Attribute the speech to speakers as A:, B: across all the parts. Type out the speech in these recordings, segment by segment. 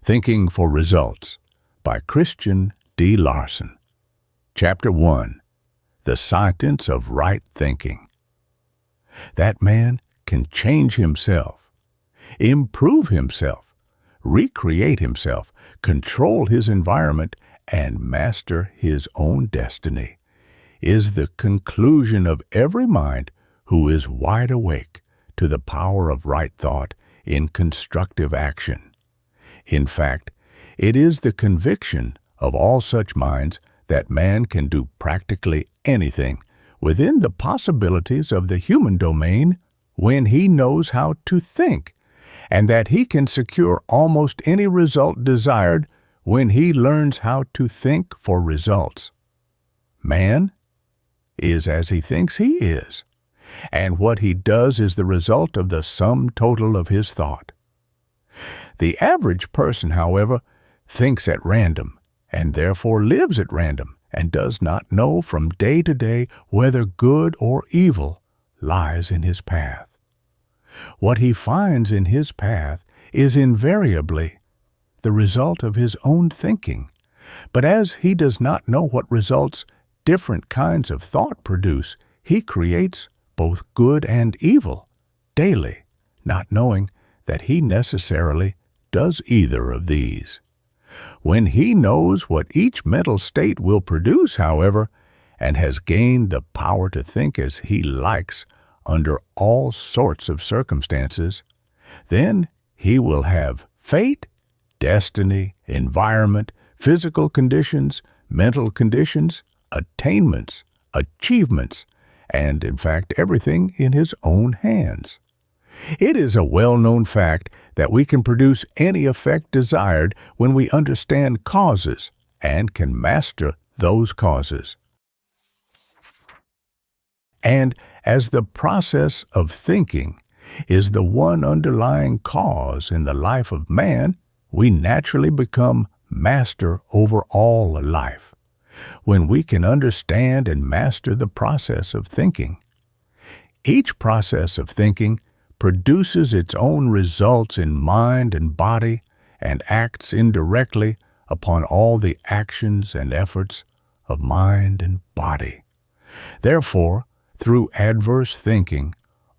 A: Thinking for Results by Christian D. Larson. Chapter 1. The Science of Right Thinking. That man can change himself, improve himself, recreate himself, control his environment, and master his own destiny, is the conclusion of every mind who is wide awake to the power of right thought in constructive action. In fact, it is the conviction of all such minds that man can do practically anything within the possibilities of the human domain when he knows how to think, and that he can secure almost any result desired when he learns how to think for results. Man is as he thinks he is, and what he does is the result of the sum total of his thought. The average person, however, thinks at random, and therefore lives at random, and does not know from day to day whether good or evil lies in his path. What he finds in his path is invariably the result of his own thinking, but as he does not know what results different kinds of thought produce, he creates both good and evil daily, not knowing that he necessarily does either of these. When he knows what each mental state will produce, however, and has gained the power to think as he likes under all sorts of circumstances, then he will have fate, destiny, environment, physical conditions, mental conditions, attainments, achievements, and in fact everything in his own hands. It is a well-known fact that we can produce any effect desired when we understand causes and can master those causes. And as the process of thinking is the one underlying cause in the life of man, we naturally become master over all life when we can understand and master the process of thinking. Each process of thinking produces its own results in mind and body and acts indirectly upon all the actions and efforts of mind and body. Therefore, through adverse thinking,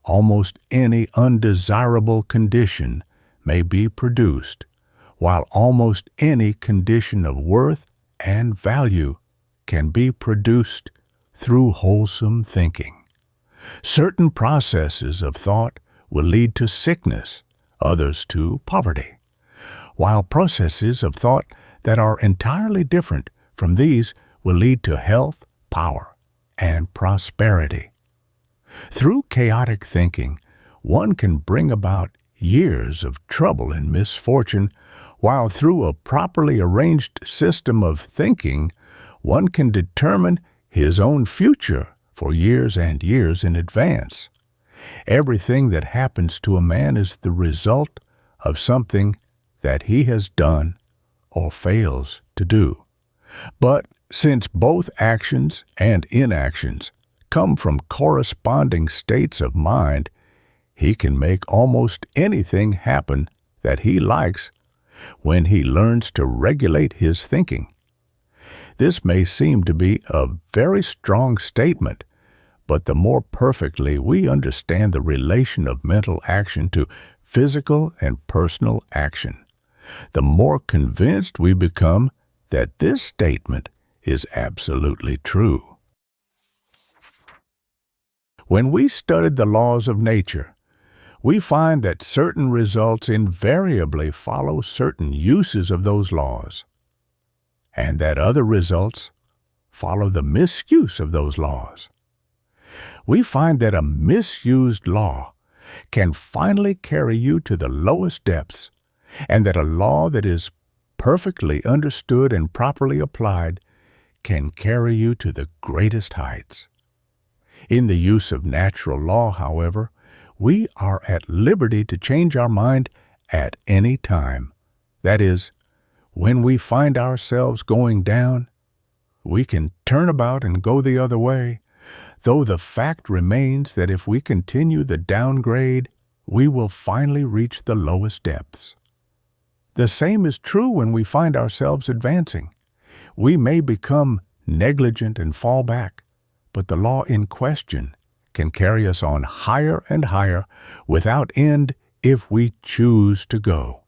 A: almost any undesirable condition may be produced, while almost any condition of worth and value can be produced through wholesome thinking. Certain processes of thought will lead to sickness, others to poverty, while processes of thought that are entirely different from these will lead to health, power, and prosperity. Through chaotic thinking, one can bring about years of trouble and misfortune, while through a properly arranged system of thinking, one can determine his own future for years and years in advance. Everything that happens to a man is the result of something that he has done or fails to do. But since both actions and inactions come from corresponding states of mind, he can make almost anything happen that he likes when he learns to regulate his thinking. This may seem to be a very strong statement, but the more perfectly we understand the relation of mental action to physical and personal action, the more convinced we become that this statement is absolutely true. When we study the laws of nature, we find that certain results invariably follow certain uses of those laws, and that other results follow the misuse of those laws. We find that a misused law can finally carry you to the lowest depths, and that a law that is perfectly understood and properly applied can carry you to the greatest heights. In the use of natural law, however, we are at liberty to change our mind at any time. That is, when we find ourselves going down, we can turn about and go the other way, though the fact remains that if we continue the downgrade, we will finally reach the lowest depths. The same is true when we find ourselves advancing. We may become negligent and fall back, but the law in question can carry us on higher and higher without end if we choose to go.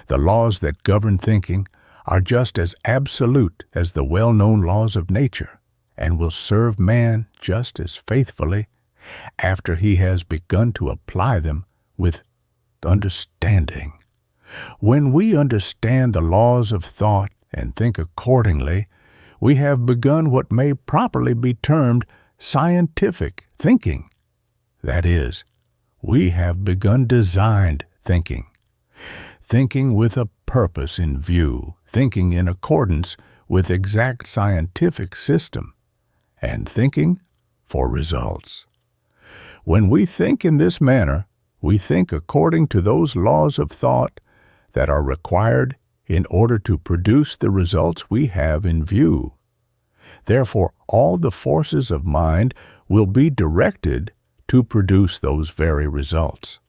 A: The laws that govern thinking are just as absolute as the well-known laws of nature and will serve man just as faithfully after he has begun to apply them with understanding. When we understand the laws of thought and think accordingly, we have begun what may properly be termed scientific thinking. That is, we have begun designed thinking. Thinking with a purpose in view, thinking in accordance with exact scientific system, and thinking for results. When we think in this manner, we think according to those laws of thought that are required in order to produce the results we have in view. Therefore, all the forces of mind will be directed to produce those very results.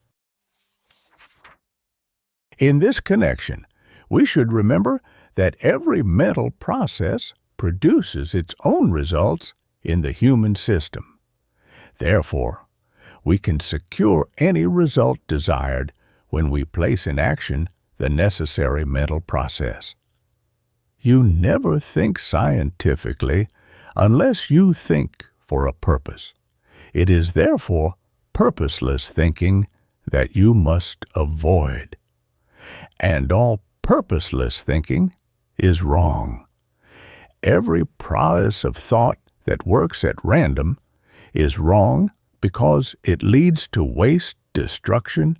A: In this connection, we should remember that every mental process produces its own results in the human system. Therefore, we can secure any result desired when we place in action the necessary mental process. You never think scientifically unless you think for a purpose. It is therefore purposeless thinking that you must avoid. And all purposeless thinking is wrong. Every process of thought that works at random is wrong because it leads to waste, destruction,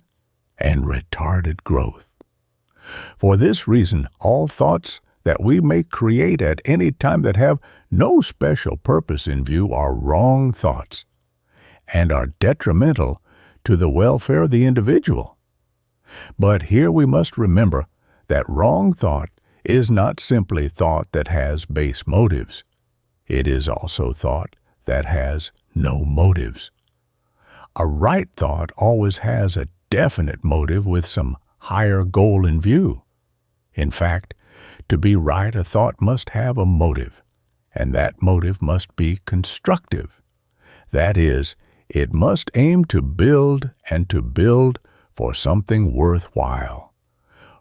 A: and retarded growth. For this reason, all thoughts that we may create at any time that have no special purpose in view are wrong thoughts and are detrimental to the welfare of the individual. But here we must remember that wrong thought is not simply thought that has base motives. It is also thought that has no motives. A right thought always has a definite motive with some higher goal in view. In fact, to be right, a thought must have a motive, and that motive must be constructive. That is, it must aim to build and to build for something worthwhile.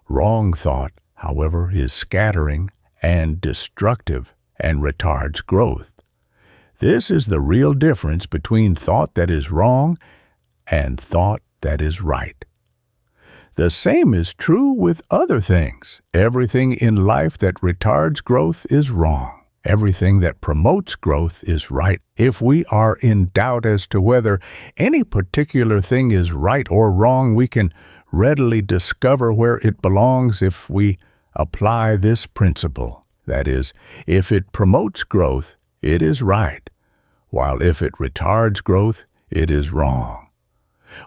A: Wrong thought, however, is scattering and destructive and retards growth. This is the real difference between thought that is wrong and thought that is right. The same is true with other things. Everything in life that retards growth is wrong. Everything that promotes growth is right. If we are in doubt as to whether any particular thing is right or wrong, we can readily discover where it belongs if we apply this principle. That is, if it promotes growth, it is right, while if it retards growth, it is wrong.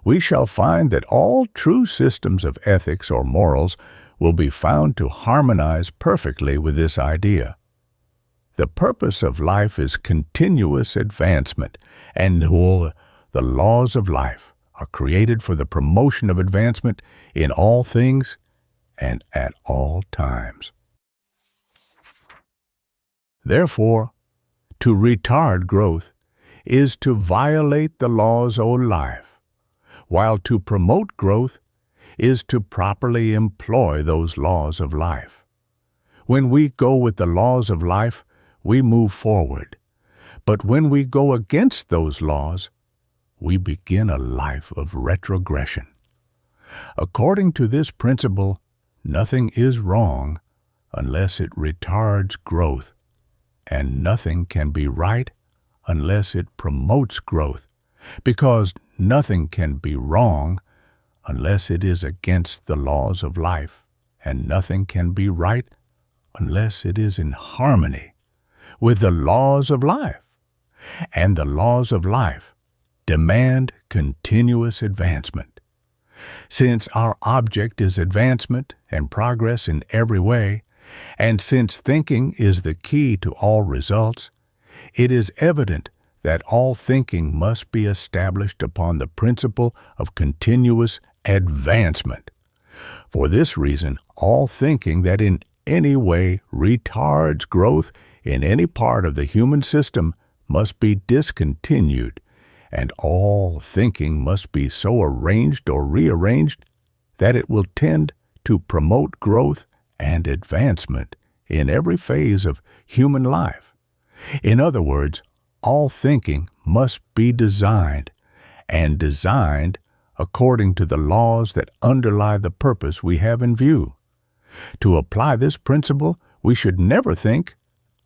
A: We shall find that all true systems of ethics or morals will be found to harmonize perfectly with this idea. The purpose of life is continuous advancement, and the laws of life are created for the promotion of advancement in all things and at all times. Therefore, to retard growth is to violate the laws of life, while to promote growth is to properly employ those laws of life. When we go with the laws of life, we move forward. But when we go against those laws, we begin a life of retrogression. According to this principle, nothing is wrong unless it retards growth, and nothing can be right unless it promotes growth, because nothing can be wrong unless it is against the laws of life, and nothing can be right unless it is in harmony with the laws of life. And the laws of life demand continuous advancement. Since our object is advancement and progress in every way, and since thinking is the key to all results, it is evident that all thinking must be established upon the principle of continuous advancement. For this reason, all thinking that in any way retards growth in any part of the human system must be discontinued, and all thinking must be so arranged or rearranged that it will tend to promote growth and advancement in every phase of human life. In other words, all thinking must be designed, and designed according to the laws that underlie the purpose we have in view. To apply this principle, we should never think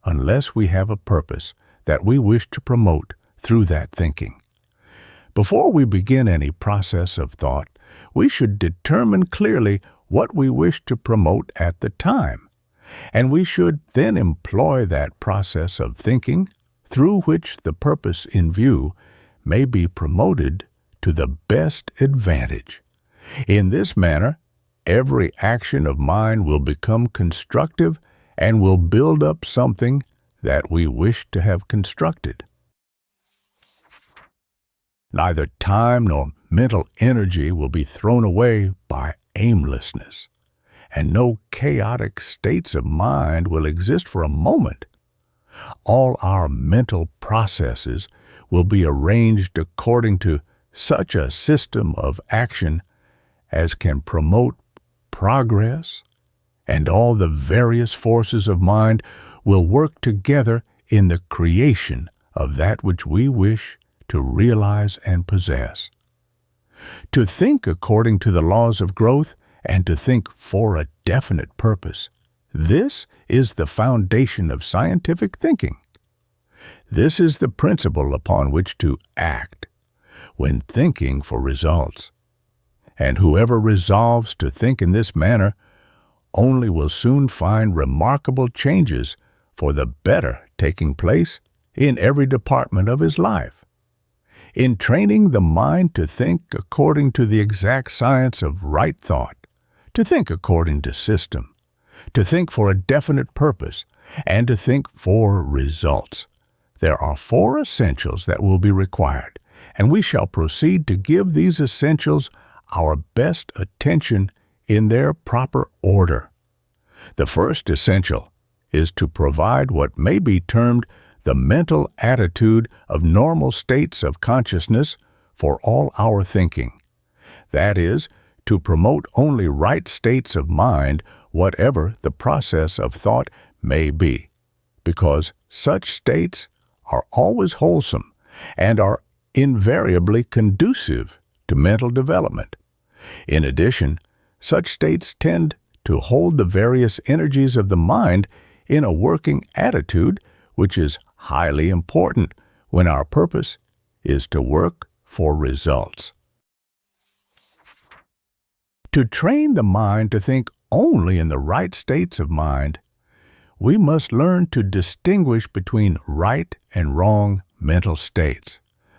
A: unless we have a purpose that we wish to promote through that thinking. Before we begin any process of thought, we should determine clearly what we wish to promote at the time, and we should then employ that process of thinking through which the purpose in view may be promoted to the best advantage. In this manner, every action of mine will become constructive and will build up something that we wish to have constructed. Neither time nor mental energy will be thrown away by aimlessness, and no chaotic states of mind will exist for a moment. All our mental processes will be arranged according to such a system of action as can promote progress, and all the various forces of mind will work together in the creation of that which we wish to realize and possess. To think according to the laws of growth and to think for a definite purpose, this is the foundation of scientific thinking. This is the principle upon which to act when thinking for results. And whoever resolves to think in this manner only will soon find remarkable changes for the better taking place in every department of his life. In training the mind to think according to the exact science of right thought, to think according to system, to think for a definite purpose, and to think for results, there are 4 essentials that will be required, and we shall proceed to give these essentials our best attention in their proper order. The first essential is to provide what may be termed the mental attitude of normal states of consciousness for all our thinking. That is, to promote only right states of mind, whatever the process of thought may be, because such states are always wholesome and are invariably conducive to mental development. In addition, such states tend to hold the various energies of the mind in a working attitude, which is highly important when our purpose is to work for results. To train the mind to think only in the right states of mind, we must learn to distinguish between right and wrong mental states,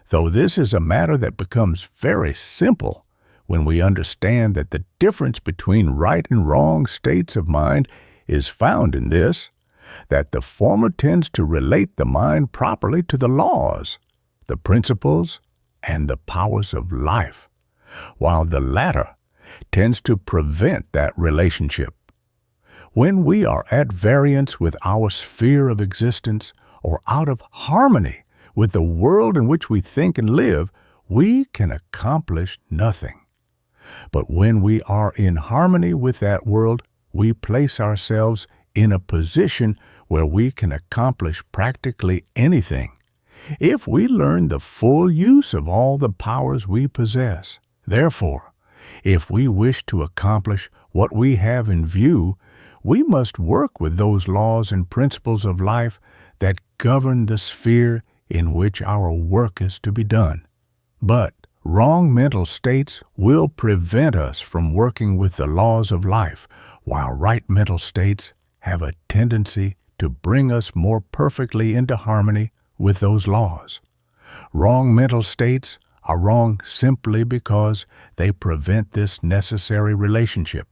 A: though this is a matter that becomes very simple when we understand that the difference between right and wrong states of mind is found in this, that the former tends to relate the mind properly to the laws, the principles, and the powers of life, while the latter tends to prevent that relationship. When we are at variance with our sphere of existence or out of harmony with the world in which we think and live, we can accomplish nothing. But when we are in harmony with that world, we place ourselves in a position where we can accomplish practically anything, if we learn the full use of all the powers we possess. Therefore, if we wish to accomplish what we have in view, we must work with those laws and principles of life that govern the sphere in which our work is to be done. But wrong mental states will prevent us from working with the laws of life, while right mental states have a tendency to bring us more perfectly into harmony with those laws. Wrong mental states are wrong simply because they prevent this necessary relationship,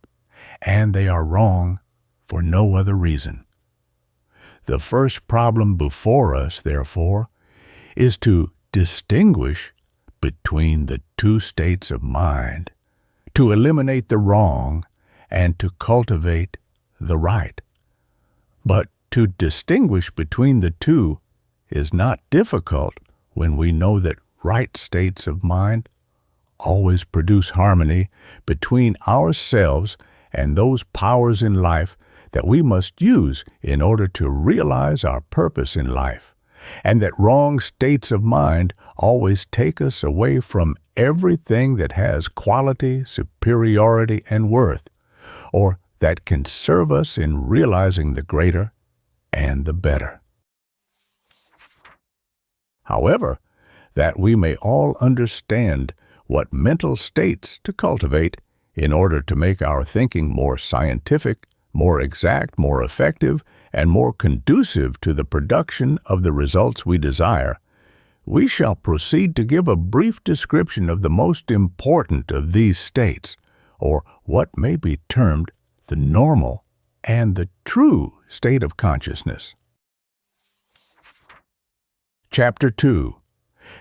A: and they are wrong for no other reason. The first problem before us, therefore, is to distinguish between the 2 states of mind, to eliminate the wrong and to cultivate the right. But to distinguish between the two is not difficult when we know that right states of mind always produce harmony between ourselves and those powers in life that we must use in order to realize our purpose in life, and that wrong states of mind always take us away from everything that has quality, superiority, and worth, or that can serve us in realizing the greater and the better. However, that we may all understand what mental states to cultivate in order to make our thinking more scientific, more exact, more effective, and more conducive to the production of the results we desire, we shall proceed to give a brief description of the most important of these states, or what may be termed the normal and the true state of consciousness. Chapter 2.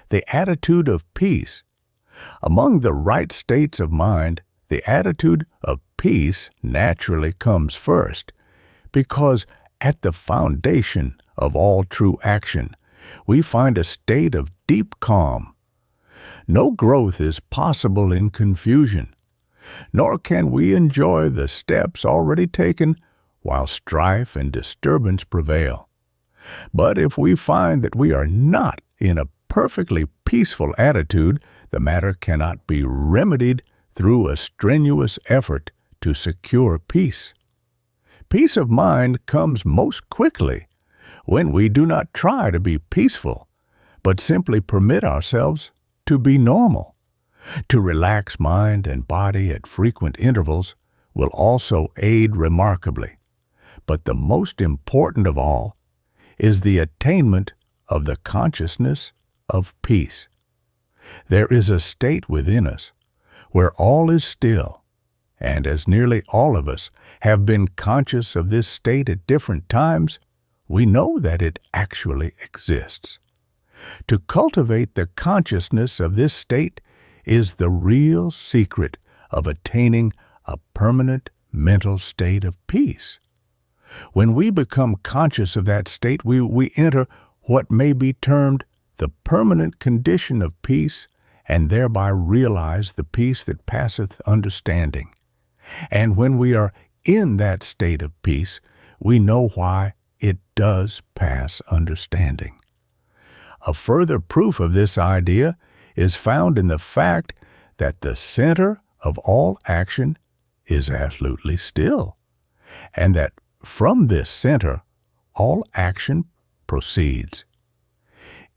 A: The attitude of peace. Among the right states of mind, the attitude of peace naturally comes first, because at the foundation of all true action, we find a state of deep calm. No growth is possible in confusion, nor can we enjoy the steps already taken while strife and disturbance prevail. But if we find that we are not in a perfectly peaceful attitude, the matter cannot be remedied through a strenuous effort to secure peace. Peace of mind comes most quickly when we do not try to be peaceful, but simply permit ourselves to be normal. To relax mind and body at frequent intervals will also aid remarkably. But the most important of all is the attainment of the consciousness of peace. There is a state within us where all is still, and as nearly all of us have been conscious of this state at different times, we know that it actually exists. To cultivate the consciousness of this state is the real secret of attaining a permanent mental state of peace. When we become conscious of that state, we enter what may be termed the permanent condition of peace, and thereby realize the peace that passeth understanding. And when we are in that state of peace, we know why it does pass understanding. A further proof of this idea is found in the fact that the center of all action is absolutely still, and that from this center all action proceeds.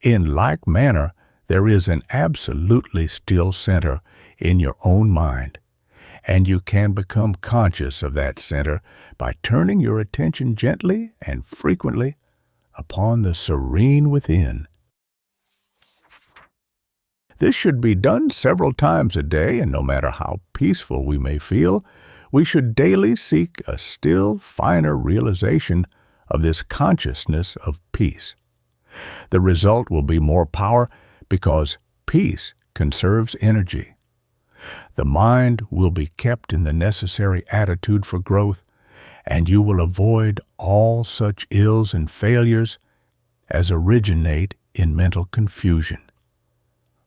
A: In like manner, there is an absolutely still center in your own mind, and you can become conscious of that center by turning your attention gently and frequently upon the serene within. This should be done several times a day, and no matter how peaceful we may feel, we should daily seek a still finer realization of this consciousness of peace. The result will be more power because peace conserves energy. The mind will be kept in the necessary attitude for growth, and you will avoid all such ills and failures as originate in mental confusion.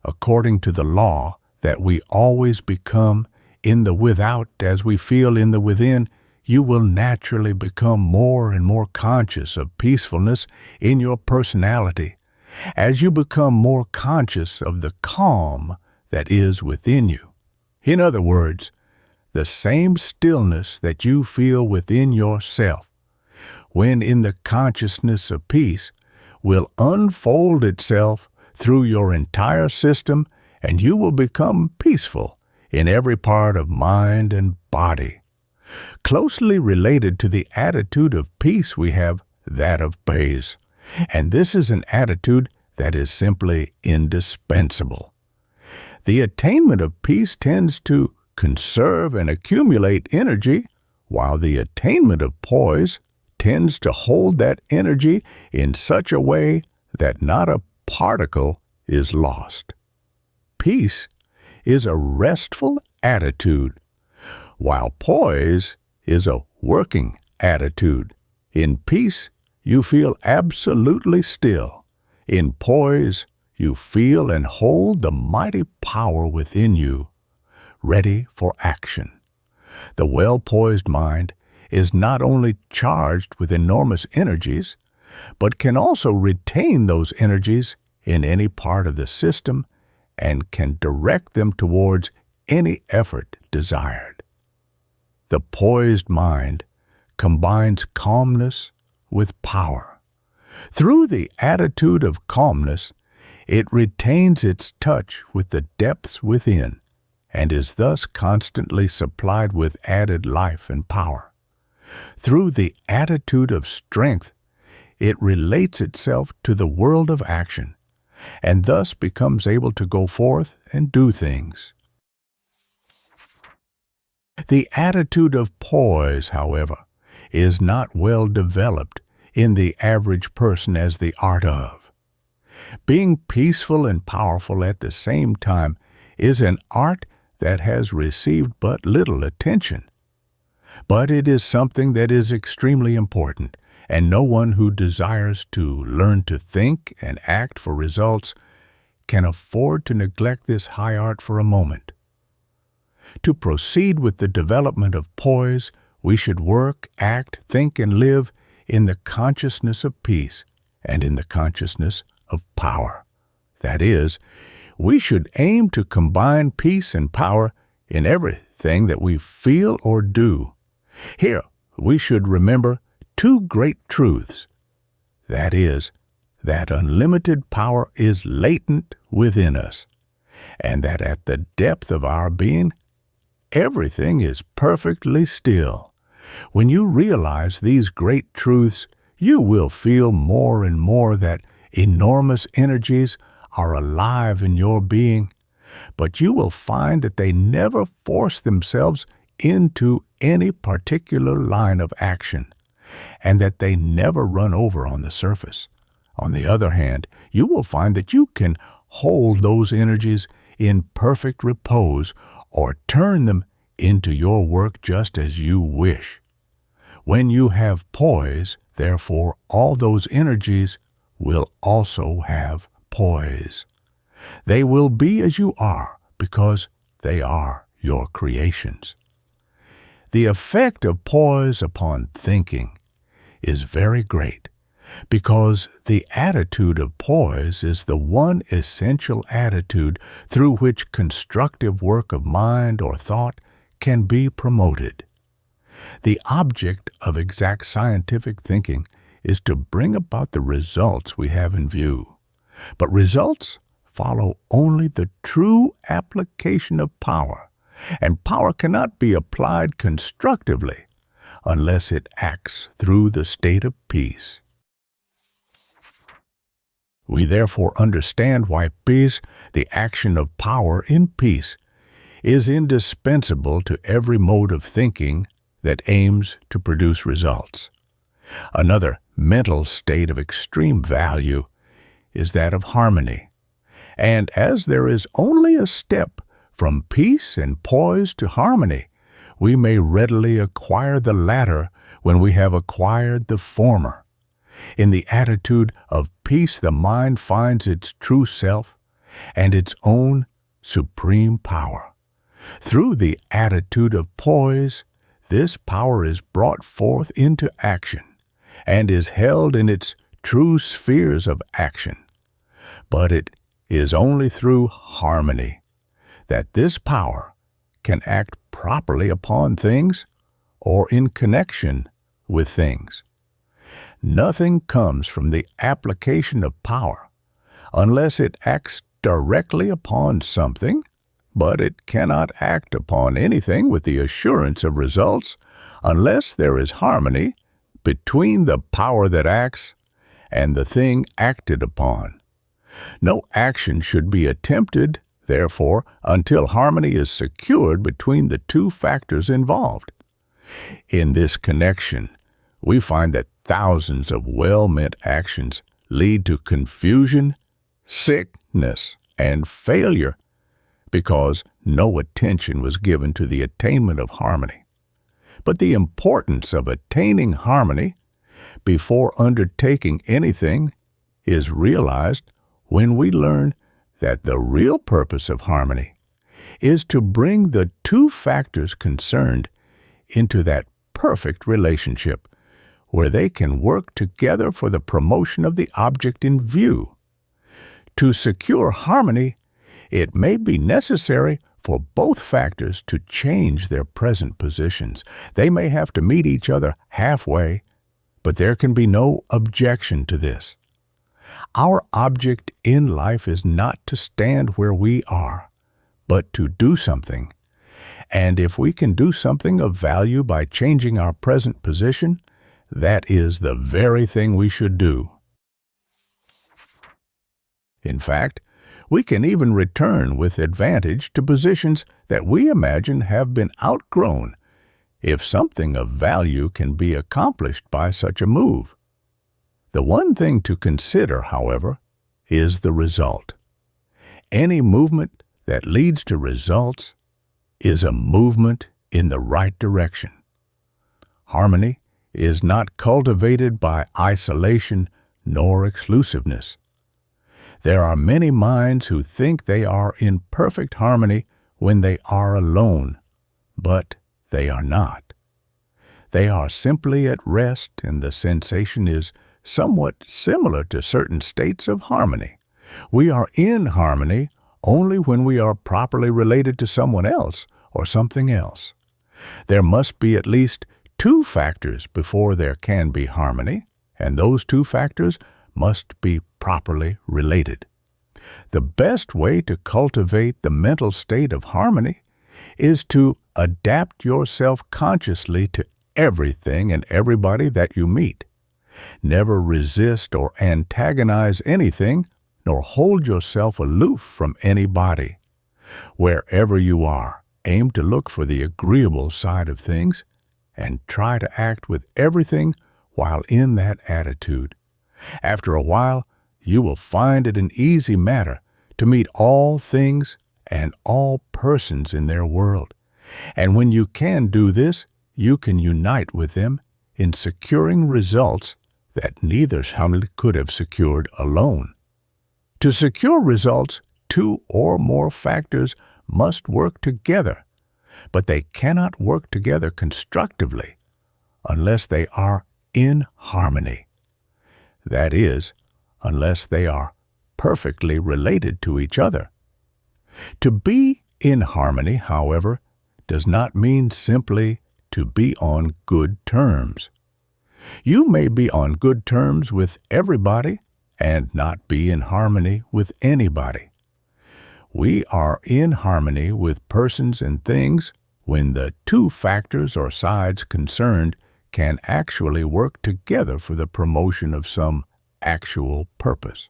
A: According to the law that we always become in the without as we feel in the within, you will naturally become more and more conscious of peacefulness in your personality as you become more conscious of the calm that is within you. In other words, the same stillness that you feel within yourself, when in the consciousness of peace, will unfold itself through your entire system, and you will become peaceful in every part of mind and body. Closely related to the attitude of peace we have that of praise, and this is an attitude that is simply indispensable. The attainment of peace tends to conserve and accumulate energy, while the attainment of poise tends to hold that energy in such a way that not a particle is lost. Peace is a restful attitude while poise is a working attitude. In peace, you feel absolutely still. In poise, you feel and hold the mighty power within you, ready for action. The well-poised mind is not only charged with enormous energies, but can also retain those energies in any part of the system and can direct them towards any effort desired. The poised mind combines calmness with power. Through the attitude of calmness, it retains its touch with the depths within and is thus constantly supplied with added life and power. Through the attitude of strength, it relates itself to the world of action and thus becomes able to go forth and do things. The attitude of poise, however, is not well developed in the average person as the art of. Being peaceful and powerful at the same time is an art that has received but little attention. But it is something that is extremely important, and no one who desires to learn to think and act for results can afford to neglect this high art for a moment. To proceed with the development of poise, we should work, act, think, and live in the consciousness of peace and in the consciousness of power. That is, we should aim to combine peace and power in everything that we feel or do. Here, we should remember two great truths. That is, that unlimited power is latent within us, and that at the depth of our being, everything is perfectly still. When you realize these great truths, you will feel more and more that enormous energies are alive in your being, but you will find that they never force themselves into any particular line of action, and that they never run over on the surface. On the other hand, you will find that you can hold those energies in perfect repose or turn them into your work just as you wish. When you have poise, therefore, all those energies will also have poise. They will be as you are because they are your creations. The effect of poise upon thinking is very great because the attitude of poise is the one essential attitude through which constructive work of mind or thought can be promoted. The object of exact scientific thinking is to bring about the results we have in view. But results follow only the true application of power, and power cannot be applied constructively unless it acts through the state of peace. We therefore understand why peace, the action of power in peace, is indispensable to every mode of thinking that aims to produce results. Another mental state of extreme value is that of harmony. And as there is only a step from peace and poise to harmony, we may readily acquire the latter when we have acquired the former. In the attitude of peace, the mind finds its true self and its own supreme power. Through the attitude of poise, this power is brought forth into action and is held in its true spheres of action. But it is only through harmony that this power can act properly upon things or in connection with things. Nothing comes from the application of power unless it acts directly upon something, but it cannot act upon anything with the assurance of results unless there is harmony between the power that acts and the thing acted upon. No action should be attempted, therefore, until harmony is secured between the two factors involved. In this connection, we find that thousands of well-meant actions lead to confusion, sickness, and failure, because no attention was given to the attainment of harmony. But the importance of attaining harmony before undertaking anything is realized when we learn that the real purpose of harmony is to bring the two factors concerned into that perfect relationship where they can work together for the promotion of the object in view. To secure harmony, it may be necessary for both factors to change their present positions. They may have to meet each other halfway, but there can be no objection to this. Our object in life is not to stand where we are, but to do something. And if we can do something of value by changing our present position, that is the very thing we should do. In fact, we can even return with advantage to positions that we imagine have been outgrown if something of value can be accomplished by such a move. The one thing to consider, however, is the result. Any movement that leads to results is a movement in the right direction. Harmony is not cultivated by isolation nor exclusiveness. There are many minds who think they are in perfect harmony when they are alone, but they are not. They are simply at rest, and the sensation is somewhat similar to certain states of harmony. We are in harmony only when we are properly related to someone else or something else. There must be at least two factors before there can be harmony, and those two factors must be properly related. The best way to cultivate the mental state of harmony is to adapt yourself consciously to everything and everybody that you meet. Never resist or antagonize anything, nor hold yourself aloof from anybody. Wherever you are, aim to look for the agreeable side of things and try to act with everything while in that attitude. After a while, you will find it an easy matter to meet all things and all persons in their world. And when you can do this, you can unite with them in securing results that neither family could have secured alone. To secure results, two or more factors must work together, but they cannot work together constructively unless they are in harmony. That is, unless they are perfectly related to each other. To be in harmony, however, does not mean simply to be on good terms. You may be on good terms with everybody and not be in harmony with anybody. We are in harmony with persons and things when the two factors or sides concerned can actually work together for the promotion of some actual purpose.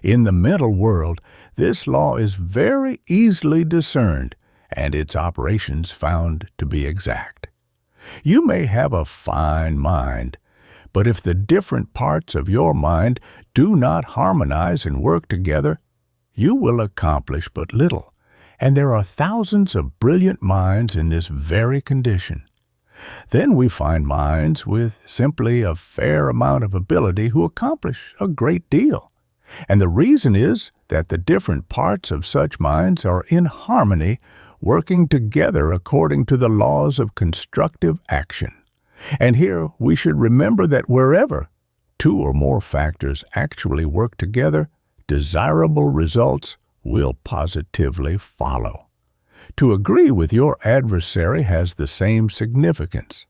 A: In the mental world, this law is very easily discerned and its operations found to be exact. You may have a fine mind, but if the different parts of your mind do not harmonize and work together, you will accomplish but little. And there are thousands of brilliant minds in this very condition. Then we find minds with simply a fair amount of ability who accomplish a great deal. And the reason is that the different parts of such minds are in harmony, working together according to the laws of constructive action. And here we should remember that wherever two or more factors actually work together, desirable results will positively follow. To agree with your adversary has the same significance.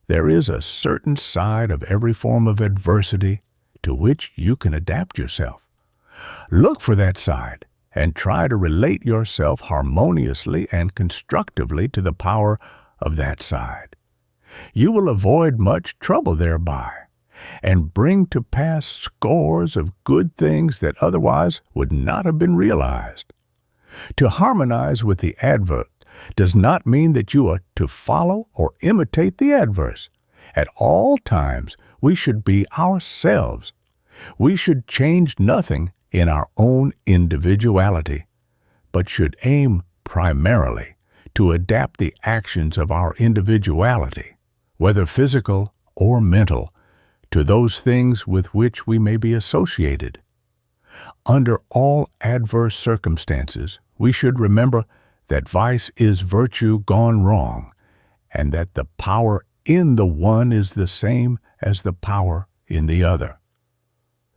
A: There is a certain side of every form of adversity to which you can adapt yourself. Look for that side and try to relate yourself harmoniously and constructively to the power of that side. You will avoid much trouble thereby, and bring to pass scores of good things that otherwise would not have been realized. To harmonize with the adverse does not mean that you are to follow or imitate the adverse. At all times, we should be ourselves. We should change nothing in our own individuality. but should aim primarily to adapt the actions of our individuality, whether physical or mental, to those things with which we may be associated. Under all adverse circumstances, we should remember that vice is virtue gone wrong, and that the power in the one is the same as the power in the other.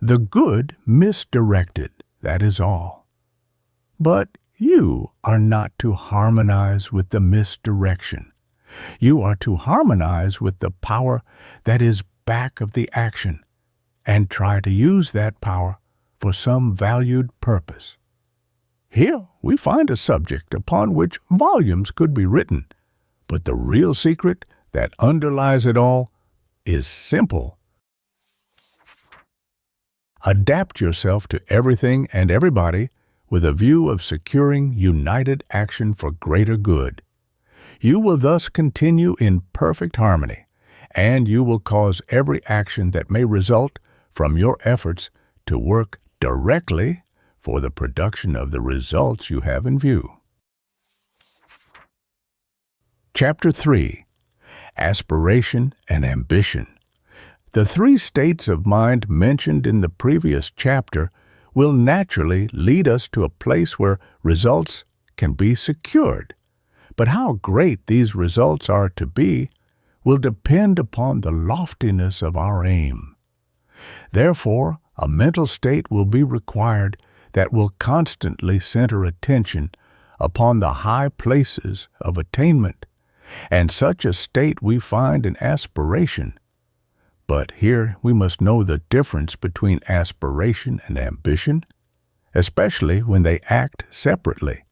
A: The good misdirected, that is all. But you are not to harmonize with the misdirection. You are to harmonize with the power that is back of the action, and try to use that power for some valued purpose. Here we find a subject upon which volumes could be written, but the real secret that underlies it all is simple. Adapt yourself to everything and everybody with a view of securing united action for greater good. You will thus continue in perfect harmony, and you will cause every action that may result from your efforts to work directly for the production of the results you have in view. Chapter 3. Aspiration and Ambition. The three states of mind mentioned in the previous chapter will naturally lead us to a place where results can be secured. But how great these results are to be will depend upon the loftiness of our aim. Therefore, a mental state will be required that will constantly center attention upon the high places of attainment, and such a state we find in aspiration. But here we must know the difference between aspiration and ambition, especially when they act separately.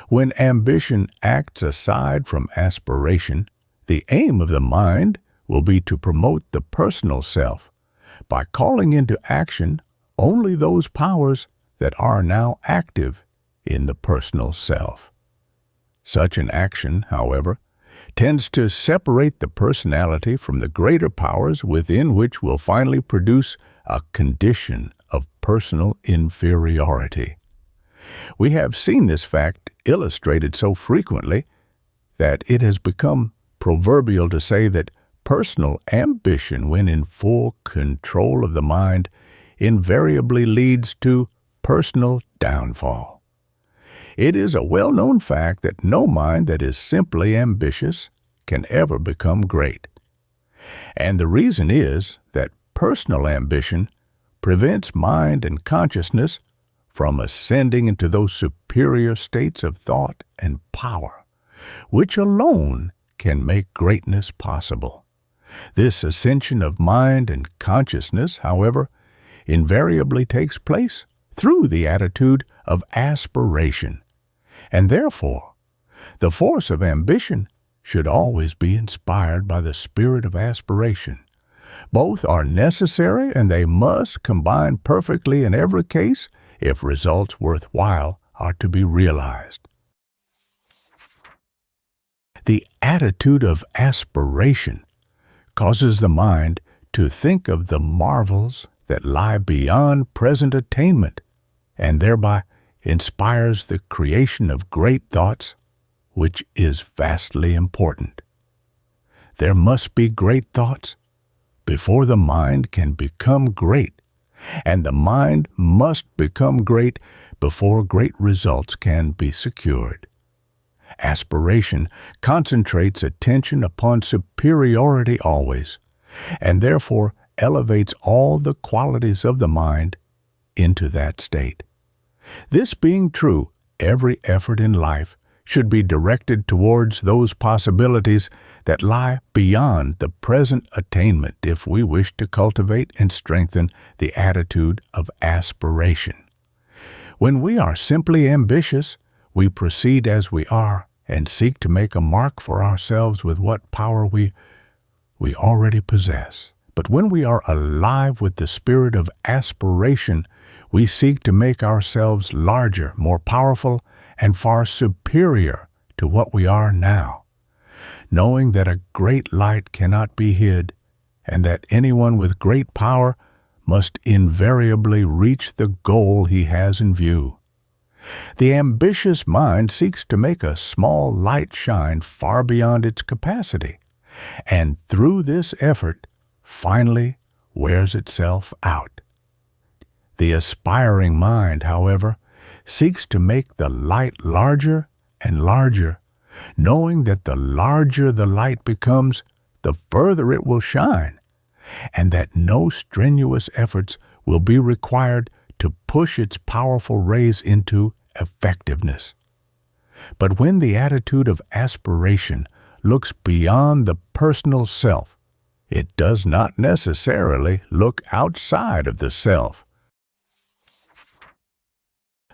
A: When ambition acts aside from aspiration, the aim of the mind will be to promote the personal self by calling into action only those powers that are now active in the personal self. Such an action, however, tends to separate the personality from the greater powers within, which will finally produce a condition of personal inferiority. We have seen this fact illustrated so frequently that it has become proverbial to say that personal ambition, when in full control of the mind, invariably leads to personal downfall. It is a well-known fact that no mind that is simply ambitious can ever become great. And the reason is that personal ambition prevents mind and consciousness from ascending into those superior states of thought and power, which alone can make greatness possible. This ascension of mind and consciousness, however, invariably takes place through the attitude of aspiration, and therefore the force of ambition should always be inspired by the spirit of aspiration. Both are necessary, and they must combine perfectly in every case if results worthwhile are to be realized. The attitude of aspiration causes the mind to think of the marvels that lie beyond present attainment, and thereby inspires the creation of great thoughts, which is vastly important. There must be great thoughts before the mind can become great, and the mind must become great before great results can be secured. Aspiration concentrates attention upon superiority always, and therefore elevates all the qualities of the mind into that state. This being true, every effort in life should be directed towards those possibilities that lie beyond the present attainment if we wish to cultivate and strengthen the attitude of aspiration. When we are simply ambitious, we proceed as we are and seek to make a mark for ourselves with what power we already possess. But when we are alive with the spirit of aspiration, we seek to make ourselves larger, more powerful, and far superior to what we are now, knowing that a great light cannot be hid, and that anyone with great power must invariably reach the goal he has in view. The ambitious mind seeks to make a small light shine far beyond its capacity, and through this effort, finally wears itself out. The aspiring mind, however, seeks to make the light larger and larger, knowing that the larger the light becomes, the further it will shine, and that no strenuous efforts will be required to push its powerful rays into effectiveness. But when the attitude of aspiration looks beyond the personal self, it does not necessarily look outside of the self.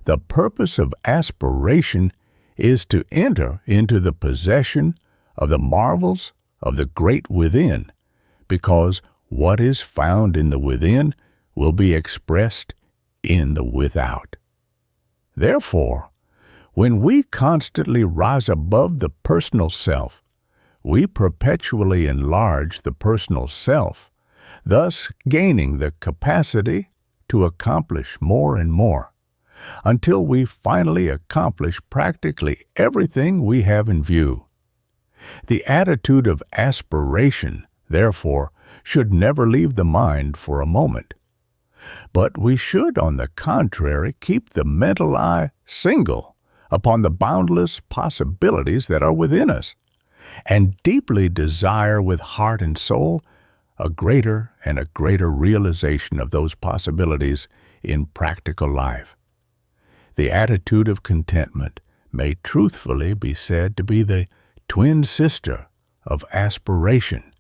A: The purpose of aspiration is to enter into the possession of the marvels of the great within, because what is found in the within will be expressed in the without. Therefore, when we constantly rise above the personal self, we perpetually enlarge the personal self, thus gaining the capacity to accomplish more and more, until we finally accomplish practically everything we have in view. The attitude of aspiration, therefore, should never leave the mind for a moment. But we should, on the contrary, keep the mental eye single upon the boundless possibilities that are within us, and deeply desire with heart and soul a greater and a greater realization of those possibilities in practical life. The attitude of contentment may truthfully be said to be the twin sister of aspiration,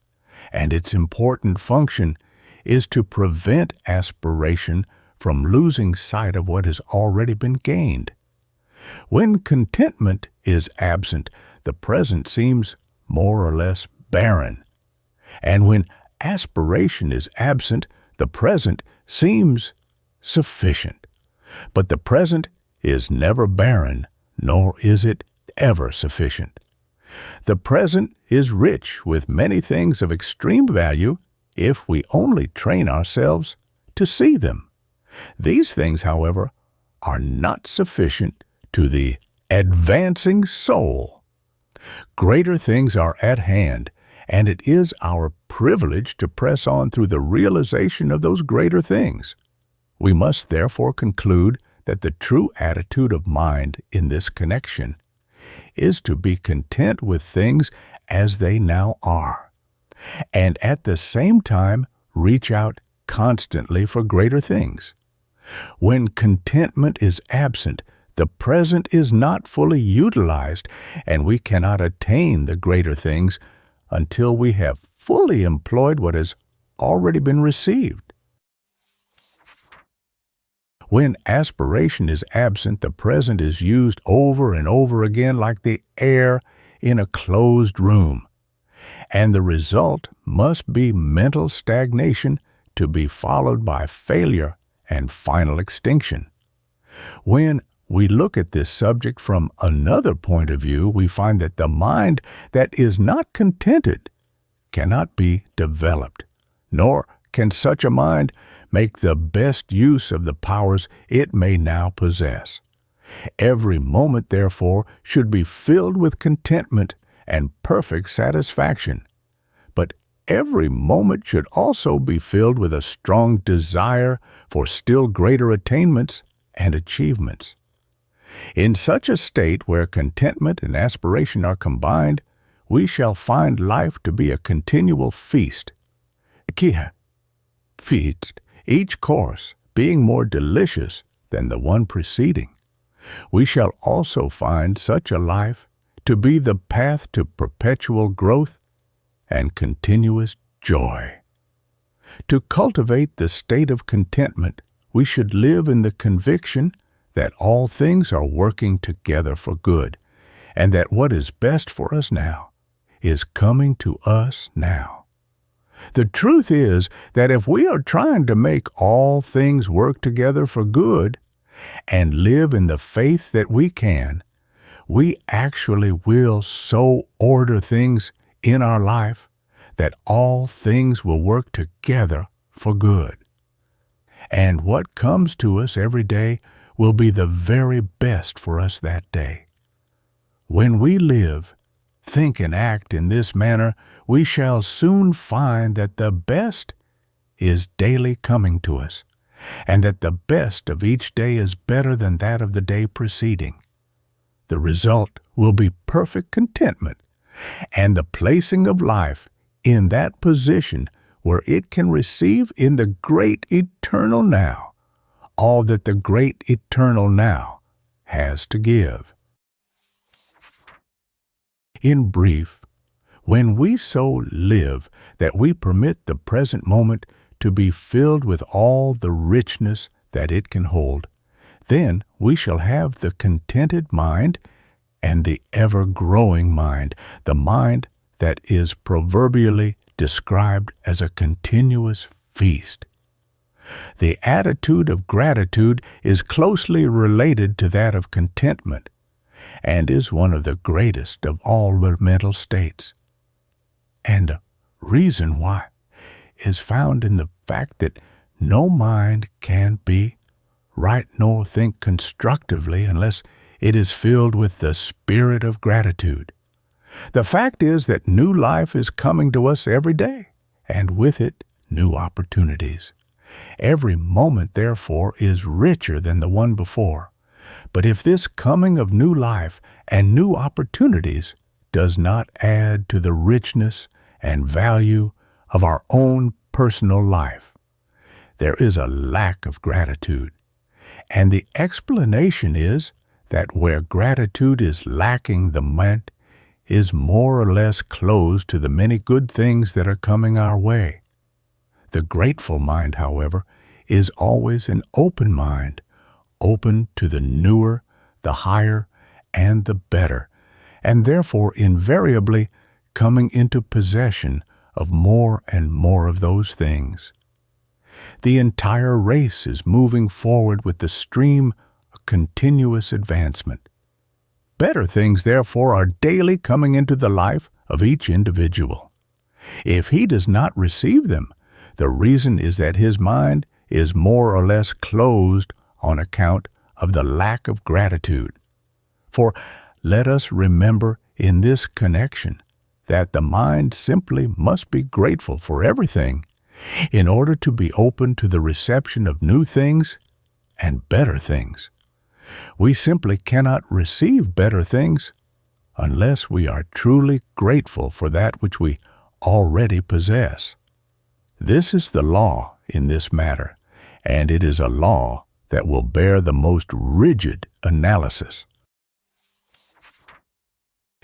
A: and its important function is to prevent aspiration from losing sight of what has already been gained. When contentment is absent, the present seems more or less barren, and when aspiration is absent, the present seems sufficient. But the present is never barren, nor is it ever sufficient. The present is rich with many things of extreme value if we only train ourselves to see them. These things, however, are not sufficient to the advancing soul. Greater things are at hand, and it is our privilege to press on through the realization of those greater things. We must therefore conclude that the true attitude of mind in this connection is to be content with things as they now are, and at the same time reach out constantly for greater things. When contentment is absent, the present is not fully utilized, and we cannot attain the greater things until we have fully employed what has already been received. When aspiration is absent, the present is used over and over again like the air in a closed room, and the result must be mental stagnation to be followed by failure and final extinction. When we look at this subject from another point of view, we find that the mind that is not contented cannot be developed, nor can such a mind make the best use of the powers it may now possess. Every moment, therefore, should be filled with contentment and perfect satisfaction. But every moment should also be filled with a strong desire for still greater attainments and achievements. In such a state where contentment and aspiration are combined, we shall find life to be a continual feast. Feast, each course being more delicious than the one preceding. We shall also find such a life to be the path to perpetual growth and continuous joy. To cultivate the state of contentment, we should live in the conviction that all things are working together for good, and that what is best for us now is coming to us now. The truth is that if we are trying to make all things work together for good and live in the faith that we can, we actually will so order things in our life that all things will work together for good. And what comes to us every day will be the very best for us that day. When we live, think and act in this manner, we shall soon find that the best is daily coming to us, and that the best of each day is better than that of the day preceding. The result will be perfect contentment and the placing of life in that position where it can receive in the great eternal now all that the great eternal now has to give. In brief, when we so live that we permit the present moment to be filled with all the richness that it can hold, then we shall have the contented mind and the ever-growing mind, the mind that is proverbially described as a continuous feast. The attitude of gratitude is closely related to that of contentment, and is one of the greatest of all mental states. And the reason why is found in the fact that no mind can be right nor think constructively unless it is filled with the spirit of gratitude. The fact is that new life is coming to us every day, and with it, new opportunities. Every moment, therefore, is richer than the one before. But if this coming of new life and new opportunities does not add to the richness and value of our own personal life, there is a lack of gratitude. And the explanation is that where gratitude is lacking, the mind is more or less closed to the many good things that are coming our way. The grateful mind, however, is always an open mind, open to the newer, the higher, and the better, and therefore invariably coming into possession of more and more of those things. The entire race is moving forward with the stream of continuous advancement. Better things, therefore, are daily coming into the life of each individual. If he does not receive them, the reason is that his mind is more or less closed on account of the lack of gratitude. For let us remember in this connection that the mind simply must be grateful for everything in order to be open to the reception of new things and better things. We simply cannot receive better things unless we are truly grateful for that which we already possess. This is the law in this matter, and it is a law that will bear the most rigid analysis.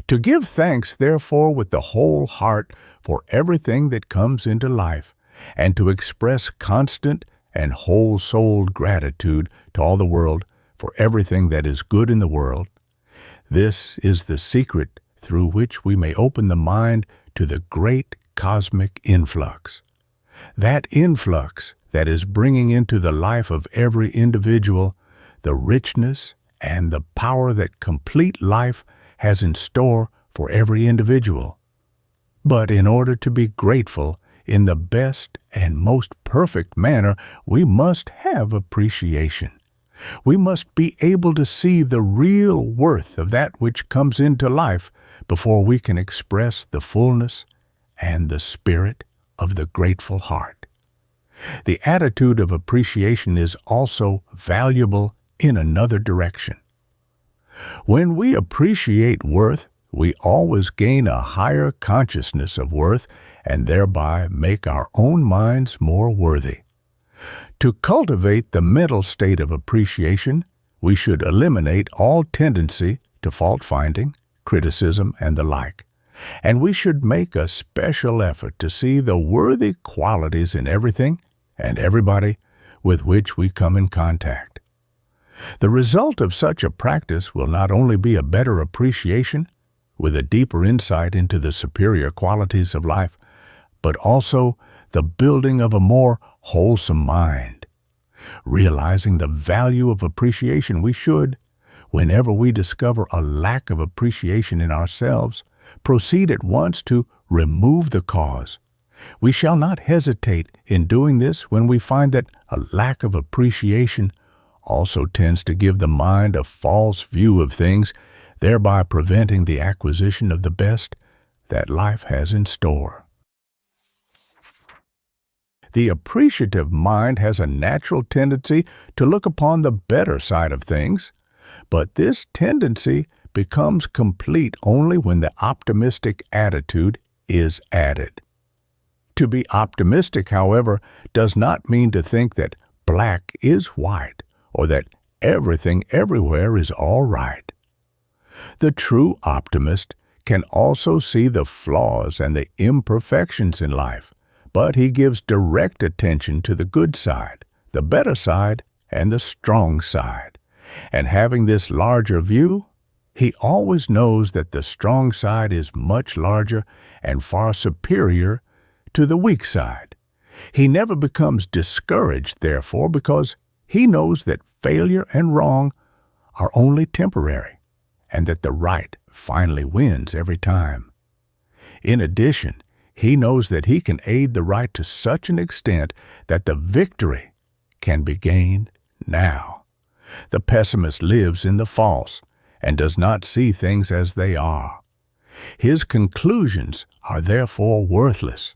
A: To give thanks, therefore, with the whole heart for everything that comes into life, and to express constant and whole-souled gratitude to all the world for everything that is good in the world, this is the secret through which we may open the mind to the great cosmic influx. That influx that is bringing into the life of every individual the richness and the power that complete life has in store for every individual. But in order to be grateful in the best and most perfect manner, we must have appreciation. We must be able to see the real worth of that which comes into life before we can express the fullness and the spirit of the grateful heart. The attitude of appreciation is also valuable in another direction. When we appreciate worth, we always gain a higher consciousness of worth and thereby make our own minds more worthy. To cultivate the mental state of appreciation, we should eliminate all tendency to fault-finding, criticism, and the like, and we should make a special effort to see the worthy qualities in everything and everybody with which we come in contact. The result of such a practice will not only be a better appreciation, with a deeper insight into the superior qualities of life, but also the building of a more wholesome mind. Realizing the value of appreciation, we should, whenever we discover a lack of appreciation in ourselves, proceed at once to remove the cause. We shall not hesitate in doing this when we find that a lack of appreciation also tends to give the mind a false view of things, thereby preventing the acquisition of the best that life has in store. The appreciative mind has a natural tendency to look upon the better side of things, but this tendency becomes complete only when the optimistic attitude is added. To be optimistic, however, does not mean to think that black is white or that everything everywhere is all right. The true optimist can also see the flaws and the imperfections in life, but he gives direct attention to the good side, the better side, and the strong side. And having this larger view, he always knows that the strong side is much larger and far superior to the weak side. He never becomes discouraged, therefore, because he knows that failure and wrong are only temporary, and that the right finally wins every time. In addition, he knows that he can aid the right to such an extent that the victory can be gained now. The pessimist lives in the false and does not see things as they are. His conclusions are therefore worthless.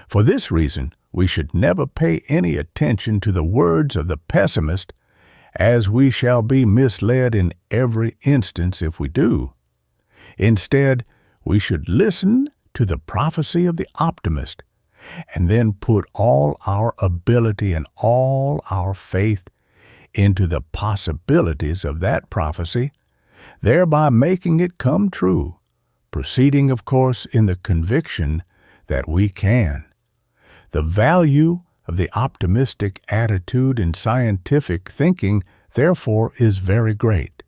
A: For this reason, we should never pay any attention to the words of the pessimist, as we shall be misled in every instance if we do. Instead, we should listen to the prophecy of the optimist, and then put all our ability and all our faith into the possibilities of that prophecy, thereby making it come true, proceeding, of course, in the conviction that we can. The value of the optimistic attitude in scientific thinking, therefore, is very great.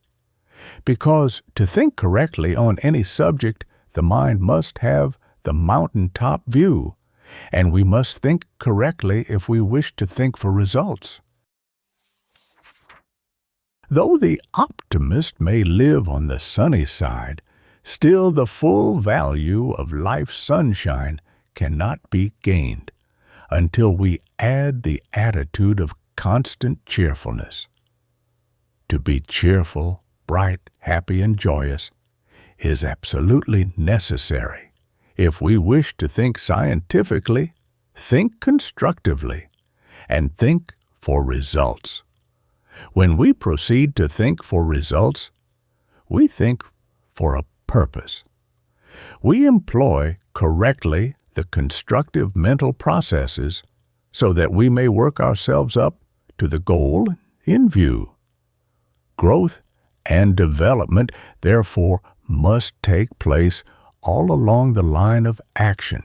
A: Because to think correctly on any subject, the mind must have the mountaintop view, and we must think correctly if we wish to think for results. Though the optimist may live on the sunny side, still the full value of life's sunshine cannot be gained until we add the attitude of constant cheerfulness. To be cheerful, bright, happy, and joyous is absolutely necessary. If we wish to think scientifically, think constructively, and think for results. When we proceed to think for results, we think for a purpose. We employ correctly the constructive mental processes so that we may work ourselves up to the goal in view. Growth and development, therefore, must take place all along the line of action.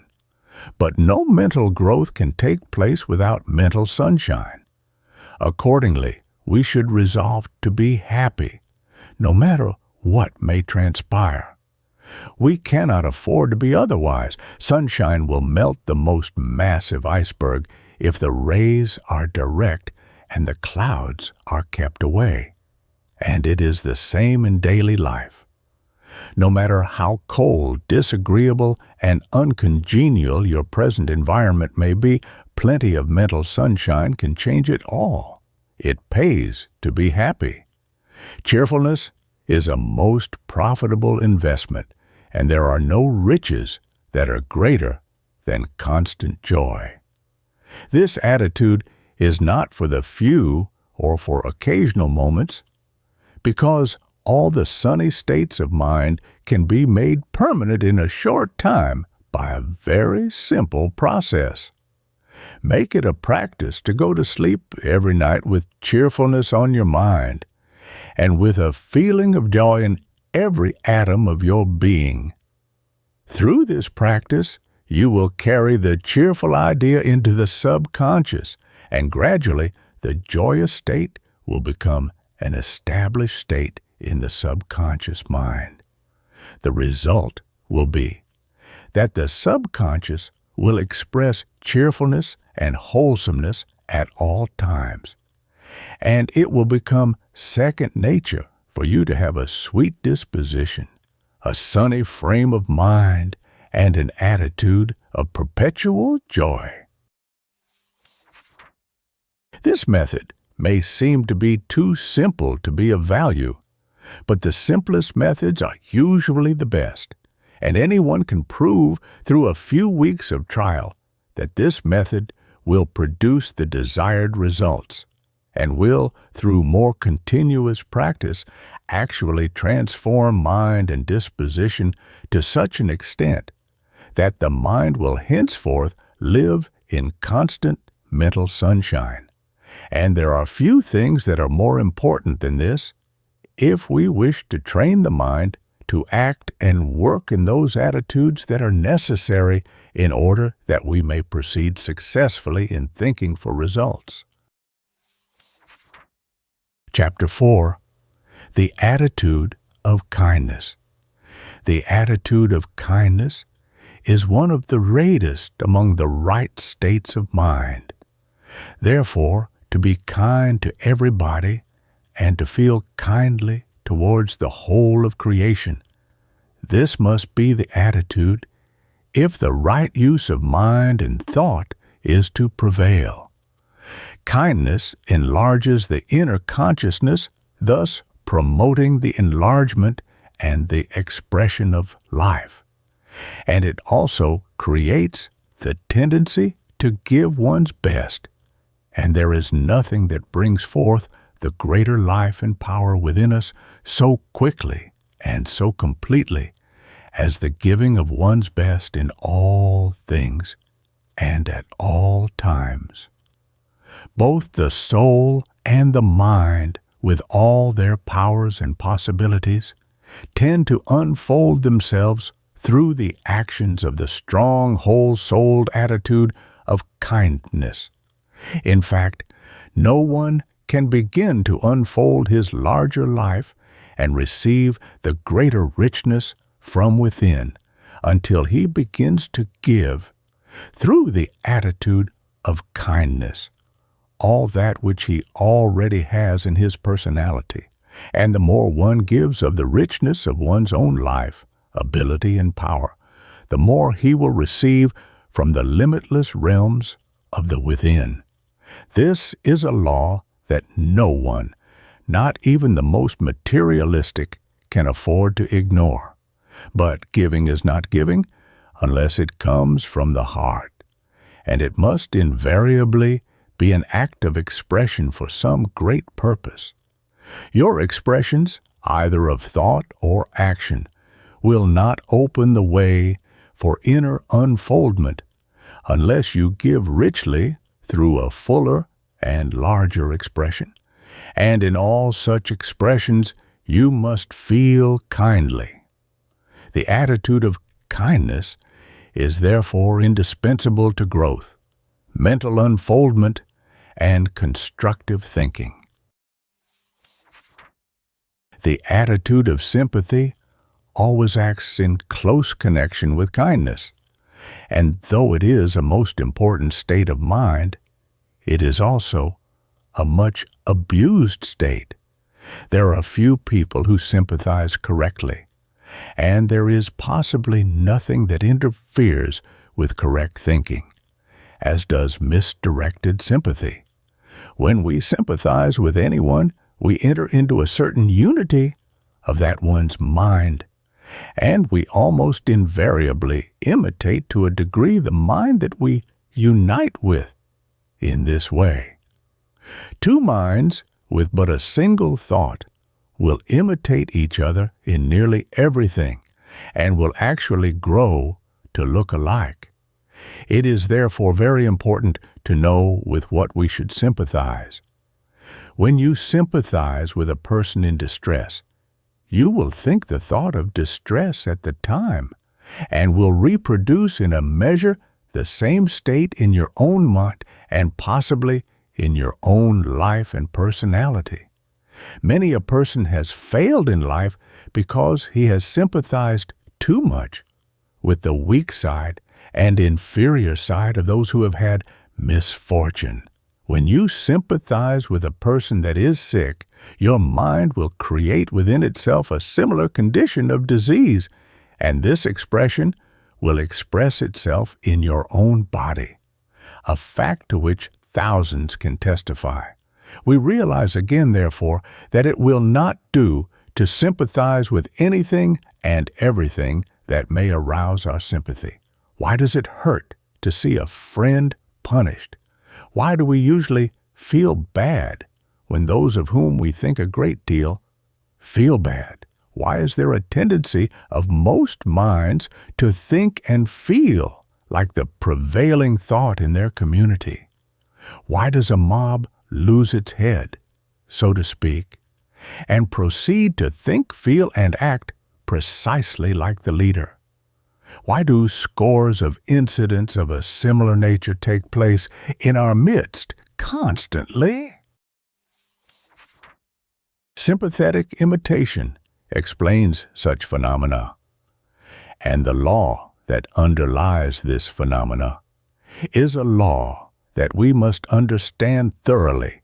A: But no mental growth can take place without mental sunshine. Accordingly, we should resolve to be happy, no matter what may transpire. We cannot afford to be otherwise. Sunshine will melt the most massive iceberg if the rays are direct and the clouds are kept away. And it is the same in daily life. No matter how cold, disagreeable, and uncongenial your present environment may be, plenty of mental sunshine can change it all. It pays to be happy. Cheerfulness is a most profitable investment, and there are no riches that are greater than constant joy. This attitude is not for the few or for occasional moments, because all the sunny states of mind can be made permanent in a short time by a very simple process. Make it a practice to go to sleep every night with cheerfulness on your mind and with a feeling of joy in every atom of your being. Through this practice, you will carry the cheerful idea into the subconscious, and gradually the joyous state will become an established state in the subconscious mind. The result will be that the subconscious will express cheerfulness and wholesomeness at all times, and it will become second nature for you to have a sweet disposition, a sunny frame of mind, and an attitude of perpetual joy. This method may seem to be too simple to be of value, but the simplest methods are usually the best, and anyone can prove through a few weeks of trial that this method will produce the desired results and will, through more continuous practice, actually transform mind and disposition to such an extent that the mind will henceforth live in constant mental sunshine. And there are few things that are more important than this if we wish to train the mind to act and work in those attitudes that are necessary in order that we may proceed successfully in thinking for results. Chapter 4. The Attitude of Kindness. The attitude of kindness is one of the greatest among the right states of mind. Therefore, to be kind to everybody and to feel kindly towards the whole of creation, this must be the attitude if the right use of mind and thought is to prevail. Kindness enlarges the inner consciousness, thus promoting the enlargement and the expression of life. And it also creates the tendency to give one's best, and there is nothing that brings forth the greater life and power within us so quickly and so completely as the giving of one's best in all things and at all times. Both the soul and the mind, with all their powers and possibilities, tend to unfold themselves through the actions of the strong, whole-souled attitude of kindness. In fact, no one can begin to unfold his larger life and receive the greater richness from within until he begins to give, through the attitude of kindness, all that which he already has in his personality. And the more one gives of the richness of one's own life, ability, and power, the more he will receive from the limitless realms of the within. This is a law that no one, not even the most materialistic, can afford to ignore. But giving is not giving unless it comes from the heart, and it must invariably be an act of expression for some great purpose. Your expressions, either of thought or action, will not open the way for inner unfoldment unless you give richly through a fuller and larger expression. And in all such expressions, you must feel kindly. The attitude of kindness is therefore indispensable to growth, mental unfoldment, and constructive thinking. The attitude of sympathy always acts in close connection with kindness, and though it is a most important state of mind, it is also a much abused state. There are few people who sympathize correctly, and there is possibly nothing that interferes with correct thinking, as does misdirected sympathy. When we sympathize with anyone, we enter into a certain unity of that one's mind, and we almost invariably imitate to a degree the mind that we unite with in this way. Two minds with but a single thought will imitate each other in nearly everything and will actually grow to look alike. It is therefore very important to know with what we should sympathize. When you sympathize with a person in distress, you will think the thought of distress at the time and will reproduce in a measure the same state in your own mind and possibly in your own life and personality. Many a person has failed in life because he has sympathized too much with the weak side and inferior side of those who have had misfortune. When you sympathize with a person that is sick, your mind will create within itself a similar condition of disease, and this expression will express itself in your own body, a fact to which thousands can testify. We realize again, therefore, that it will not do to sympathize with anything and everything that may arouse our sympathy. Why does it hurt to see a friend punished? Why do we usually feel bad when those of whom we think a great deal feel bad? Why is there a tendency of most minds to think and feel like the prevailing thought in their community? Why does a mob lose its head, so to speak, and proceed to think, feel, and act precisely like the leader? Why do scores of incidents of a similar nature take place in our midst constantly? Sympathetic imitation explains such phenomena, and the law that underlies this phenomena is a law that we must understand thoroughly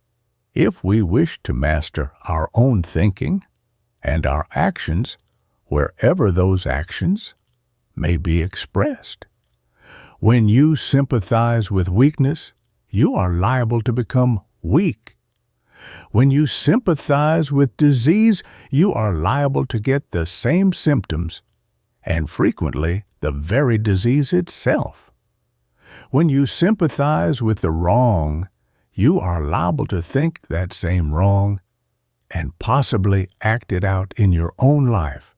A: if we wish to master our own thinking and our actions wherever those actions may be expressed. When you sympathize with weakness, you are liable to become weak. When you sympathize with disease, you are liable to get the same symptoms, and frequently the very disease itself. When you sympathize with the wrong, you are liable to think that same wrong and possibly act it out in your own life.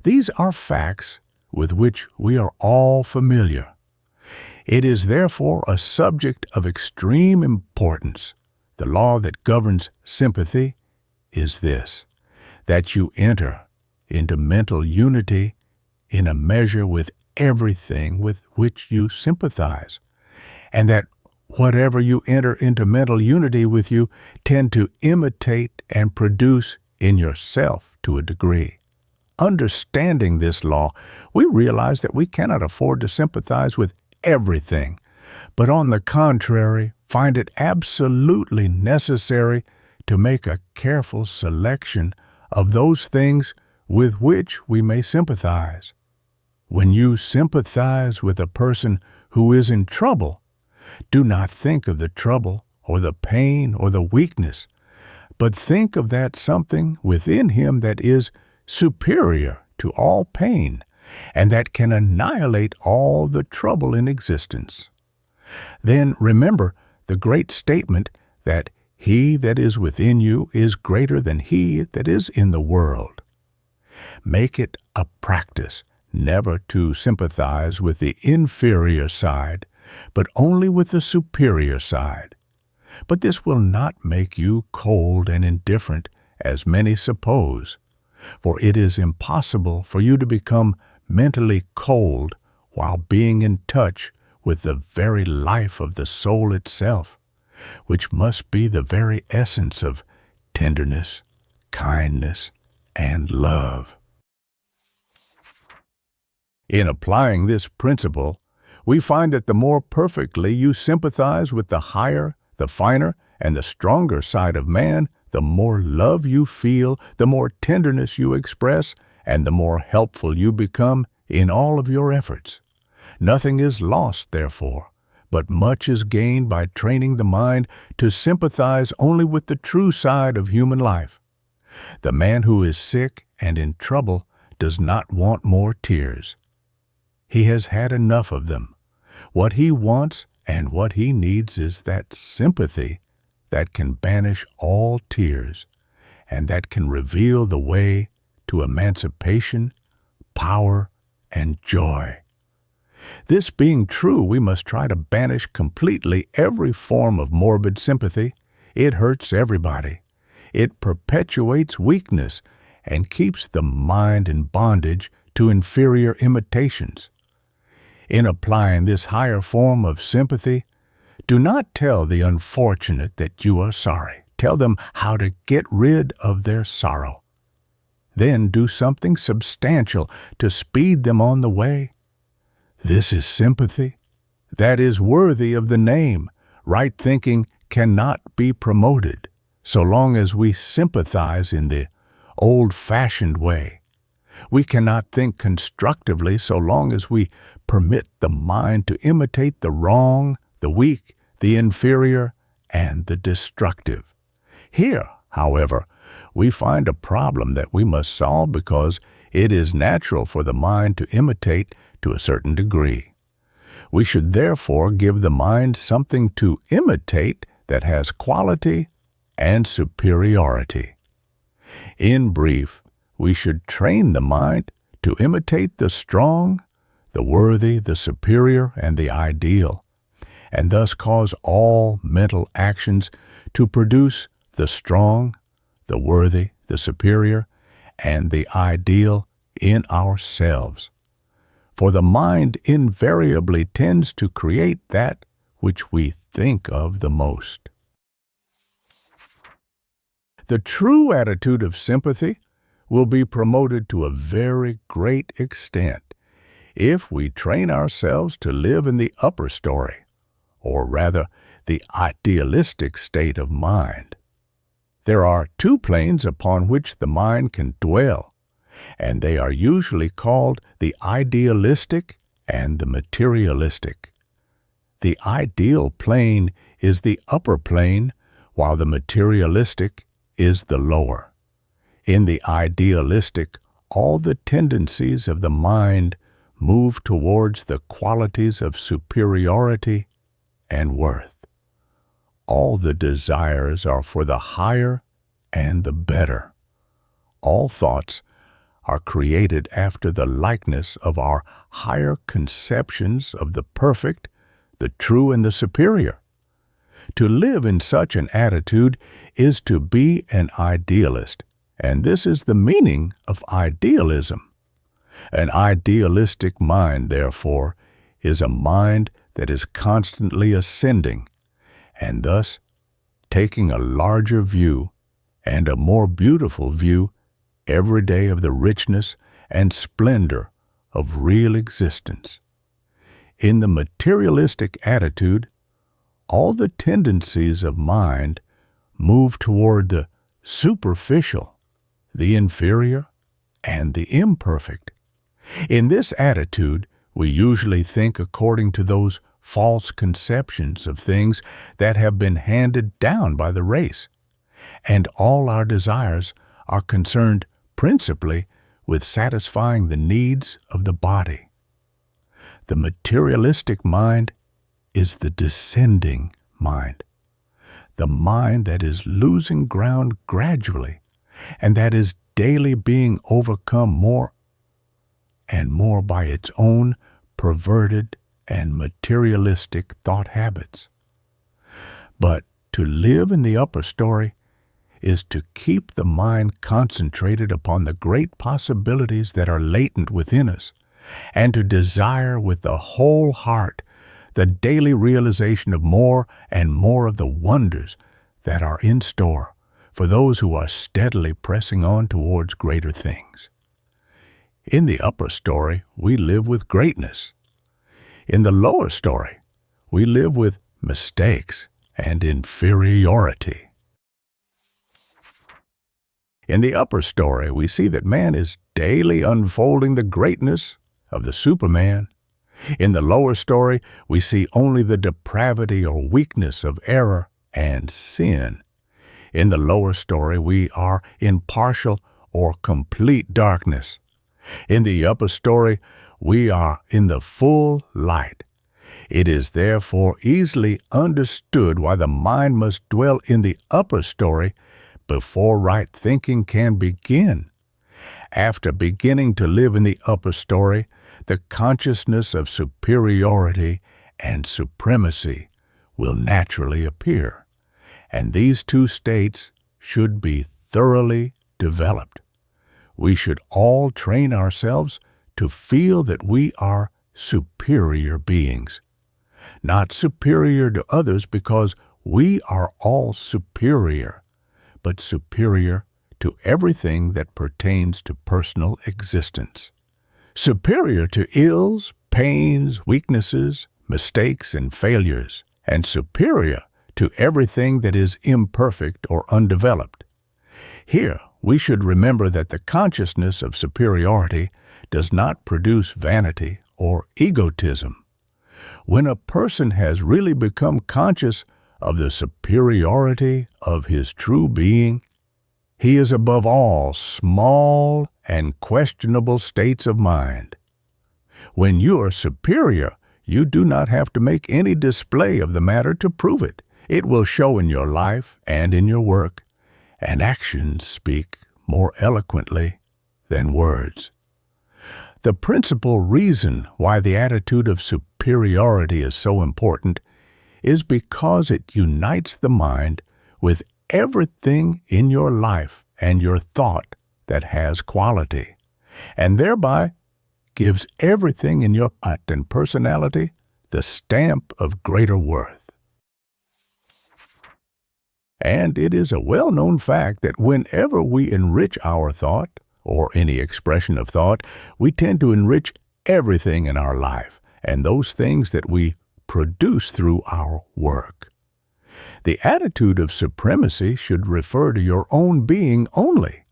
A: These are facts with which we are all familiar. It is therefore a subject of extreme importance. The law that governs sympathy is this, that you enter into mental unity in a measure with everything with which you sympathize, and that whatever you enter into mental unity with, you tend to imitate and produce in yourself to a degree. Understanding this law, we realize that we cannot afford to sympathize with everything, but on the contrary, find it absolutely necessary to make a careful selection of those things with which we may sympathize. When you sympathize with a person who is in trouble, do not think of the trouble or the pain or the weakness, but think of that something within him that is superior to all pain, and that can annihilate all the trouble in existence. Then remember the great statement that he that is within you is greater than he that is in the world. Make it a practice never to sympathize with the inferior side, but only with the superior side. But this will not make you cold and indifferent, as many suppose, for it is impossible for you to become mentally cold while being in touch with the very life of the soul itself, which must be the very essence of tenderness, kindness, and love. In applying this principle, we find that the more perfectly you sympathize with the higher, the finer, and the stronger side of man, the more love you feel, the more tenderness you express, and the more helpful you become in all of your efforts. Nothing is lost, therefore, but much is gained by training the mind to sympathize only with the true side of human life. The man who is sick and in trouble does not want more tears. He has had enough of them. What he wants and what he needs is that sympathy that can banish all tears and that can reveal the way to emancipation, power, and joy. This being true, we must try to banish completely every form of morbid sympathy. It hurts everybody. It perpetuates weakness and keeps the mind in bondage to inferior imitations. In applying this higher form of sympathy, do not tell the unfortunate that you are sorry. Tell them how to get rid of their sorrow. Then do something substantial to speed them on the way. This is sympathy. That is worthy of the name. Right thinking cannot be promoted so long as we sympathize in the old-fashioned way. We cannot think constructively so long as we permit the mind to imitate the wrong, the weak, the inferior, and the destructive. Here, however, we find a problem that we must solve because it is natural for the mind to imitate to a certain degree. We should therefore give the mind something to imitate that has quality and superiority. In brief, we should train the mind to imitate the strong, the worthy, the superior, and the ideal, and thus cause all mental actions to produce the strong, the worthy, the superior, and the ideal in ourselves. For the mind invariably tends to create that which we think of the most. The true attitude of sympathy will be promoted to a very great extent if we train ourselves to live in the upper story, or rather, the idealistic state of mind. There are two planes upon which the mind can dwell, and they are usually called the idealistic and the materialistic. The ideal plane is the upper plane, while the materialistic is the lower. In the idealistic, all the tendencies of the mind move towards the qualities of superiority and worth. All the desires are for the higher and the better. All thoughts are created after the likeness of our higher conceptions of the perfect, the true, and the superior. To live in such an attitude is to be an idealist, and this is the meaning of idealism. An idealistic mind, therefore, is a mind that is constantly ascending, and thus taking a larger view and a more beautiful view every day of the richness and splendor of real existence. In the materialistic attitude, all the tendencies of mind move toward the superficial, the inferior, and the imperfect. In this attitude, we usually think according to those false conceptions of things that have been handed down by the race, and all our desires are concerned principally with satisfying the needs of the body. The materialistic mind is the descending mind, the mind that is losing ground gradually, and that is daily being overcome more and more by its own perverted and materialistic thought habits. But to live in the upper story is to keep the mind concentrated upon the great possibilities that are latent within us, and to desire with the whole heart the daily realization of more and more of the wonders that are in store for those who are steadily pressing on towards greater things. In the upper story, we live with greatness. In the lower story, we live with mistakes and inferiority. In the upper story, we see that man is daily unfolding the greatness of the Superman. In the lower story, we see only the depravity or weakness of error and sin. In the lower story, we are in partial or complete darkness. In the upper story, we are in the full light. It is therefore easily understood why the mind must dwell in the upper story before right thinking can begin. After beginning to live in the upper story, the consciousness of superiority and supremacy will naturally appear, and these two states should be thoroughly developed. We should all train ourselves to feel that we are superior beings, not superior to others because we are all superior, but superior to everything that pertains to personal existence. Superior to ills, pains, weaknesses, mistakes, and failures, and superior to everything that is imperfect or undeveloped. Here, we should remember that the consciousness of superiority does not produce vanity or egotism. When a person has really become conscious of the superiority of his true being, he is above all small and questionable states of mind. When you are superior, you do not have to make any display of the matter to prove it. It will show in your life and in your work, and actions speak more eloquently than words. The principal reason why the attitude of superiority is so important is because it unites the mind with everything in your life and your thought that has quality, and thereby gives everything in your thought and personality the stamp of greater worth. And it is a well-known fact that whenever we enrich our thought, or any expression of thought, we tend to enrich everything in our life and those things that we produce through our work. The attitude of supremacy should refer to your own being only,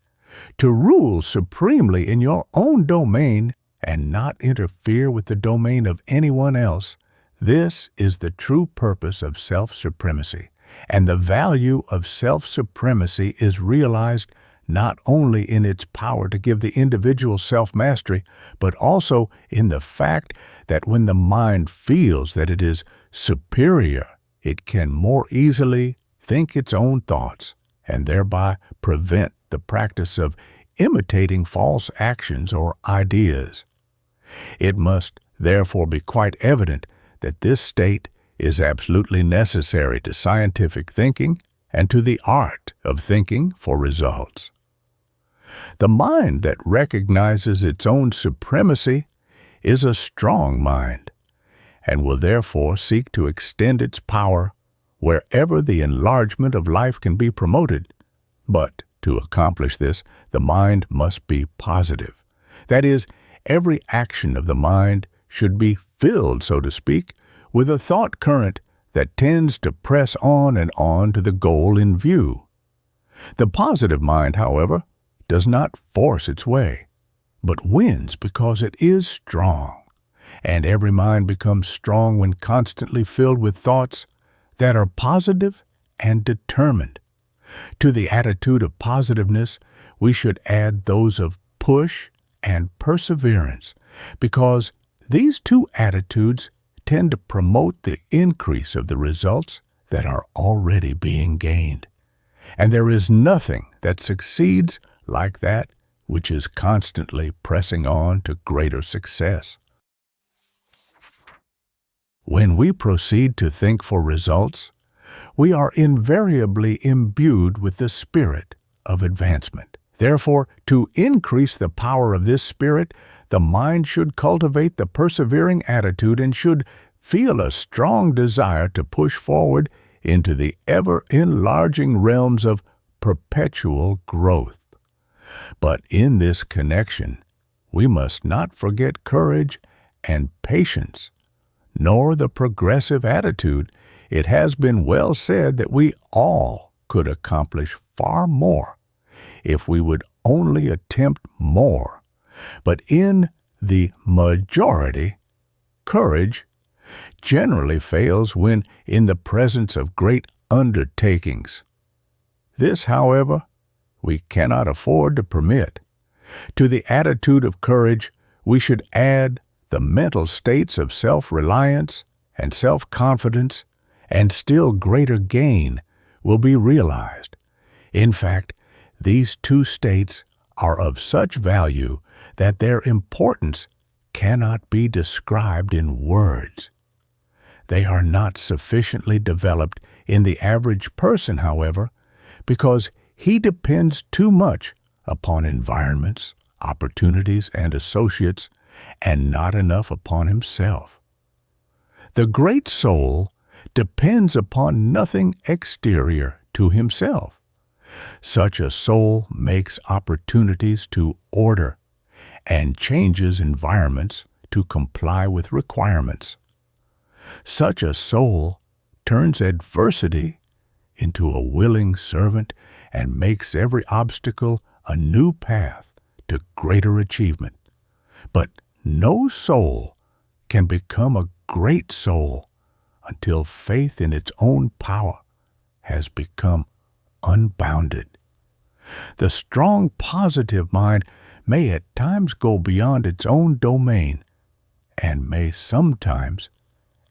A: to rule supremely in your own domain and not interfere with the domain of anyone else. This is the true purpose of self-supremacy, and the value of self-supremacy is realized not only in its power to give the individual self-mastery, but also in the fact that when the mind feels that it is superior, it can more easily think its own thoughts and thereby prevent the practice of imitating false actions or ideas. It must therefore be quite evident that this state is absolutely necessary to scientific thinking and to the art of thinking for results. The mind that recognizes its own supremacy is a strong mind, and will therefore seek to extend its power wherever the enlargement of life can be promoted. But to accomplish this, the mind must be positive. That is, every action of the mind should be filled, so to speak, with a thought current that tends to press on and on to the goal in view. The positive mind, however, does not force its way, but wins because it is strong. And every mind becomes strong when constantly filled with thoughts that are positive and determined. To the attitude of positiveness, we should add those of push and perseverance, because these two attitudes tend to promote the increase of the results that are already being gained. And there is nothing that succeeds like that which is constantly pressing on to greater success. When we proceed to think for results, we are invariably imbued with the spirit of advancement. Therefore, to increase the power of this spirit, the mind should cultivate the persevering attitude and should feel a strong desire to push forward into the ever-enlarging realms of perpetual growth. But in this connection, we must not forget courage and patience, nor the progressive attitude. It has been well said that we all could accomplish far more if we would only attempt more. But in the majority, courage generally fails when in the presence of great undertakings. This, however, we cannot afford to permit. To the attitude of courage, we should add the mental states of self-reliance and self-confidence, and still greater gain will be realized. In fact, these two states are of such value that their importance cannot be described in words. They are not sufficiently developed in the average person, however, because he depends too much upon environments, opportunities, and associates, and not enough upon himself. The great soul depends upon nothing exterior to himself. Such a soul makes opportunities to order and changes environments to comply with requirements. Such a soul turns adversity into a willing servant and makes every obstacle a new path to greater achievement. But no soul can become a great soul until faith in its own power has become unbounded. The strong positive mind may at times go beyond its own domain and may sometimes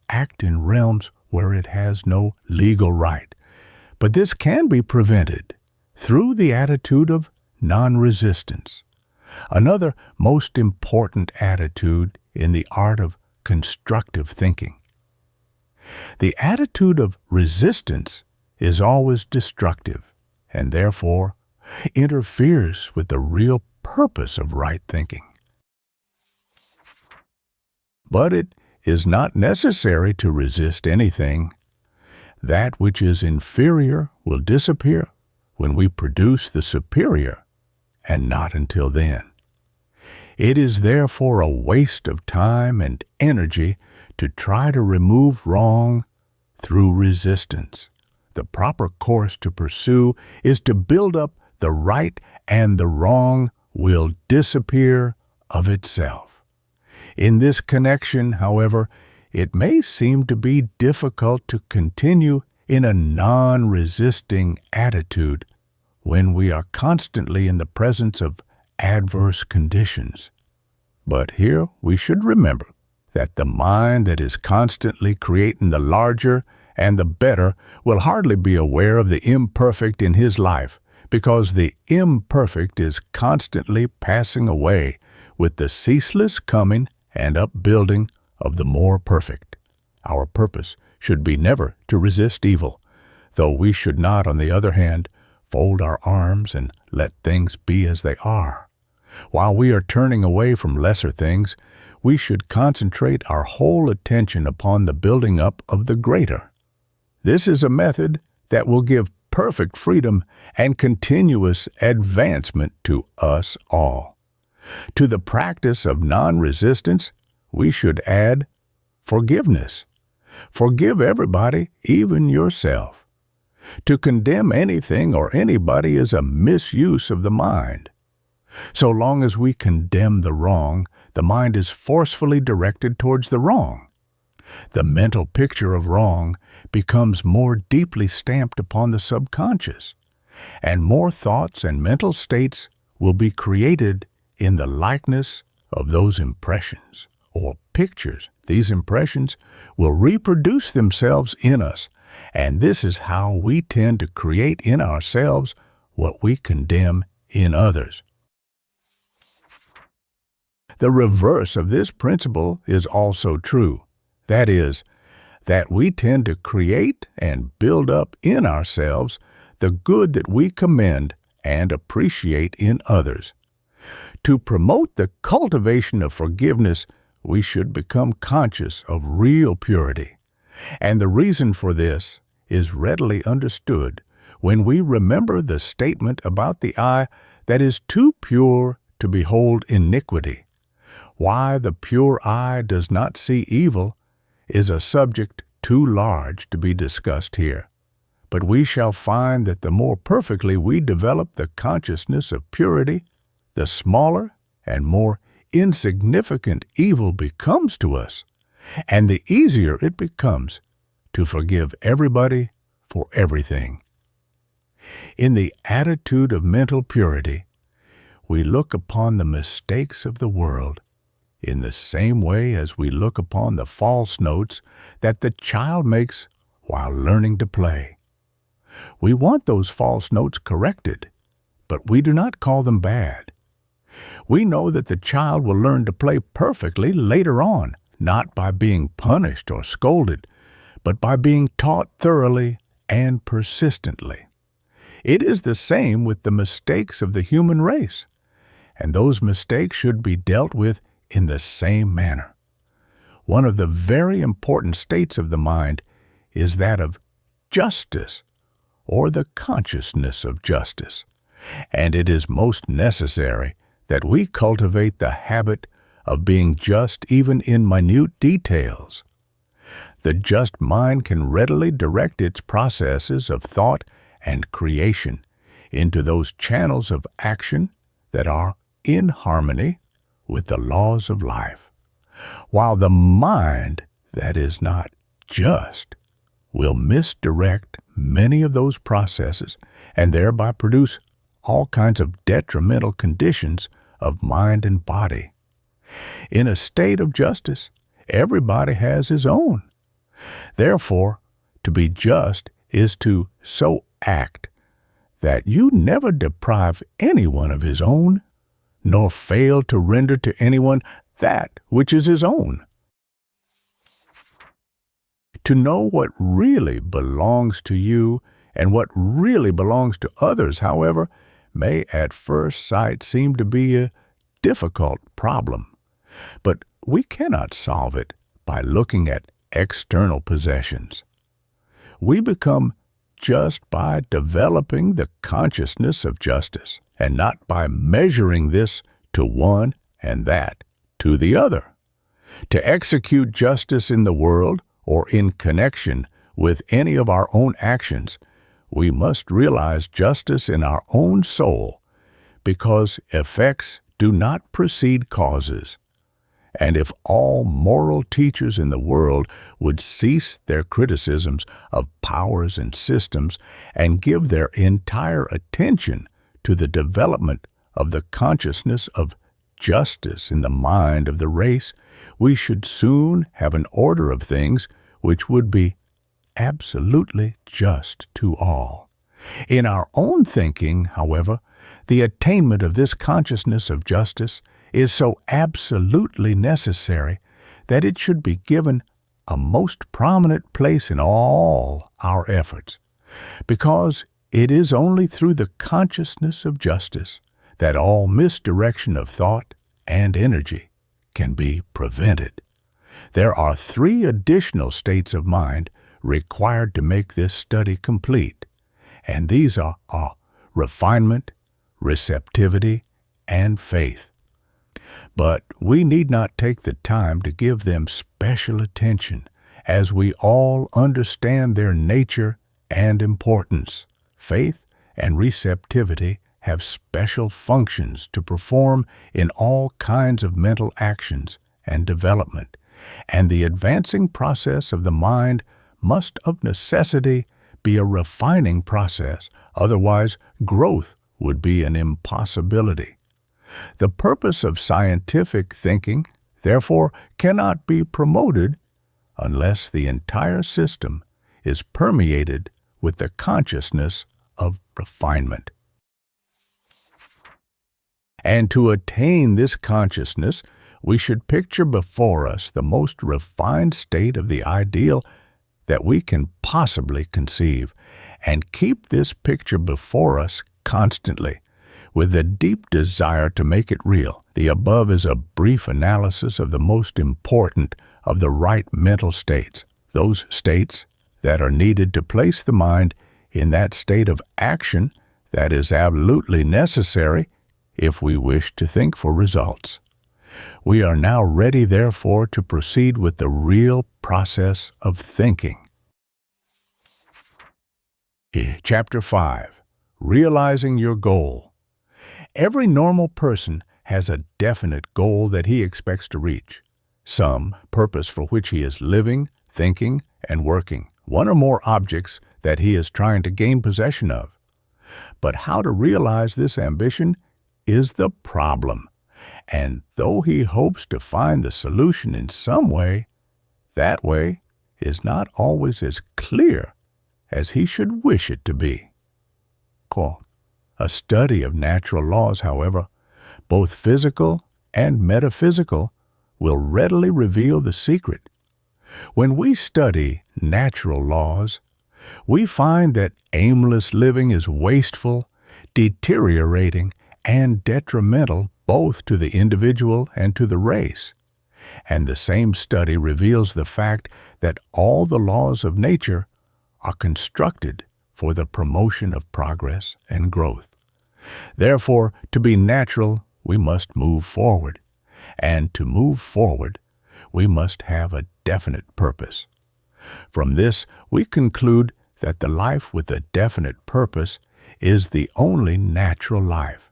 A: act in realms where it has no legal right. But this can be prevented through the attitude of non-resistance, another most important attitude in the art of constructive thinking. The attitude of resistance is always destructive and therefore interferes with the real purpose of right thinking. But it is not necessary to resist anything. That which is inferior will disappear when we produce the superior, and not until then. It is therefore a waste of time and energy to try to remove wrong through resistance. The proper course to pursue is to build up the right, and the wrong will disappear of itself. In this connection, however, it may seem to be difficult to continue in a non-resisting attitude when we are constantly in the presence of adverse conditions. But here we should remember that the mind that is constantly creating the larger and the better will hardly be aware of the imperfect in his life, because the imperfect is constantly passing away with the ceaseless coming and upbuilding of the more perfect. Our purpose should be never to resist evil, though we should not, on the other hand, fold our arms and let things be as they are. While we are turning away from lesser things, we should concentrate our whole attention upon the building up of the greater. This is a method that will give perfect freedom and continuous advancement to us all. To the practice of non-resistance, we should add forgiveness. Forgive everybody, even yourself. To condemn anything or anybody is a misuse of the mind. So long as we condemn the wrong, the mind is forcefully directed towards the wrong. The mental picture of wrong becomes more deeply stamped upon the subconscious, and more thoughts and mental states will be created in the likeness of those impressions or pictures. These impressions will reproduce themselves in us, and this is how we tend to create in ourselves what we condemn in others. The reverse of this principle is also true. That is, that we tend to create and build up in ourselves the good that we commend and appreciate in others. To promote the cultivation of forgiveness, we should become conscious of real purity. And the reason for this is readily understood when we remember the statement about the eye that is too pure to behold iniquity. Why the pure eye does not see evil is a subject too large to be discussed here. But we shall find that the more perfectly we develop the consciousness of purity, the smaller and more insignificant evil becomes to us, and the easier it becomes to forgive everybody for everything. In the attitude of mental purity, we look upon the mistakes of the world in the same way as we look upon the false notes that the child makes while learning to play. We want those false notes corrected, but we do not call them bad. We know that the child will learn to play perfectly later on, not by being punished or scolded, but by being taught thoroughly and persistently. It is the same with the mistakes of the human race, and those mistakes should be dealt with in the same manner. One of the very important states of the mind is that of justice, or the consciousness of justice, and it is most necessary that we cultivate the habit of being just even in minute details. The just mind can readily direct its processes of thought and creation into those channels of action that are in harmony with the laws of life, while the mind that is not just will misdirect many of those processes and thereby produce all kinds of detrimental conditions of mind and body. In a state of justice, everybody has his own. Therefore, to be just is to so act that you never deprive anyone of his own, nor fail to render to anyone that which is his own. To know what really belongs to you and what really belongs to others, however, may at first sight seem to be a difficult problem. But we cannot solve it by looking at external possessions. We become just by developing the consciousness of justice, and not by measuring this to one and that to the other. To execute justice in the world or in connection with any of our own actions, we must realize justice in our own soul, because effects do not precede causes. And if all moral teachers in the world would cease their criticisms of powers and systems and give their entire attention to the development of the consciousness of justice in the mind of the race, we should soon have an order of things which would be absolutely just to all. In our own thinking, however, the attainment of this consciousness of justice is so absolutely necessary that it should be given a most prominent place in all our efforts, because it is only through the consciousness of justice that all misdirection of thought and energy can be prevented. There are 3 additional states of mind required to make this study complete, and these are refinement, receptivity, and faith. But we need not take the time to give them special attention, as we all understand their nature and importance. Faith and receptivity have special functions to perform in all kinds of mental actions and development, and the advancing process of the mind must of necessity be a refining process, otherwise growth would be an impossibility. The purpose of scientific thinking, therefore, cannot be promoted unless the entire system is permeated with the consciousness of refinement. And to attain this consciousness, we should picture before us the most refined state of the ideal that we can possibly conceive, and keep this picture before us constantly, with a deep desire to make it real. The above is a brief analysis of the most important of the right mental states, those states that are needed to place the mind in that state of action that is absolutely necessary if we wish to think for results. We are now ready, therefore, to proceed with the real process of thinking. Chapter 5. Realizing your goal. Every normal person has a definite goal that he expects to reach, some purpose for which he is living, thinking, and working, one or more objects that he is trying to gain possession of. But how to realize this ambition is the problem, and though he hopes to find the solution in some way, that way is not always as clear as he should wish it to be. A study of natural laws, however, both physical and metaphysical, will readily reveal the secret. When we study natural laws, we find that aimless living is wasteful, deteriorating, and detrimental both to the individual and to the race. And the same study reveals the fact that all the laws of nature are constructed for the promotion of progress and growth. Therefore, to be natural, we must move forward. And to move forward, we must have a definite purpose. From this, we conclude that the life with a definite purpose is the only natural life.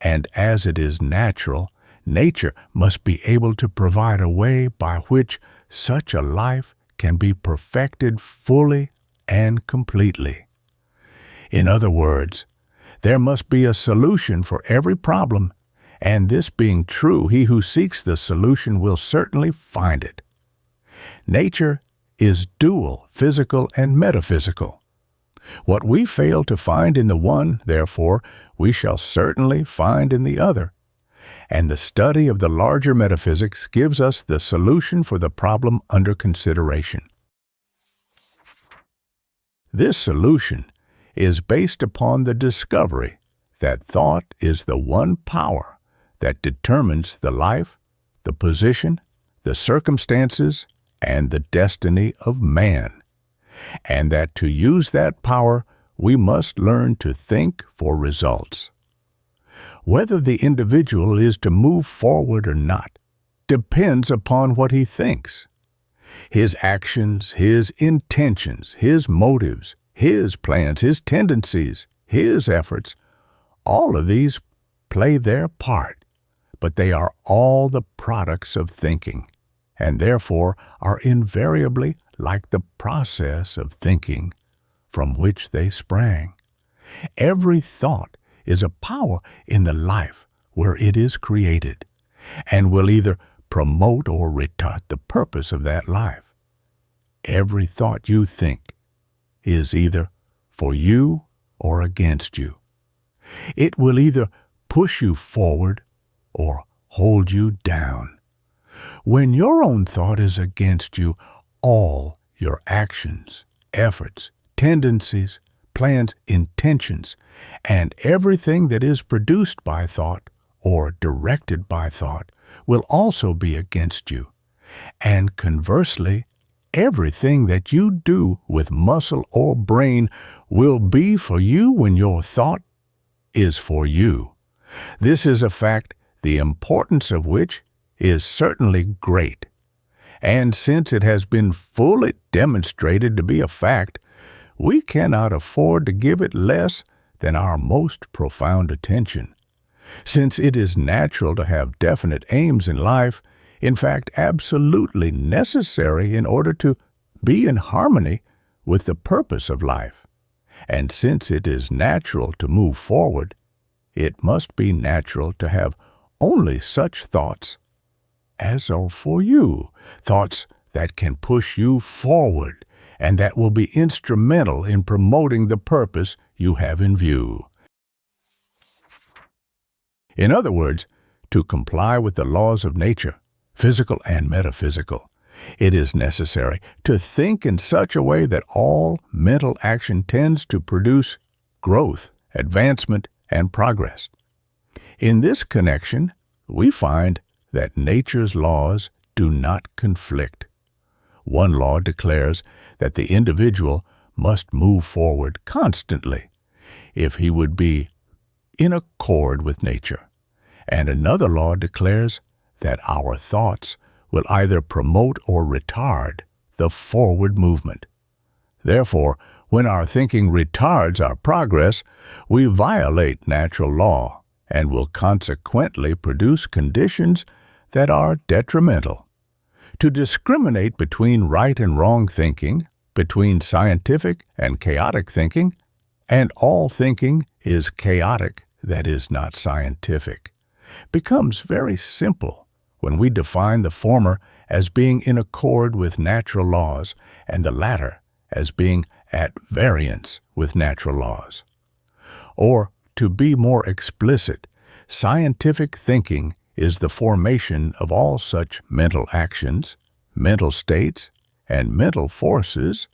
A: And as it is natural, nature must be able to provide a way by which such a life can be perfected fully and completely. In other words, there must be a solution for every problem, and this being true, he who seeks the solution will certainly find it. Nature is dual, physical and metaphysical. What we fail to find in the one, therefore, we shall certainly find in the other. And the study of the larger metaphysics gives us the solution for the problem under consideration. This solution is based upon the discovery that thought is the one power that determines the life, the position, the circumstances, and the destiny of man, and that to use that power we must learn to think for results. Whether the individual is to move forward or not depends upon what he thinks. His actions, his intentions, his motives, his plans, his tendencies, his efforts, all of these play their part, but they are all the products of thinking, and therefore are invariably like the process of thinking from which they sprang. Every thought is a power in the life where it is created, and will either promote or retard the purpose of that life. Every thought you think is either for you or against you. It will either push you forward or hold you down. When your own thought is against you, all your actions, efforts, tendencies, plans, intentions, and everything that is produced by thought or directed by thought will also be against you. And conversely, everything that you do with muscle or brain will be for you when your thought is for you. This is a fact, the importance of which is certainly great. And since it has been fully demonstrated to be a fact, we cannot afford to give it less than our most profound attention. Since it is natural to have definite aims in life, in fact, absolutely necessary in order to be in harmony with the purpose of life. And since it is natural to move forward, it must be natural to have only such thoughts as are for you, thoughts that can push you forward and that will be instrumental in promoting the purpose you have in view. In other words, to comply with the laws of nature, physical and metaphysical, it is necessary to think in such a way that all mental action tends to produce growth, advancement, and progress. In this connection, we find that nature's laws do not conflict. One law declares that the individual must move forward constantly if he would be in accord with nature, and another law declares that our thoughts will either promote or retard the forward movement. Therefore, when our thinking retards our progress, we violate natural law and will consequently produce conditions that are detrimental. To discriminate between right and wrong thinking, between scientific and chaotic thinking, and all thinking is chaotic that is not scientific, becomes very simple when we define the former as being in accord with natural laws and the latter as being at variance with natural laws. Or, to be more explicit, scientific thinking is the formation of all such mental actions, mental states, and mental forces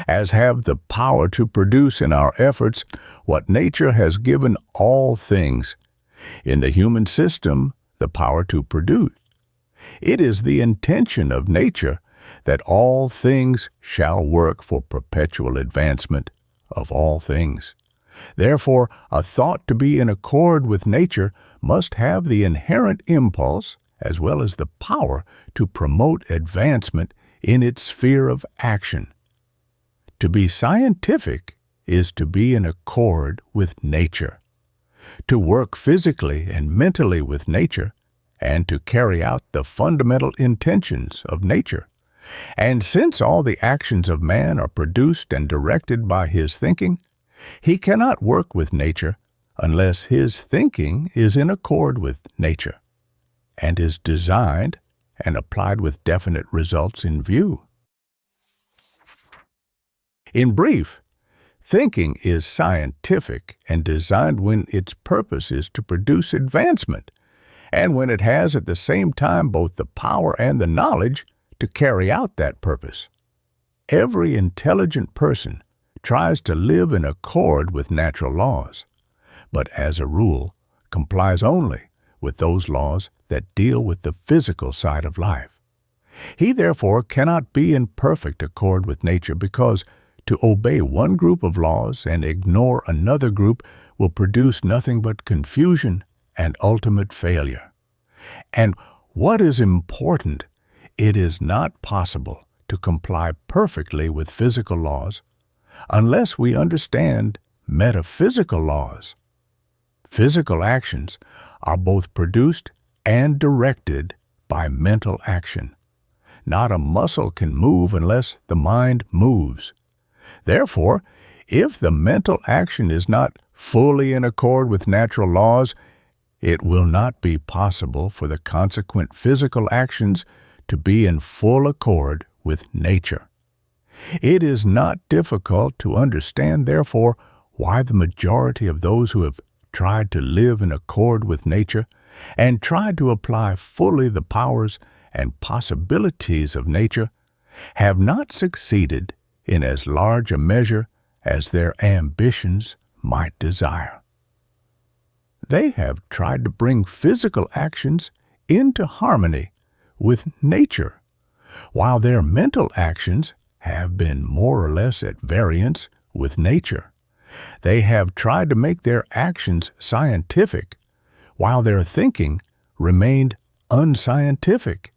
A: as have the power to produce in our efforts what nature has given all things, in the human system, the power to produce. It is the intention of nature that all things shall work for perpetual advancement of all things. Therefore, a thought to be in accord with nature must have the inherent impulse as well as the power to promote advancement in its sphere of action. To be scientific is to be in accord with nature, to work physically and mentally with nature, and to carry out the fundamental intentions of nature, And since all the actions of man are produced and directed by his thinking, he cannot work with nature unless his thinking is in accord with nature and is designed and applied with definite results in view. In brief, thinking is scientific and designed when its purpose is to produce advancement, and when it has at the same time both the power and the knowledge to carry out that purpose. Every intelligent person tries to live in accord with natural laws, but as a rule complies only with those laws that deal with the physical side of life. He therefore cannot be in perfect accord with nature, because to obey one group of laws and ignore another group will produce nothing but confusion and ultimate failure. And what is important, it is not possible to comply perfectly with physical laws unless we understand metaphysical laws. Physical actions are both produced and directed by mental action. Not a muscle can move unless the mind moves. Therefore, if the mental action is not fully in accord with natural laws, it will not be possible for the consequent physical actions to be in full accord with nature. It is not difficult to understand, therefore, why the majority of those who have tried to live in accord with nature and tried to apply fully the powers and possibilities of nature have not succeeded in as large a measure as their ambitions might desire. They have tried to bring physical actions into harmony with nature, while their mental actions have been more or less at variance with nature. They have tried to make their actions scientific, while their thinking remained unscientific.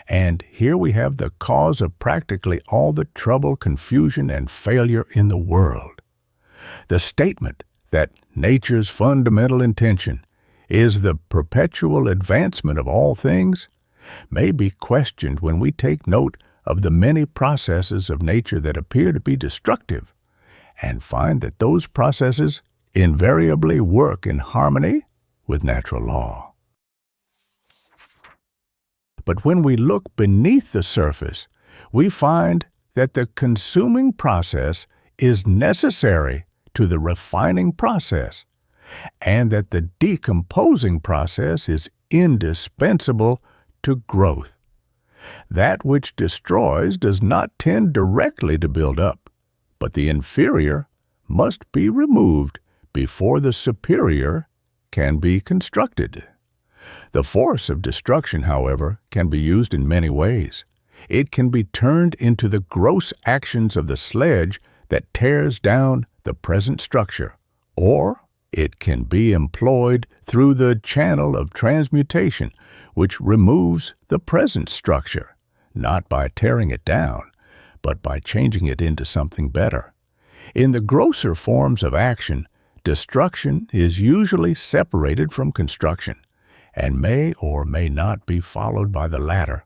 A: And here we have the cause of practically all the trouble, confusion, and failure in the world. The statement that nature's fundamental intention is the perpetual advancement of all things may be questioned when we take note of the many processes of nature that appear to be destructive, and find that those processes invariably work in harmony with natural law. But when we look beneath the surface, we find that the consuming process is necessary to the refining process, and that the decomposing process is indispensable to growth. That which destroys does not tend directly to build up, but the inferior must be removed before the superior can be constructed. The force of destruction, however, can be used in many ways. It can be turned into the gross actions of the sledge that tears down the present structure, or it can be employed through the channel of transmutation, which removes the present structure, not by tearing it down, but by changing it into something better. In the grosser forms of action, destruction is usually separated from construction, and may or may not be followed by the latter.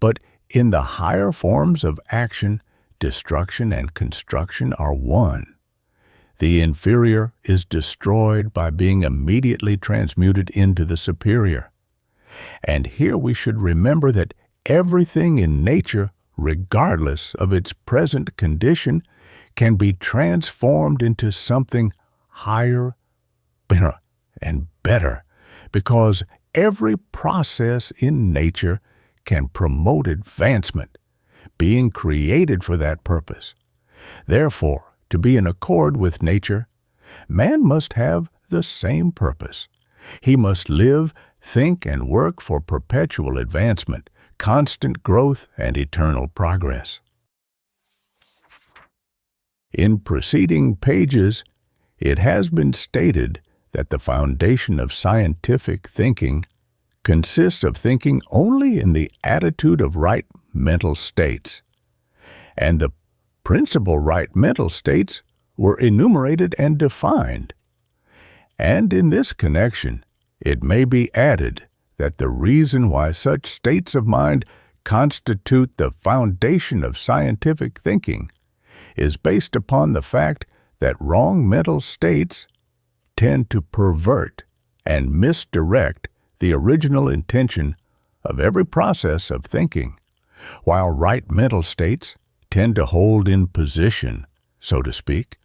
A: But in the higher forms of action, destruction and construction are one. The inferior is destroyed by being immediately transmuted into the superior. And here we should remember that everything in nature, regardless of its present condition, can be transformed into something higher and better, because every process in nature can promote advancement, being created for that purpose. Therefore, to be in accord with nature, man must have the same purpose. He must live, think, and work for perpetual advancement, constant growth, and eternal progress. In preceding pages, it has been stated that the foundation of scientific thinking consists of thinking only in the attitude of right mental states, and the principal right mental states were enumerated and defined. And in this connection, it may be added that the reason why such states of mind constitute the foundation of scientific thinking is based upon the fact that wrong mental states tend to pervert and misdirect the original intention of every process of thinking, while right mental states tend to hold in position, so to speak,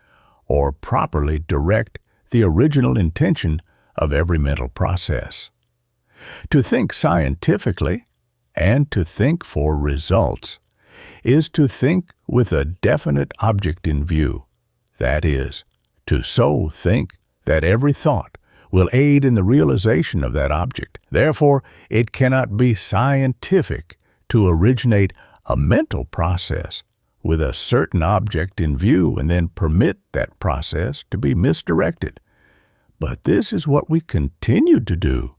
A: or properly direct the original intention of every mental process. To think scientifically and to think for results is to think with a definite object in view, that is, to so think that every thought will aid in the realization of that object. Therefore, it cannot be scientific to originate a mental process with a certain object in view and then permit that process to be misdirected. But this is what we continue to do,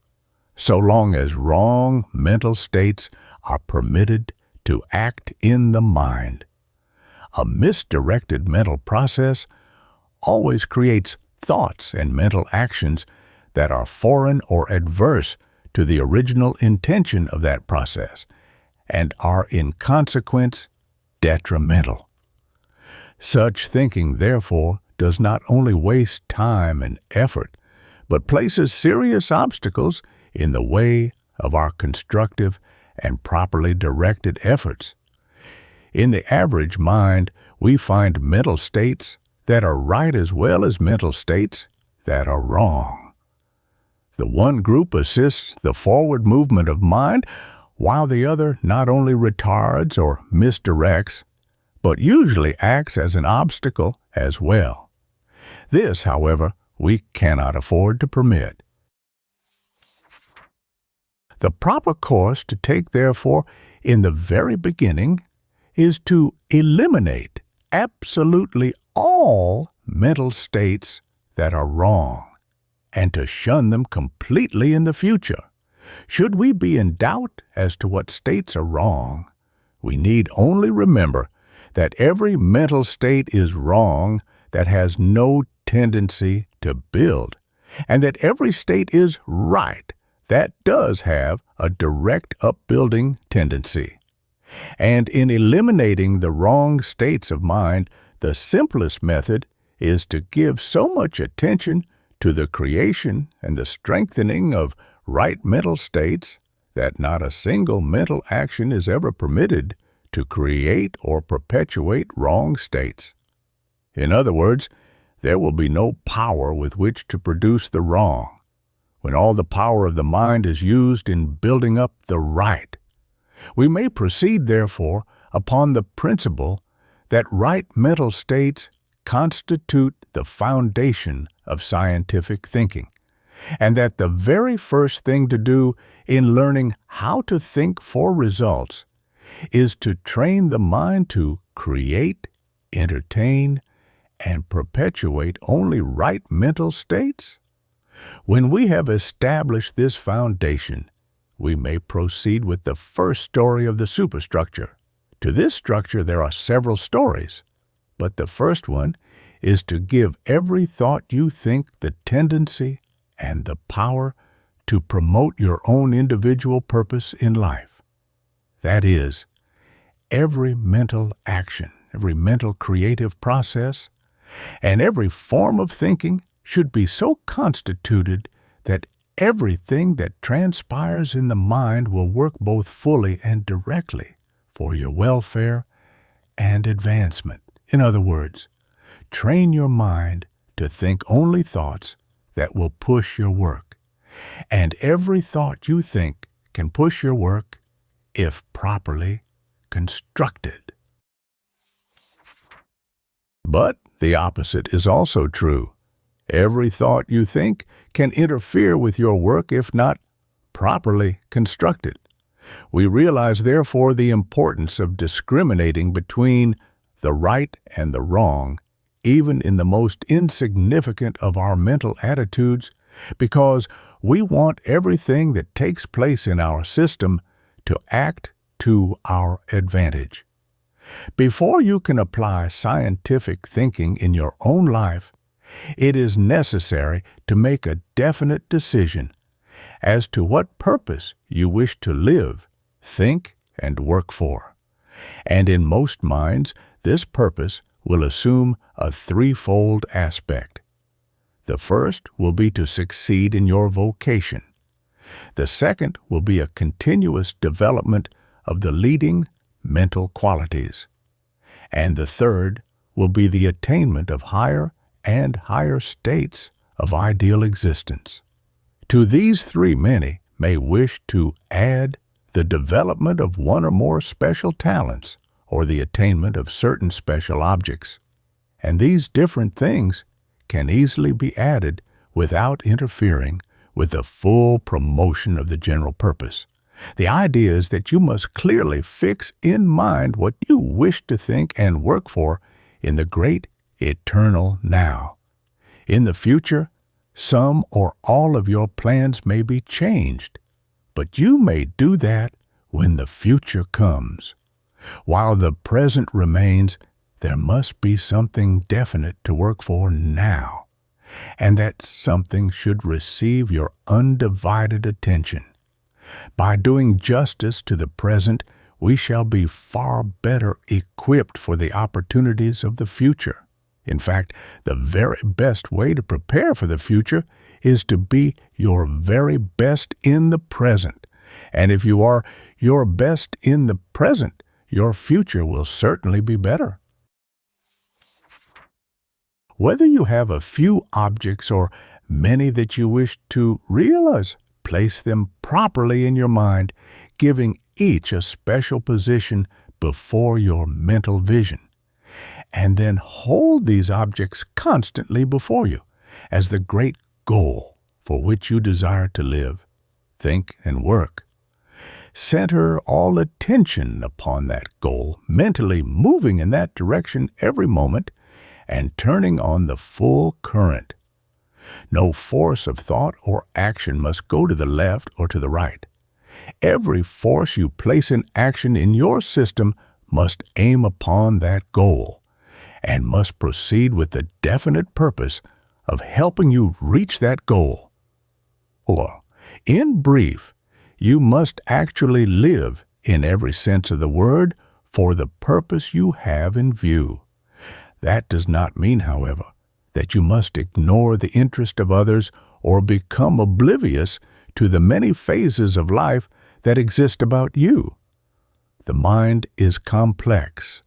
A: so long as wrong mental states are permitted to act in the mind. A misdirected mental process always creates thoughts and mental actions that are foreign or adverse to the original intention of that process and are in consequence detrimental. Such thinking, therefore, does not only waste time and effort, but places serious obstacles in the way of our constructive and properly directed efforts. In the average mind, we find mental states that are right as well as mental states that are wrong. The one group assists the forward movement of mind, while the other not only retards or misdirects, but usually acts as an obstacle as well. This, however, we cannot afford to permit. The proper course to take, therefore, in the very beginning, is to eliminate absolutely all mental states that are wrong, and to shun them completely in the future. Should we be in doubt as to what states are wrong, we need only remember that every mental state is wrong that has no tendency to build, and that every state is right that does have a direct upbuilding tendency. And in eliminating the wrong states of mind, the simplest method is to give so much attention to the creation and the strengthening of right mental states that not a single mental action is ever permitted to create or perpetuate wrong states. In other words, there will be no power with which to produce the wrong, when all the power of the mind is used in building up the right. We may proceed, therefore, upon the principle that right mental states constitute the foundation of scientific thinking, and that the very first thing to do in learning how to think for results is to train the mind to create, entertain, and perpetuate only right mental states. When we have established this foundation, we may proceed with the first story of the superstructure. To this structure there are several stories, but the first one is to give every thought you think the tendency and the power to promote your own individual purpose in life. That is, every mental action, every mental creative process, and every form of thinking should be so constituted that everything that transpires in the mind will work both fully and directly for your welfare and advancement. In other words, train your mind to think only thoughts that will push your work, and every thought you think can push your work if properly constructed. But the opposite is also true. Every thought you think can interfere with your work if not properly constructed. We realize, therefore, the importance of discriminating between the right and the wrong, even in the most insignificant of our mental attitudes, because we want everything that takes place in our system to act to our advantage. Before you can apply scientific thinking in your own life, it is necessary to make a definite decision as to what purpose you wish to live, think, and work for. And in most minds, this purpose will assume a threefold aspect. The first will be to succeed in your vocation. The second will be a continuous development of the leading mental qualities. And the third will be the attainment of higher and higher states of ideal existence. To these three, many may wish to add the development of one or more special talents or the attainment of certain special objects. And these different things can easily be added without interfering with the full promotion of the general purpose. The idea is that you must clearly fix in mind what you wish to think and work for in the great eternal now. In the future, some or all of your plans may be changed, but you may do that when the future comes. While the present remains, there must be something definite to work for now, and that something should receive your undivided attention. By doing justice to the present, we shall be far better equipped for the opportunities of the future. In fact, the very best way to prepare for the future is to be your very best in the present. And if you are your best in the present, your future will certainly be better. Whether you have a few objects or many that you wish to realize, place them properly in your mind, giving each a special position before your mental vision. And then hold these objects constantly before you as the great goal for which you desire to live, think, and work. Center all attention upon that goal, mentally moving in that direction every moment and turning on the full current. No force of thought or action must go to the left or to the right. Every force you place in action in your system must aim upon that goal and must proceed with the definite purpose of helping you reach that goal. Or, in brief, you must actually live, in every sense of the word, for the purpose you have in view. That does not mean, however, that you must ignore the interest of others or become oblivious to the many phases of life that exist about you. The mind is complex,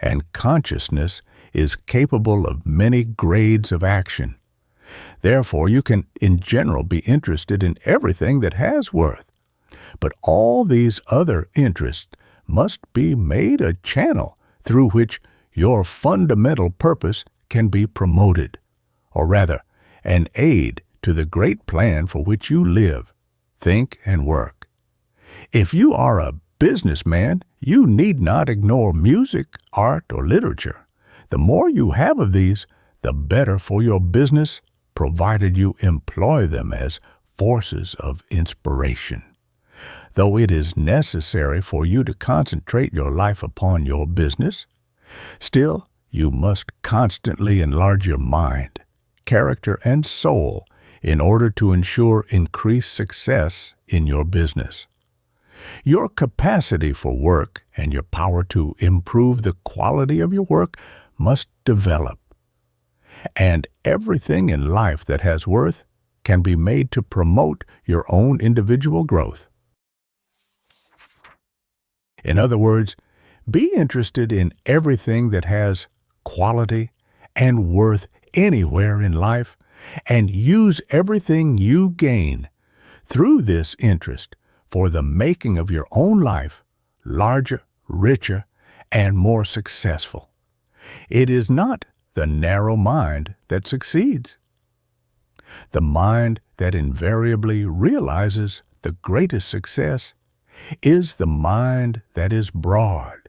A: and consciousness is capable of many grades of action. Therefore, you can, in general, be interested in everything that has worth. But all these other interests must be made a channel through which your fundamental purpose can be promoted, or rather, an aid to the great plan for which you live, think, and work. If you are a businessman, you need not ignore music, art, or literature. The more you have of these, the better for your business, provided you employ them as forces of inspiration. Though it is necessary for you to concentrate your life upon your business, still you must constantly enlarge your mind, character, and soul in order to ensure increased success in your business. Your capacity for work and your power to improve the quality of your work must develop. And everything in life that has worth can be made to promote your own individual growth. In other words, be interested in everything that has quality and worth anywhere in life, and use everything you gain through this interest for the making of your own life larger, richer, and more successful. It is not the narrow mind that succeeds. The mind that invariably realizes the greatest success is the mind that is broad,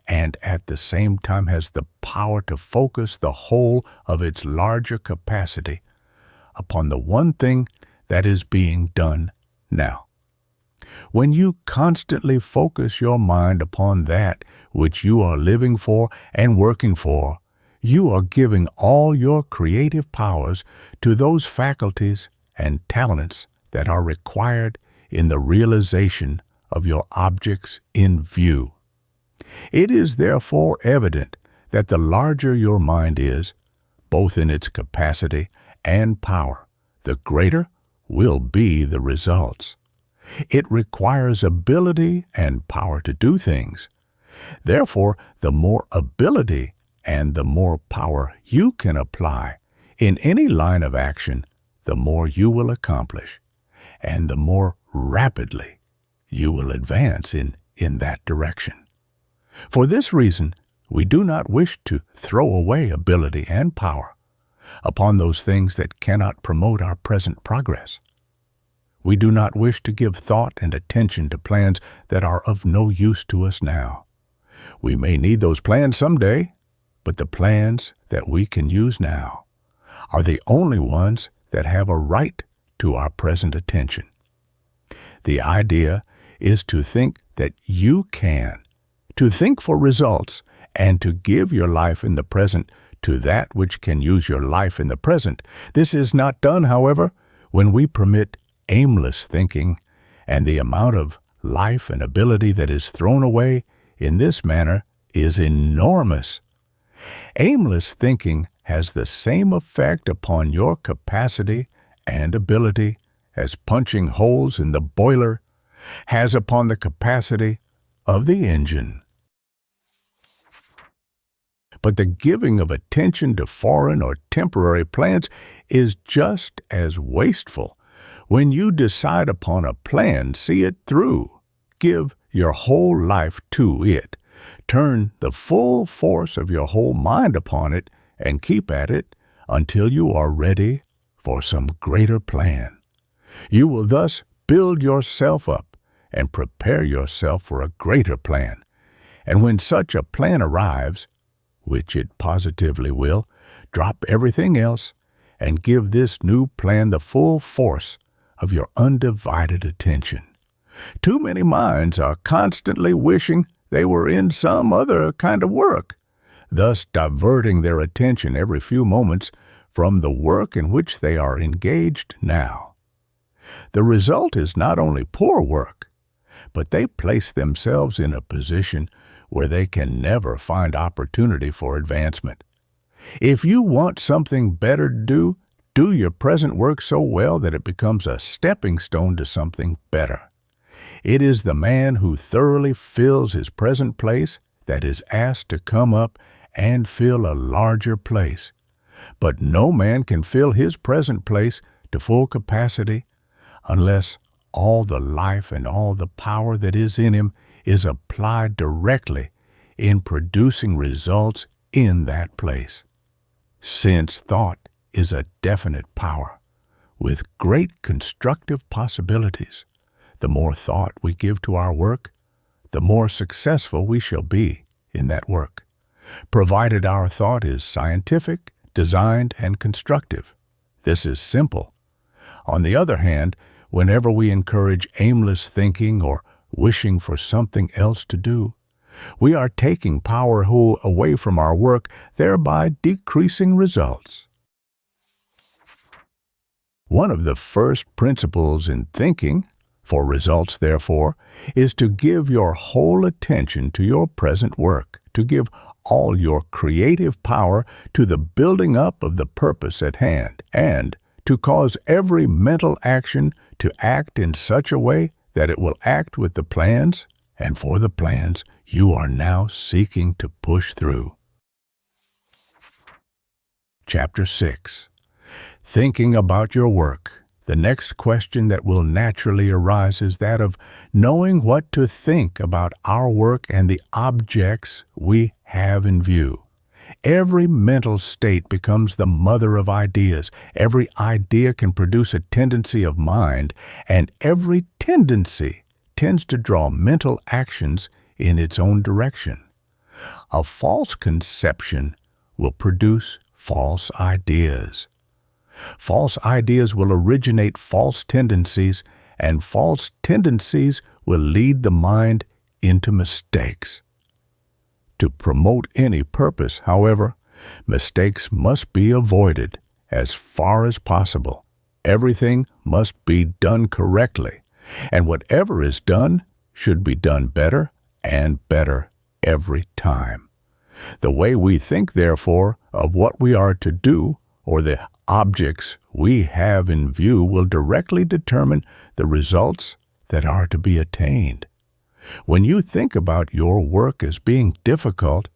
A: and at the same time has the power to focus the whole of its larger capacity upon the one thing that is being done now. When you constantly focus your mind upon that which you are living for and working for, you are giving all your creative powers to those faculties and talents that are required in the realization of your objects in view. It is therefore evident that the larger your mind is, both in its capacity and power, the greater will be the results. It requires ability and power to do things. Therefore, the more ability and the more power you can apply in any line of action, the more you will accomplish, and the more rapidly you will advance in that direction. For this reason, we do not wish to throw away ability and power upon those things that cannot promote our present progress. We do not wish to give thought and attention to plans that are of no use to us now. We may need those plans someday, but the plans that we can use now are the only ones that have a right to our present attention. The idea is to think that you can, to think for results, and to give your life in the present to that which can use your life in the present. This is not done, however, when we permit aimless thinking, and the amount of life and ability that is thrown away in this manner is enormous. Aimless thinking has the same effect upon your capacity and ability as punching holes in the boiler has upon the capacity of the engine. But the giving of attention to foreign or temporary plans is just as wasteful. When you decide upon a plan, see it through. Give your whole life to it. Turn the full force of your whole mind upon it and keep at it until you are ready for some greater plan. You will thus build yourself up and prepare yourself for a greater plan. And when such a plan arrives, which it positively will, drop everything else and give this new plan the full force of your undivided attention. Too many minds are constantly wishing they were in some other kind of work, thus diverting their attention every few moments from the work in which they are engaged now. The result is not only poor work, but they place themselves in a position where they can never find opportunity for advancement. If you want something better to do, do your present work so well that it becomes a stepping stone to something better. It is the man who thoroughly fills his present place that is asked to come up and fill a larger place. But no man can fill his present place to full capacity unless all the life and all the power that is in him is applied directly in producing results in that place. Since thought is a definite power with great constructive possibilities, the more thought we give to our work, the more successful we shall be in that work, provided our thought is scientific, designed, and constructive. This is simple. On the other hand, whenever we encourage aimless thinking or wishing for something else to do, we are taking power away from our work, thereby decreasing results. One of the first principles in thinking for results, therefore, is to give your whole attention to your present work, to give all your creative power to the building up of the purpose at hand, and to cause every mental action to act in such a way that it will act with the plans and for the plans you are now seeking to push through. Chapter 6. Thinking about your work. The next question that will naturally arise is that of knowing what to think about our work and the objects we have in view. Every mental state becomes the mother of ideas. Every idea can produce a tendency of mind, and every tendency tends to draw mental actions in its own direction. A false conception will produce false ideas. False ideas will originate false tendencies, and false tendencies will lead the mind into mistakes. To promote any purpose, however, mistakes must be avoided as far as possible. Everything must be done correctly, and whatever is done should be done better and better every time. The way we think, therefore, of what we are to do or the objects we have in view will directly determine the results that are to be attained. When you think about your work as being difficult,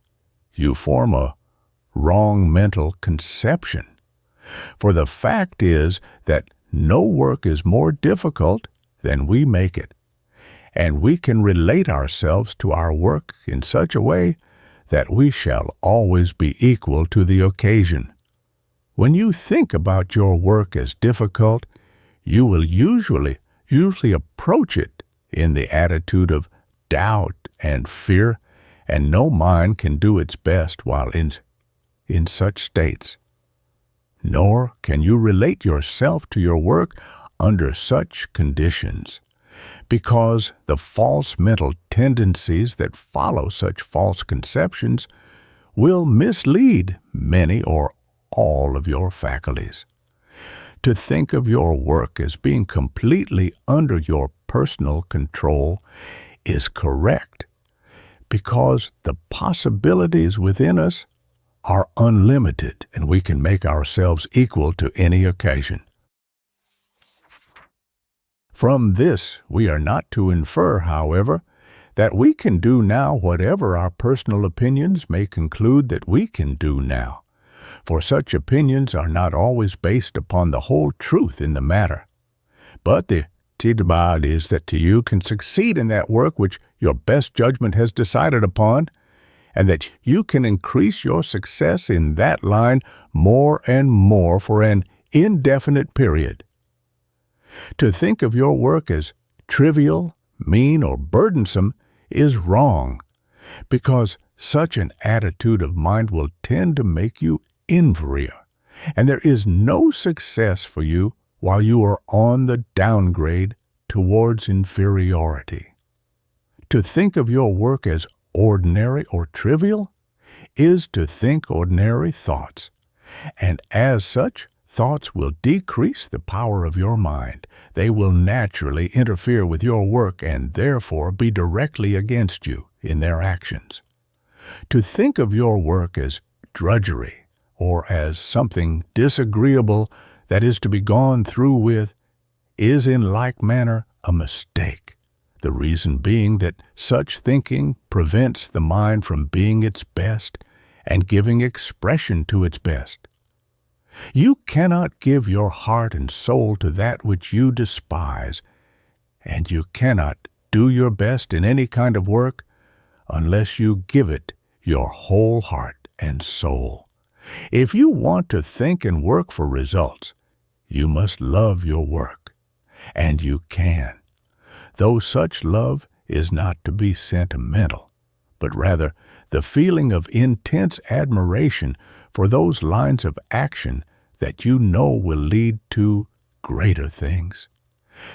A: you form a wrong mental conception. For the fact is that no work is more difficult than we make it, and we can relate ourselves to our work in such a way that we shall always be equal to the occasion. When you think about your work as difficult, you will usually approach it in the attitude of doubt and fear, and no mind can do its best while in such states. Nor can you relate yourself to your work under such conditions, because the false mental tendencies that follow such false conceptions will mislead many or all of your faculties. To think of your work as being completely under your personal control is correct, because the possibilities within us are unlimited, and we can make ourselves equal to any occasion. From this, we are not to infer, however, that we can do now whatever our personal opinions may conclude that we can do now, for such opinions are not always based upon the whole truth in the matter. But the tidbad is that you can succeed in that work which your best judgment has decided upon, and that you can increase your success in that line more and more for an indefinite period. To think of your work as trivial, mean, or burdensome is wrong, because such an attitude of mind will tend to make you inferior, and there is no success for you while you are on the downgrade towards inferiority. To think of your work as ordinary or trivial is to think ordinary thoughts, and as such, thoughts will decrease the power of your mind. They will naturally interfere with your work and therefore be directly against you in their actions. To think of your work as drudgery or as something disagreeable that is to be gone through with is in like manner a mistake. The reason being that such thinking prevents the mind from being its best and giving expression to its best. You cannot give your heart and soul to that which you despise, and you cannot do your best in any kind of work unless you give it your whole heart and soul. If you want to think and work for results, you must love your work, and you can. Though such love is not to be sentimental, but rather the feeling of intense admiration for those lines of action that you know will lead to greater things.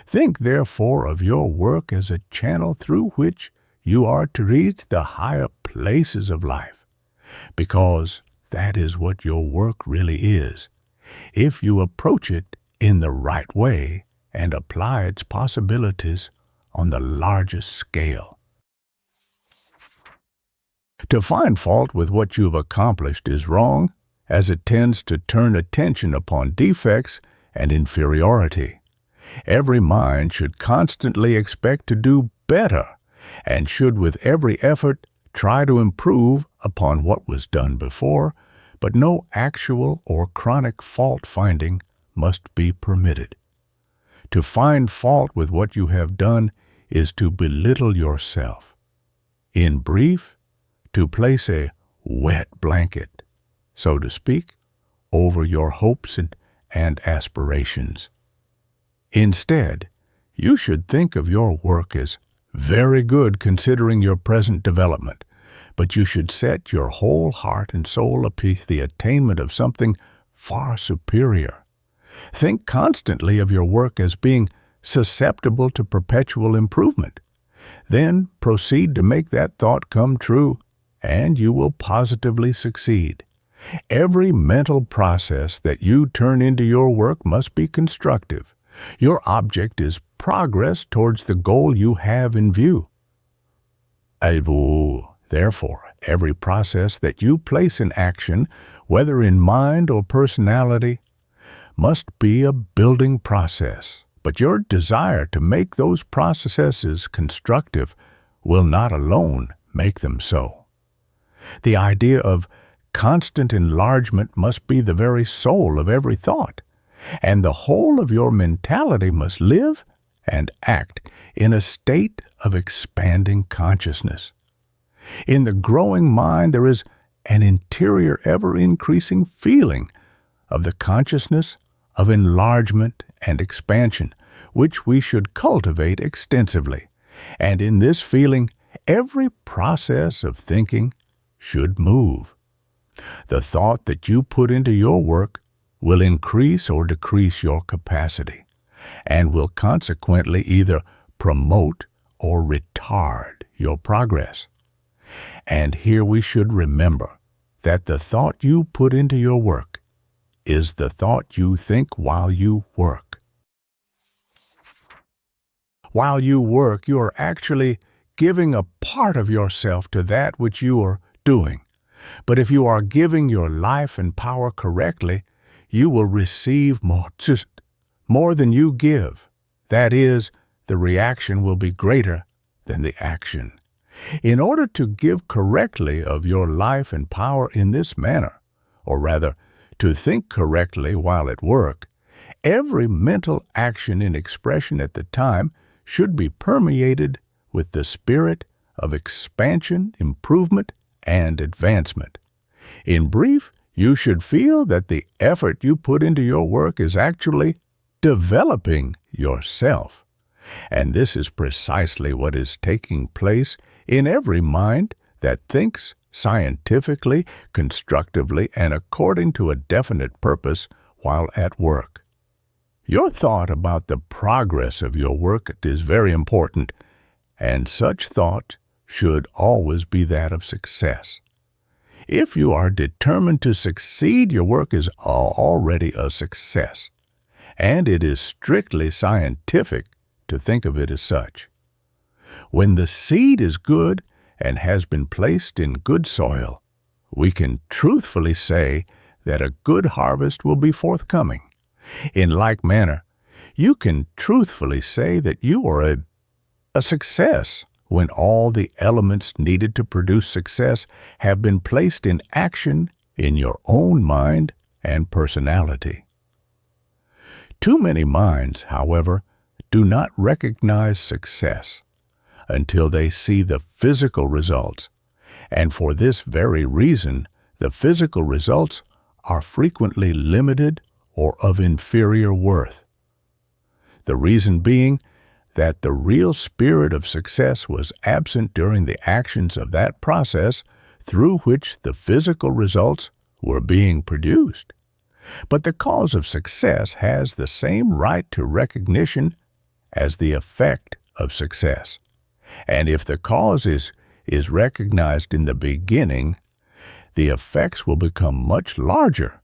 A: Think, therefore, of your work as a channel through which you are to reach the higher places of life, because that is what your work really is, if you approach it in the right way and apply its possibilities on the largest scale. To find fault with what you've accomplished is wrong, as it tends to turn attention upon defects and inferiority. Every mind should constantly expect to do better, and should with every effort try to improve upon what was done before, but no actual or chronic fault-finding must be permitted. To find fault with what you have done is to belittle yourself. In brief, to place a wet blanket, so to speak, over your hopes and aspirations. Instead, you should think of your work as very good considering your present development, but you should set your whole heart and soul upon the attainment of something far superior. Think constantly of your work as being susceptible to perpetual improvement. Then proceed to make that thought come true, and you will positively succeed. Every mental process that you turn into your work must be constructive. Your object is progress towards the goal you have in view. Therefore, every process that you place in action, whether in mind or personality, must be a building process. But your desire to make those processes constructive will not alone make them so. The idea of constant enlargement must be the very soul of every thought, and the whole of your mentality must live and act in a state of expanding consciousness. In the growing mind, there is an interior, ever-increasing feeling of the consciousness of enlargement and expansion, which we should cultivate extensively. And in this feeling, every process of thinking should move. The thought that you put into your work will increase or decrease your capacity, and will consequently either promote or retard your progress. And here we should remember that the thought you put into your work is the thought you think while you work. While you work, you are actually giving a part of yourself to that which you are doing. But if you are giving your life and power correctly, you will receive more than you give. That is, the reaction will be greater than the action. In order to give correctly of your life and power in this manner, or rather, to think correctly while at work, every mental action and expression at the time should be permeated with the spirit of expansion, improvement, and advancement. In brief, you should feel that the effort you put into your work is actually developing yourself. And this is precisely what is taking place in every mind that thinks scientifically, constructively, and according to a definite purpose while at work. Your thought about the progress of your work is very important, and such thought should always be that of success. If you are determined to succeed, your work is already a success, and it is strictly scientific to think of it as such. When the seed is good and has been placed in good soil, we can truthfully say that a good harvest will be forthcoming. In like manner, you can truthfully say that you are a success when all the elements needed to produce success have been placed in action in your own mind and personality. Too many minds, however, do not recognize success until they see the physical results, and for this very reason, the physical results are frequently limited or of inferior worth. The reason being that the real spirit of success was absent during the actions of that process through which the physical results were being produced. But the cause of success has the same right to recognition as the effect of success. And if the cause is recognized in the beginning, the effects will become much larger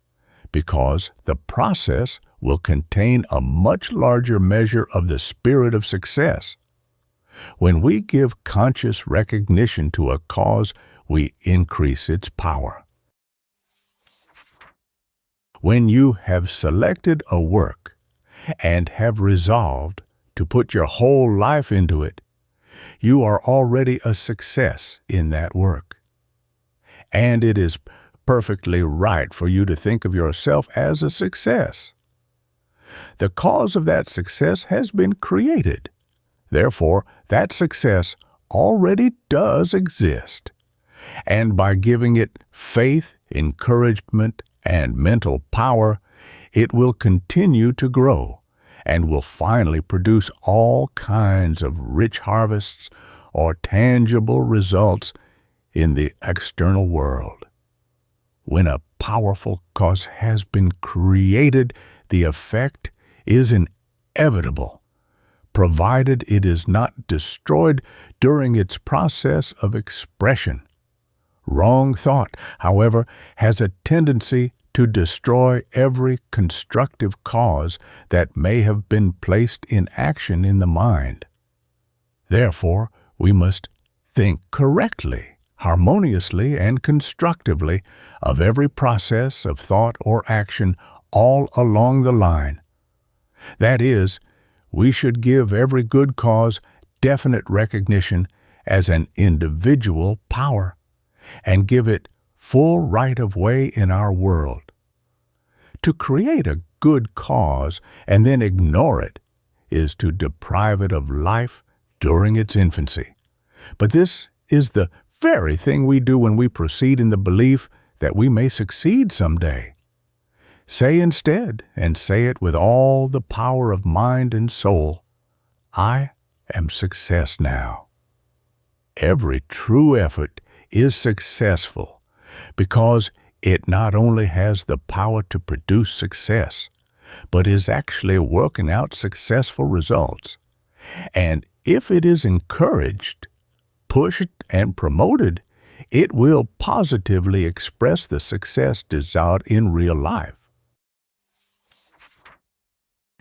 A: because the process will contain a much larger measure of the spirit of success. When we give conscious recognition to a cause, we increase its power. When you have selected a work and have resolved to put your whole life into it, you are already a success in that work. And it is perfectly right for you to think of yourself as a success. The cause of that success has been created. Therefore, that success already does exist. And by giving it faith, encouragement, and mental power, it will continue to grow and will finally produce all kinds of rich harvests or tangible results in the external world. When a powerful cause has been created, the effect is inevitable, provided it is not destroyed during its process of expression. Wrong thought, however, has a tendency to destroy every constructive cause that may have been placed in action in the mind. Therefore, we must think correctly, harmoniously, and constructively of every process of thought or action all along the line. That is, we should give every good cause definite recognition as an individual power and give it full right of way in our world. To create a good cause and then ignore it is to deprive it of life during its infancy. But this is the very thing we do when we proceed in the belief that we may succeed someday. Say instead, and say it with all the power of mind and soul, I am success now. Every true effort is successful because it not only has the power to produce success, but is actually working out successful results. And if it is encouraged, pushed, and promoted, it will positively express the success desired in real life.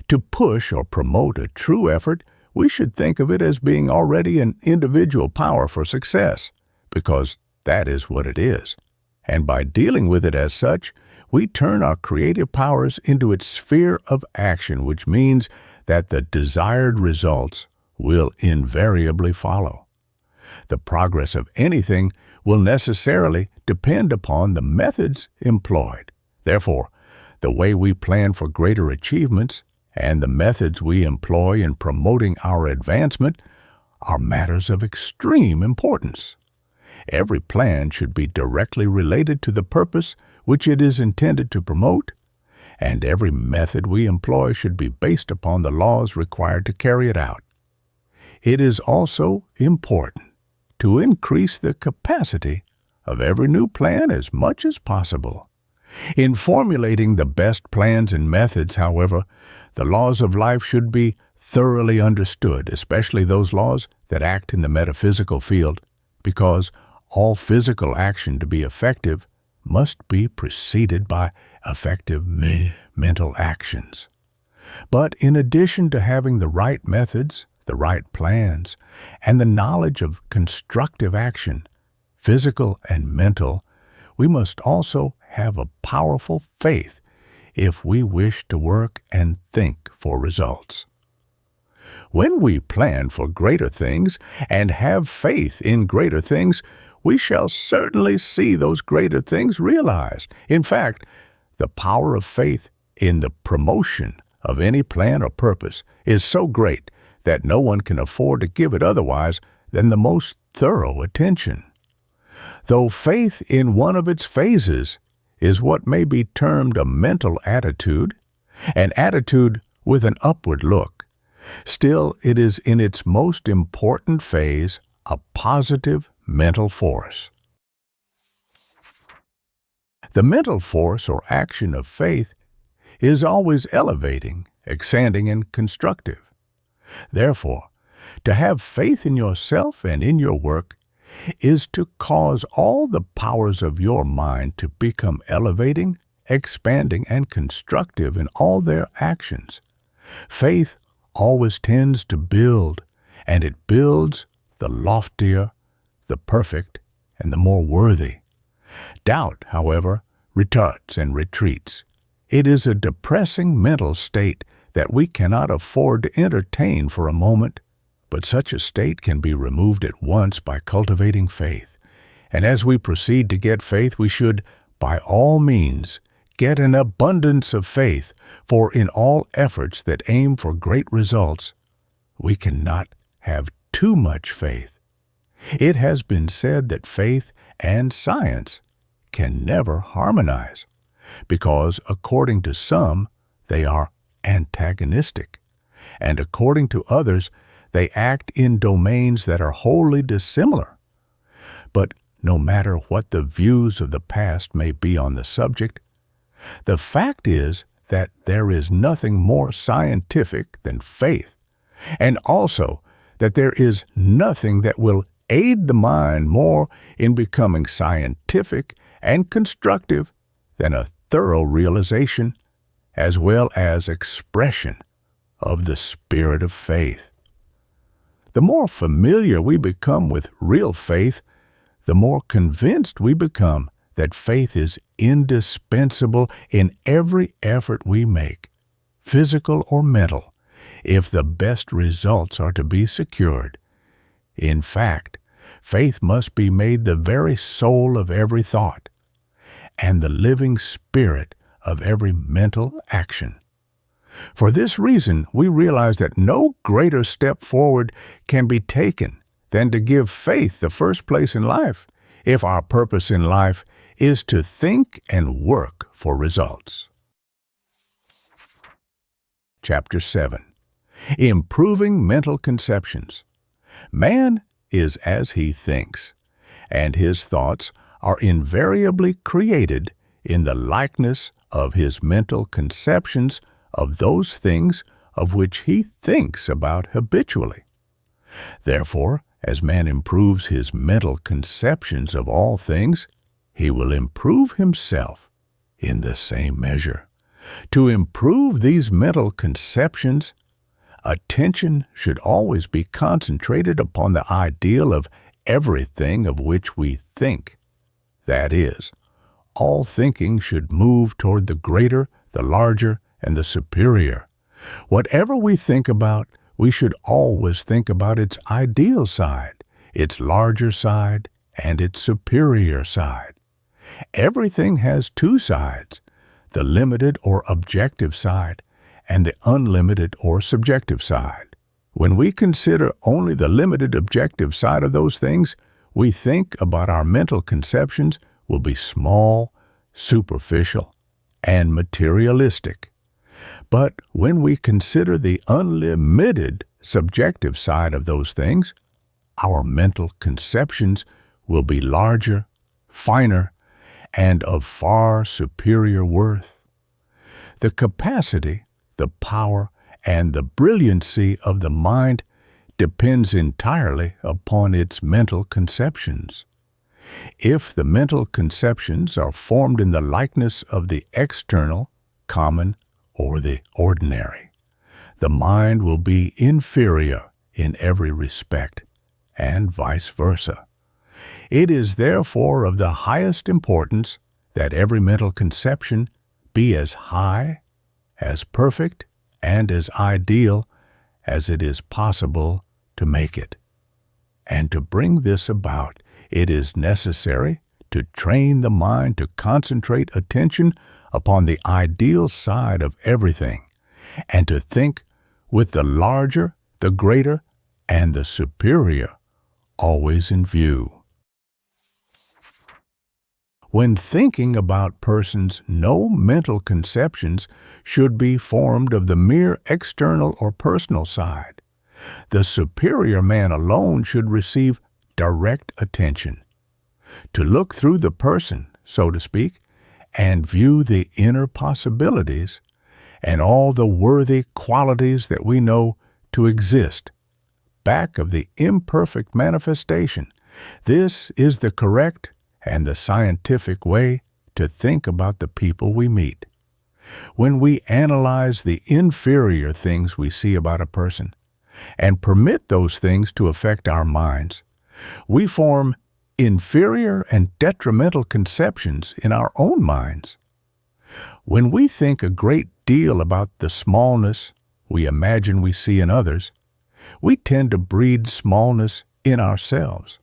A: To push or promote a true effort, we should think of it as being already an individual power for success, because that is what it is. And by dealing with it as such, we turn our creative powers into its sphere of action, which means that the desired results will invariably follow. The progress of anything will necessarily depend upon the methods employed. Therefore, the way we plan for greater achievements and the methods we employ in promoting our advancement are matters of extreme importance. Every plan should be directly related to the purpose which it is intended to promote, and every method we employ should be based upon the laws required to carry it out. It is also important to increase the capacity of every new plan as much as possible. In formulating the best plans and methods, however, the laws of life should be thoroughly understood, especially those laws that act in the metaphysical field, because all physical action to be effective must be preceded by effective mental actions. But in addition to having the right methods, the right plans, and the knowledge of constructive action, physical and mental, we must also have a powerful faith if we wish to work and think for results. When we plan for greater things and have faith in greater things, we shall certainly see those greater things realized. In fact, the power of faith in the promotion of any plan or purpose is so great that no one can afford to give it otherwise than the most thorough attention. Though faith in one of its phases is what may be termed a mental attitude, an attitude with an upward look, still it is in its most important phase a positive mental force. The mental force or action of faith is always elevating, expanding, and constructive. Therefore, to have faith in yourself and in your work is to cause all the powers of your mind to become elevating, expanding, and constructive in all their actions. Faith always tends to build, and it builds the loftier, the perfect, and the more worthy. Doubt, however, retards and retreats. It is a depressing mental state that we cannot afford to entertain for a moment, but such a state can be removed at once by cultivating faith. And as we proceed to get faith, we should, by all means, get an abundance of faith, for in all efforts that aim for great results, we cannot have too much faith. It has been said that faith and science can never harmonize, because according to some, they are antagonistic, and according to others, they act in domains that are wholly dissimilar. But no matter what the views of the past may be on the subject, the fact is that there is nothing more scientific than faith, and also that there is nothing that will aid the mind more in becoming scientific and constructive than a thorough realization as well as expression of the spirit of faith. The more familiar we become with real faith, the more convinced we become that faith is indispensable in every effort we make, physical or mental, if the best results are to be secured. In fact, faith must be made the very soul of every thought and the living spirit of every mental action. For this reason, we realize that no greater step forward can be taken than to give faith the first place in life, if our purpose in life is to think and work for results. Chapter 7. Improving Mental Conceptions. Man is as he thinks, and his thoughts are invariably created in the likeness of his mental conceptions of those things of which he thinks about habitually. Therefore, as man improves his mental conceptions of all things, he will improve himself in the same measure. To improve these mental conceptions, attention should always be concentrated upon the ideal of everything of which we think. That is, all thinking should move toward the greater, the larger, and the superior. Whatever we think about, we should always think about its ideal side, its larger side, and its superior side. Everything has two sides, the limited or objective side, and the unlimited or subjective side. When we consider only the limited objective side of those things, we think about our mental conceptions will be small, superficial, and materialistic. But when we consider the unlimited subjective side of those things, our mental conceptions will be larger, finer, and of far superior worth. The capacity, the power, and the brilliancy of the mind depends entirely upon its mental conceptions. If the mental conceptions are formed in the likeness of the external, common, or the ordinary, the mind will be inferior in every respect, and vice versa. It is therefore of the highest importance that every mental conception be as high, as perfect, and as ideal as it is possible to make it. And to bring this about, it is necessary to train the mind to concentrate attention upon the ideal side of everything, and to think with the larger, the greater, and the superior always in view. When thinking about persons, no mental conceptions should be formed of the mere external or personal side. The superior man alone should receive direct attention. To look through the person, so to speak, and view the inner possibilities and all the worthy qualities that we know to exist back of the imperfect manifestation. This is the correct and the scientific way to think about the people we meet. When we analyze the inferior things we see about a person and permit those things to affect our minds, we form inferior and detrimental conceptions in our own minds. When we think a great deal about the smallness we imagine we see in others, we tend to breed smallness in ourselves.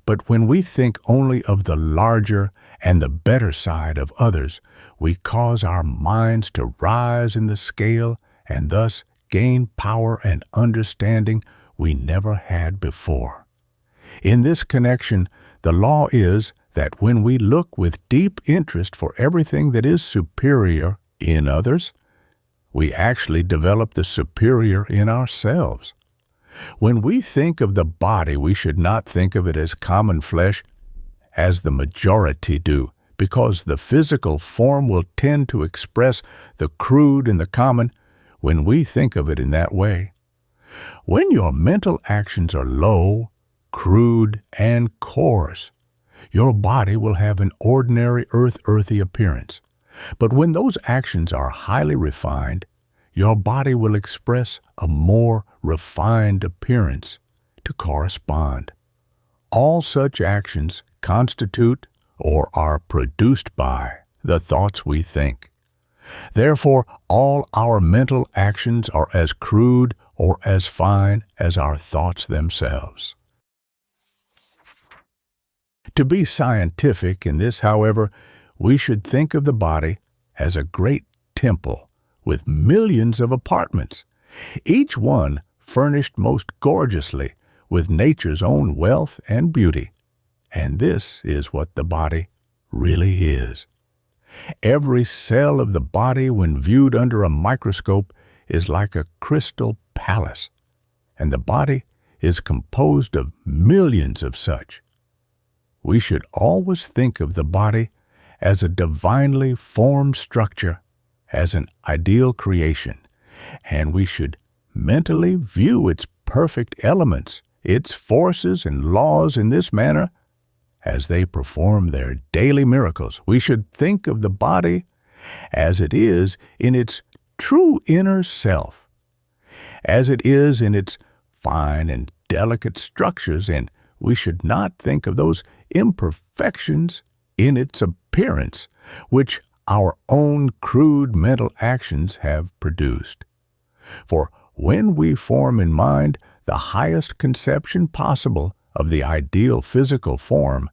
A: But when we think only of the larger and the better side of others, we cause our minds to rise in the scale and thus gain power and understanding we never had before. In this connection, the law is that when we look with deep interest for everything that is superior in others, we actually develop the superior in ourselves. When we think of the body, we should not think of it as common flesh, as the majority do, because the physical form will tend to express the crude and the common when we think of it in that way. When your mental actions are low, crude, and coarse, your body will have an ordinary earthy appearance. But when those actions are highly refined, your body will express a more refined appearance to correspond. All such actions constitute or are produced by the thoughts we think. Therefore, all our mental actions are as crude or as fine as our thoughts themselves. To be scientific in this, however, we should think of the body as a great temple with millions of apartments, each one furnished most gorgeously with nature's own wealth and beauty. And this is what the body really is. Every cell of the body, when viewed under a microscope, is like a crystal palace, and the body is composed of millions of such. We should always think of the body as a divinely formed structure, as an ideal creation, and we should mentally view its perfect elements, its forces and laws in this manner. As they perform their daily miracles, we should think of the body as it is in its true inner self, as it is in its fine and delicate structures, and we should not think of those imperfections in its appearance which our own crude mental actions have produced. For when we form in mind the highest conception possible of the ideal physical form,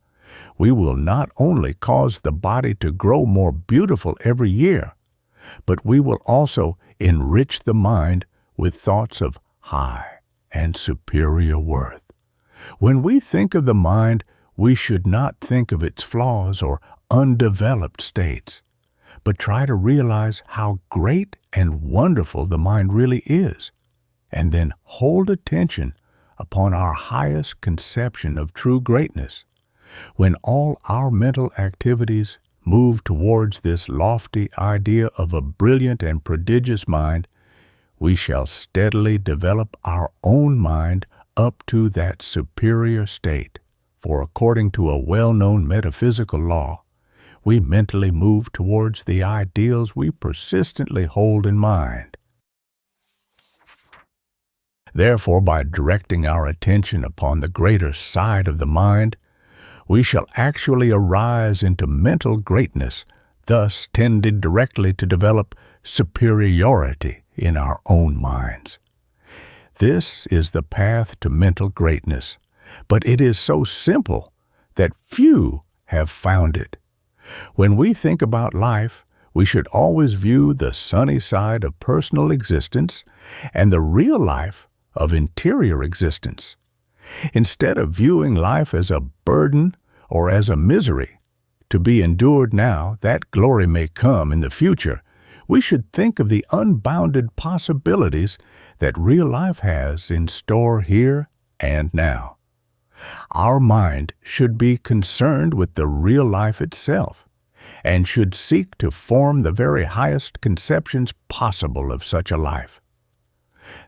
A: we will not only cause the body to grow more beautiful every year, but we will also enrich the mind with thoughts of high and superior worth. When we think of the mind, we should not think of its flaws or undeveloped states, but try to realize how great and wonderful the mind really is, and then hold attention upon our highest conception of true greatness. When all our mental activities move towards this lofty idea of a brilliant and prodigious mind, we shall steadily develop our own mind up to that superior state. For according to a well-known metaphysical law, we mentally move towards the ideals we persistently hold in mind. Therefore, by directing our attention upon the greater side of the mind, we shall actually arise into mental greatness, thus tending directly to develop superiority in our own minds. This is the path to mental greatness, but it is so simple that few have found it. When we think about life, we should always view the sunny side of personal existence and the real life of interior existence. Instead of viewing life as a burden or as a misery, to be endured now that glory may come in the future, we should think of the unbounded possibilities that real life has in store here and now. Our mind should be concerned with the real life itself, and should seek to form the very highest conceptions possible of such a life.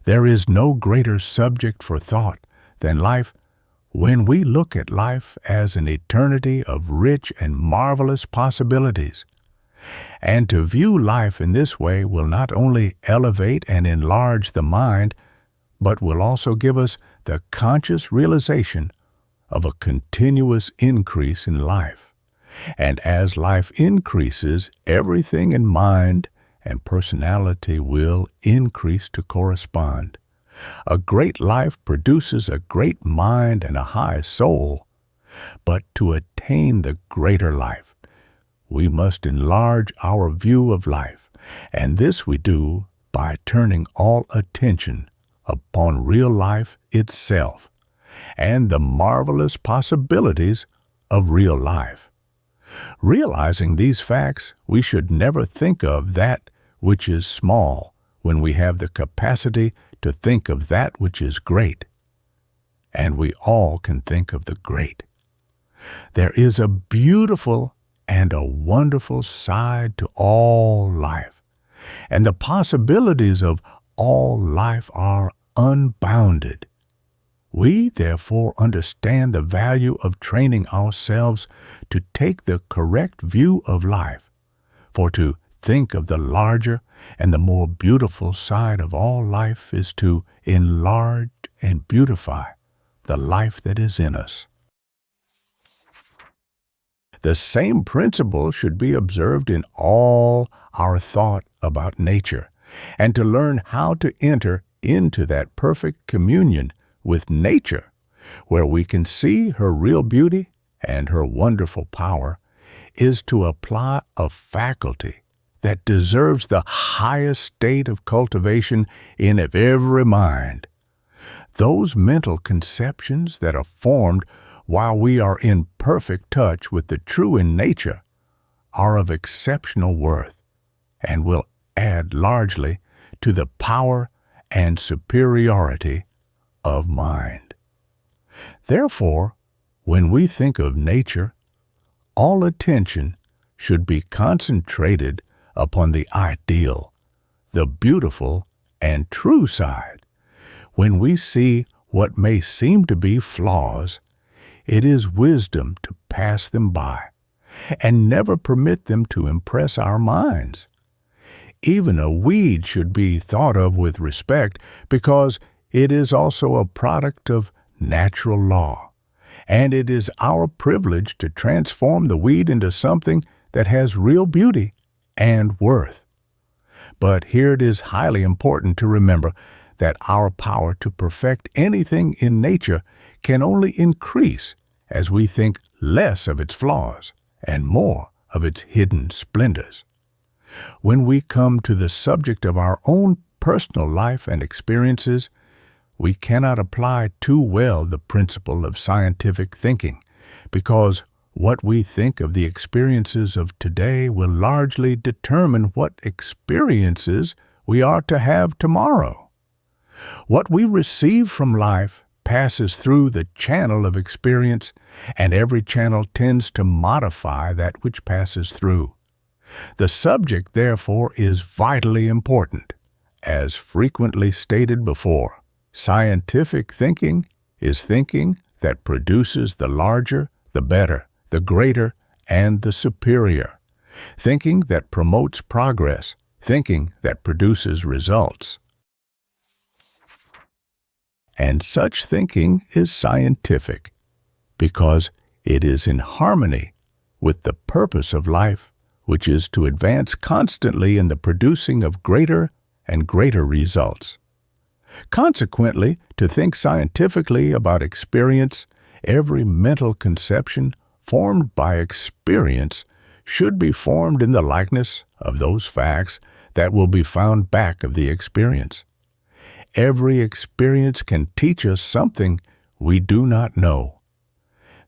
A: There is no greater subject for thought than life when we look at life as an eternity of rich and marvelous possibilities. And to view life in this way will not only elevate and enlarge the mind, but will also give us the conscious realization of a continuous increase in life. And as life increases, everything in mind and personality will increase to correspond. A great life produces a great mind and a high soul. But to attain the greater life, we must enlarge our view of life, and this we do by turning all attention upon real life itself and the marvelous possibilities of real life. Realizing these facts, we should never think of that which is small when we have the capacity to think of that which is great. And we all can think of the great. There is a beautiful and a wonderful side to all life, and the possibilities of all life are unbounded. We, therefore, understand the value of training ourselves to take the correct view of life. For to think of the larger and the more beautiful side of all life is to enlarge and beautify the life that is in us. The same principle should be observed in all our thought about nature, and to learn how to enter into that perfect communion with nature, where we can see her real beauty and her wonderful power, is to apply a faculty that deserves the highest state of cultivation in every mind. Those mental conceptions that are formed while we are in perfect touch with the true in nature are of exceptional worth and will add largely to the power and superiority of mind. Therefore, when we think of nature, all attention should be concentrated upon the ideal, the beautiful and true side. When we see what may seem to be flaws, it is wisdom to pass them by and never permit them to impress our minds. Even a weed should be thought of with respect because it is also a product of natural law, and it is our privilege to transform the weed into something that has real beauty and worth. But here it is highly important to remember that our power to perfect anything in nature can only increase as we think less of its flaws and more of its hidden splendors. When we come to the subject of our own personal life and experiences, we cannot apply too well the principle of scientific thinking, because what we think of the experiences of today will largely determine what experiences we are to have tomorrow. What we receive from life passes through the channel of experience, and every channel tends to modify that which passes through. The subject, therefore, is vitally important. As frequently stated before, scientific thinking is thinking that produces the larger, the better, the greater, and the superior. Thinking that promotes progress, thinking that produces results. And such thinking is scientific because it is in harmony with the purpose of life, which is to advance constantly in the producing of greater and greater results. Consequently, to think scientifically about experience, every mental conception formed by experience should be formed in the likeness of those facts that will be found back of the experience. Every experience can teach us something we do not know.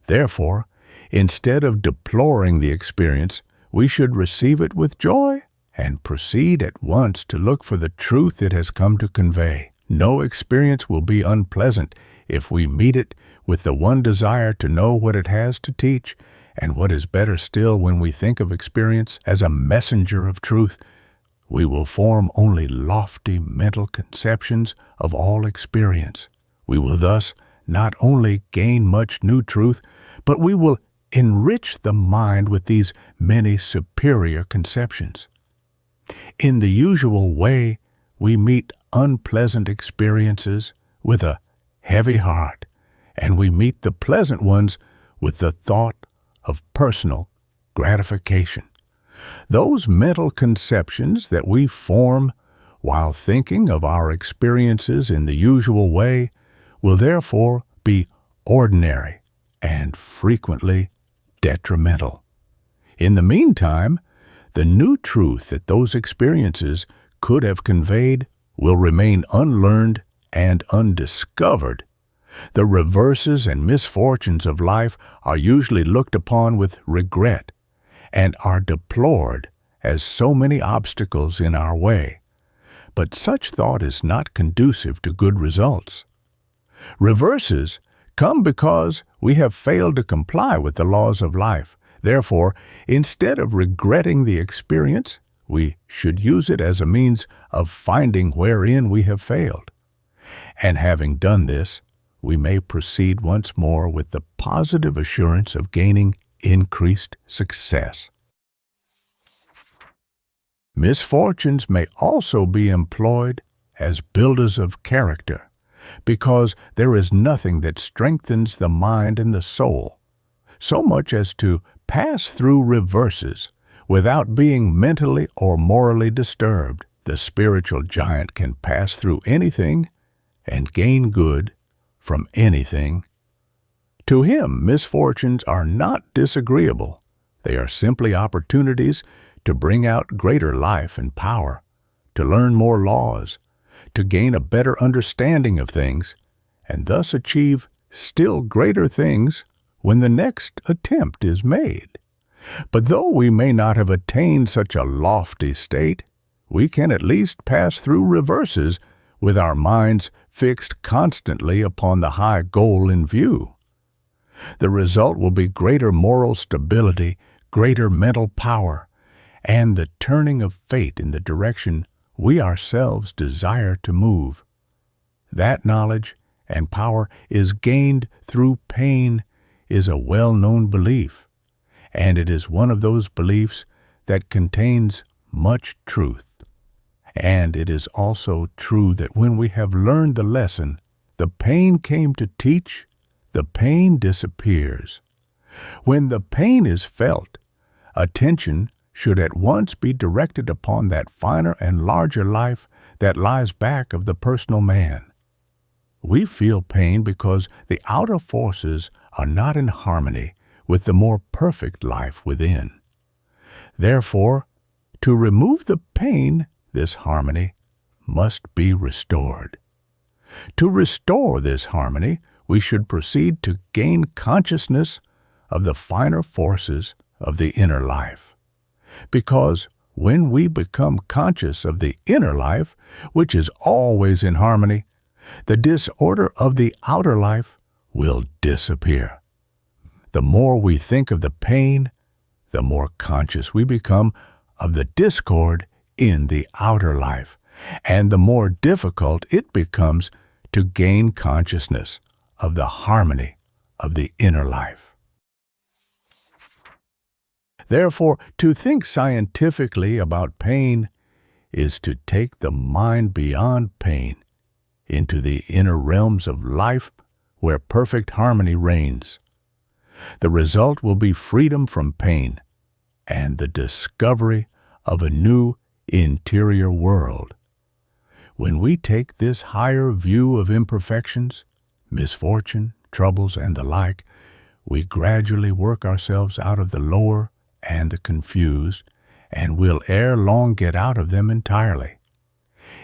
A: Therefore, instead of deploring the experience, we should receive it with joy and proceed at once to look for the truth it has come to convey. No experience will be unpleasant if we meet it with the one desire to know what it has to teach, and what is better still, when we think of experience as a messenger of truth, we will form only lofty mental conceptions of all experience. We will thus not only gain much new truth, but we will enrich the mind with these many superior conceptions. In the usual way, we meet unpleasant experiences with a heavy heart, and we meet the pleasant ones with the thought of personal gratification. Those mental conceptions that we form while thinking of our experiences in the usual way will therefore be ordinary and frequently detrimental. In the meantime, the new truth that those experiences could have conveyed will remain unlearned and undiscovered. The reverses and misfortunes of life are usually looked upon with regret and are deplored as so many obstacles in our way. But such thought is not conducive to good results. Reverses come because we have failed to comply with the laws of life. Therefore, instead of regretting the experience, we should use it as a means of finding wherein we have failed. And having done this, we may proceed once more with the positive assurance of gaining increased success. Misfortunes may also be employed as builders of character, because there is nothing that strengthens the mind and the soul so much as to pass through reverses without being mentally or morally disturbed. The spiritual giant can pass through anything and gain good from anything. To him, misfortunes are not disagreeable. They are simply opportunities to bring out greater life and power, to learn more laws, to gain a better understanding of things, and thus achieve still greater things when the next attempt is made. But though we may not have attained such a lofty state, we can at least pass through reverses with our minds fixed constantly upon the high goal in view. The result will be greater moral stability, greater mental power, and the turning of fate in the direction we ourselves desire to move. That knowledge and power is gained through pain is a well-known belief, and it is one of those beliefs that contains much truth. And it is also true that when we have learned the lesson the pain came to teach, the pain disappears. When the pain is felt, attention should at once be directed upon that finer and larger life that lies back of the personal man. We feel pain because the outer forces are not in harmony with the more perfect life within. Therefore, to remove the pain, this harmony must be restored. To restore this harmony, we should proceed to gain consciousness of the finer forces of the inner life. Because when we become conscious of the inner life, which is always in harmony, the disorder of the outer life will disappear. The more we think of the pain, the more conscious we become of the discord in the outer life, and the more difficult it becomes to gain consciousness of the harmony of the inner life. Therefore, to think scientifically about pain is to take the mind beyond pain into the inner realms of life where perfect harmony reigns. The result will be freedom from pain and the discovery of a new interior world. When we take this higher view of imperfections, misfortune, troubles, and the like, we gradually work ourselves out of the lower and the confused, and will ere long get out of them entirely.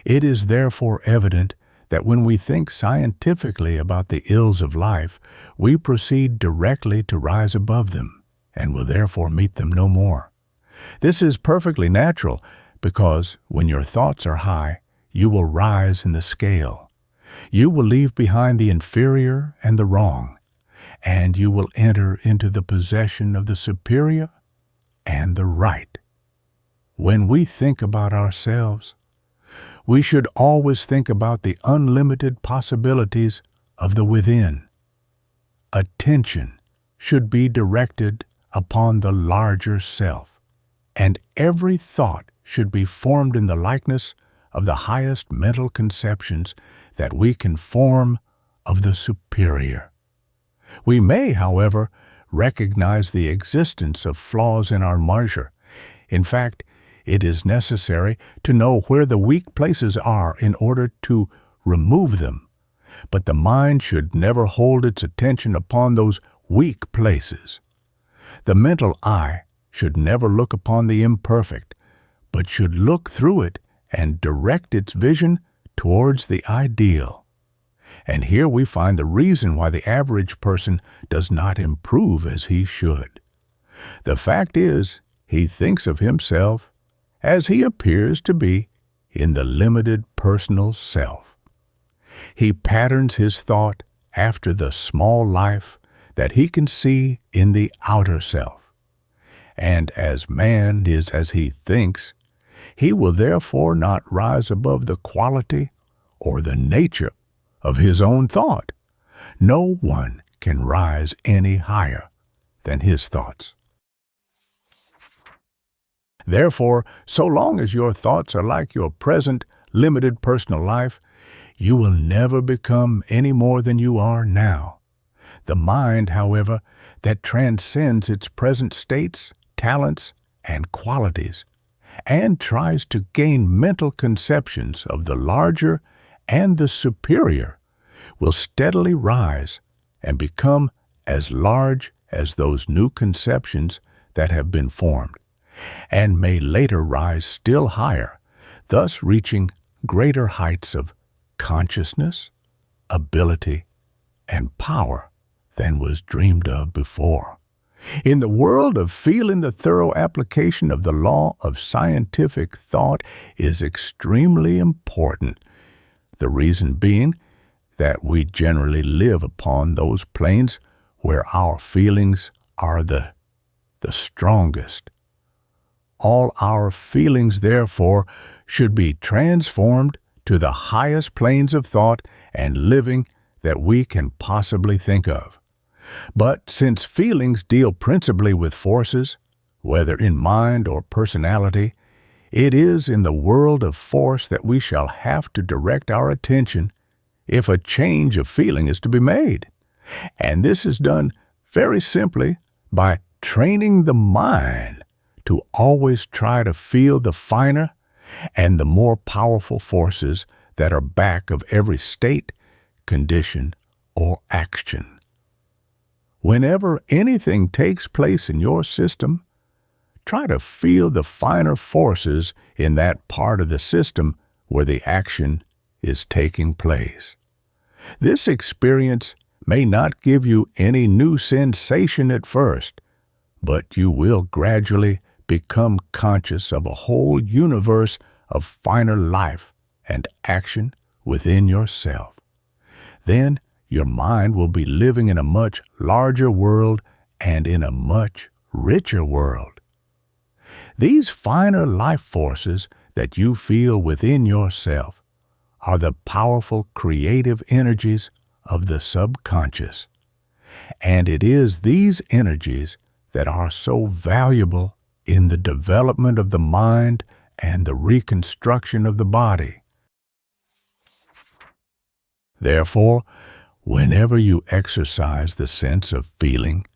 A: It is therefore evident that when we think scientifically about the ills of life, we proceed directly to rise above them, and will therefore meet them no more. This is perfectly natural, because when your thoughts are high, you will rise in the scale. You will leave behind the inferior and the wrong, and you will enter into the possession of the superior and the right. When we think about ourselves, we should always think about the unlimited possibilities of the within. Attention should be directed upon the larger self, and every thought should be formed in the likeness of the highest mental conceptions that we can form of the superior. We may, however, recognize the existence of flaws in our measure. In fact, it is necessary to know where the weak places are in order to remove them. But the mind should never hold its attention upon those weak places. The mental eye should never look upon the imperfect, but should look through it and direct its vision towards the ideal. And here we find the reason why the average person does not improve as he should. The fact is, he thinks of himself as he appears to be in the limited personal self. He patterns his thought after the small life that he can see in the outer self. And as man is as he thinks, he will therefore not rise above the quality or the nature of his own thought. No one can rise any higher than his thoughts. Therefore, so long as your thoughts are like your present limited personal life, you will never become any more than you are now. The mind, however, that transcends its present states, talents, and qualities, and tries to gain mental conceptions of the larger and the superior, will steadily rise and become as large as those new conceptions that have been formed, and may later rise still higher, thus reaching greater heights of consciousness, ability, and power than was dreamed of before. In the world of feeling, the thorough application of the law of scientific thought is extremely important. The reason being that we generally live upon those planes where our feelings are the strongest. All our feelings, therefore, should be transformed to the highest planes of thought and living that we can possibly think of. But since feelings deal principally with forces, whether in mind or personality, it is in the world of force that we shall have to direct our attention if a change of feeling is to be made. And this is done very simply by training the mind to always try to feel the finer and the more powerful forces that are back of every state, condition, or action. Whenever anything takes place in your system, try to feel the finer forces in that part of the system where the action is taking place. This experience may not give you any new sensation at first, but you will gradually become conscious of a whole universe of finer life and action within yourself. Then your mind will be living in a much larger world and in a much richer world. These finer life forces that you feel within yourself are the powerful creative energies of the subconscious. And it is these energies that are so valuable in the development of the mind and the reconstruction of the body. Therefore, whenever you exercise the sense of feeling,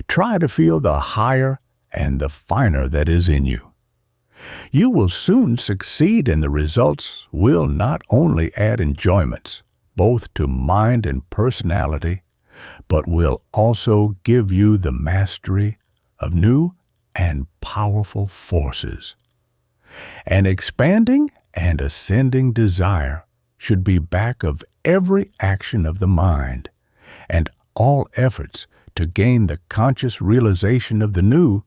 A: try to feel the higher and the finer that is in you. You will soon succeed, and the results will not only add enjoyments, both to mind and personality, but will also give you the mastery of new and powerful forces. An expanding and ascending desire should be back of every action of the mind, and all efforts to gain the conscious realization of the new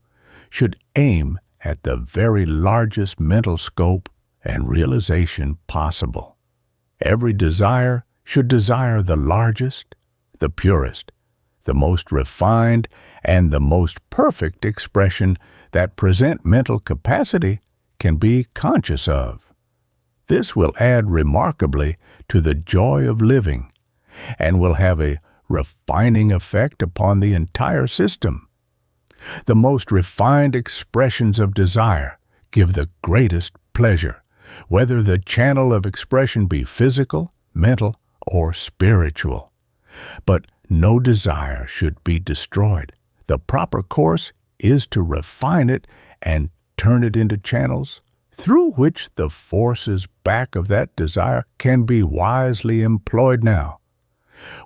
A: should aim at the very largest mental scope and realization possible. Every desire should desire the largest, the purest, the most refined, and the most perfect expression that present mental capacity can be conscious of. This will add remarkably to the joy of living and will have a refining effect upon the entire system. The most refined expressions of desire give the greatest pleasure, whether the channel of expression be physical, mental, or spiritual. But no desire should be destroyed. The proper course is to refine it and turn it into channels through which the forces back of that desire can be wisely employed now.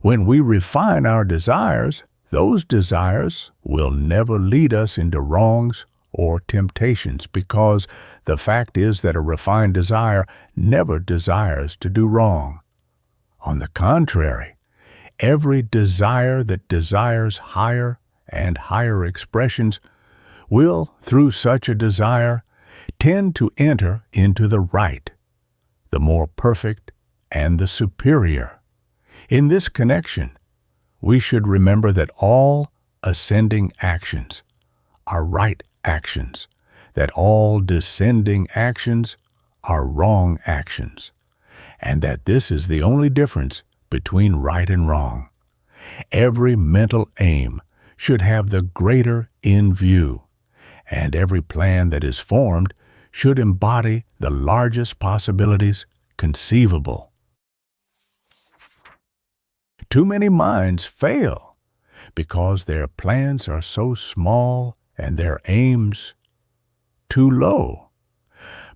A: When we refine our desires, those desires will never lead us into wrongs or temptations, because the fact is that a refined desire never desires to do wrong. On the contrary, every desire that desires higher and higher expressions will, through such a desire, tend to enter into the right, the more perfect, and the superior. In this connection, we should remember that all ascending actions are right actions, that all descending actions are wrong actions, and that this is the only difference between right and wrong. Every mental aim should have the greater in view, and every plan that is formed should embody the largest possibilities conceivable. Too many minds fail because their plans are so small and their aims too low.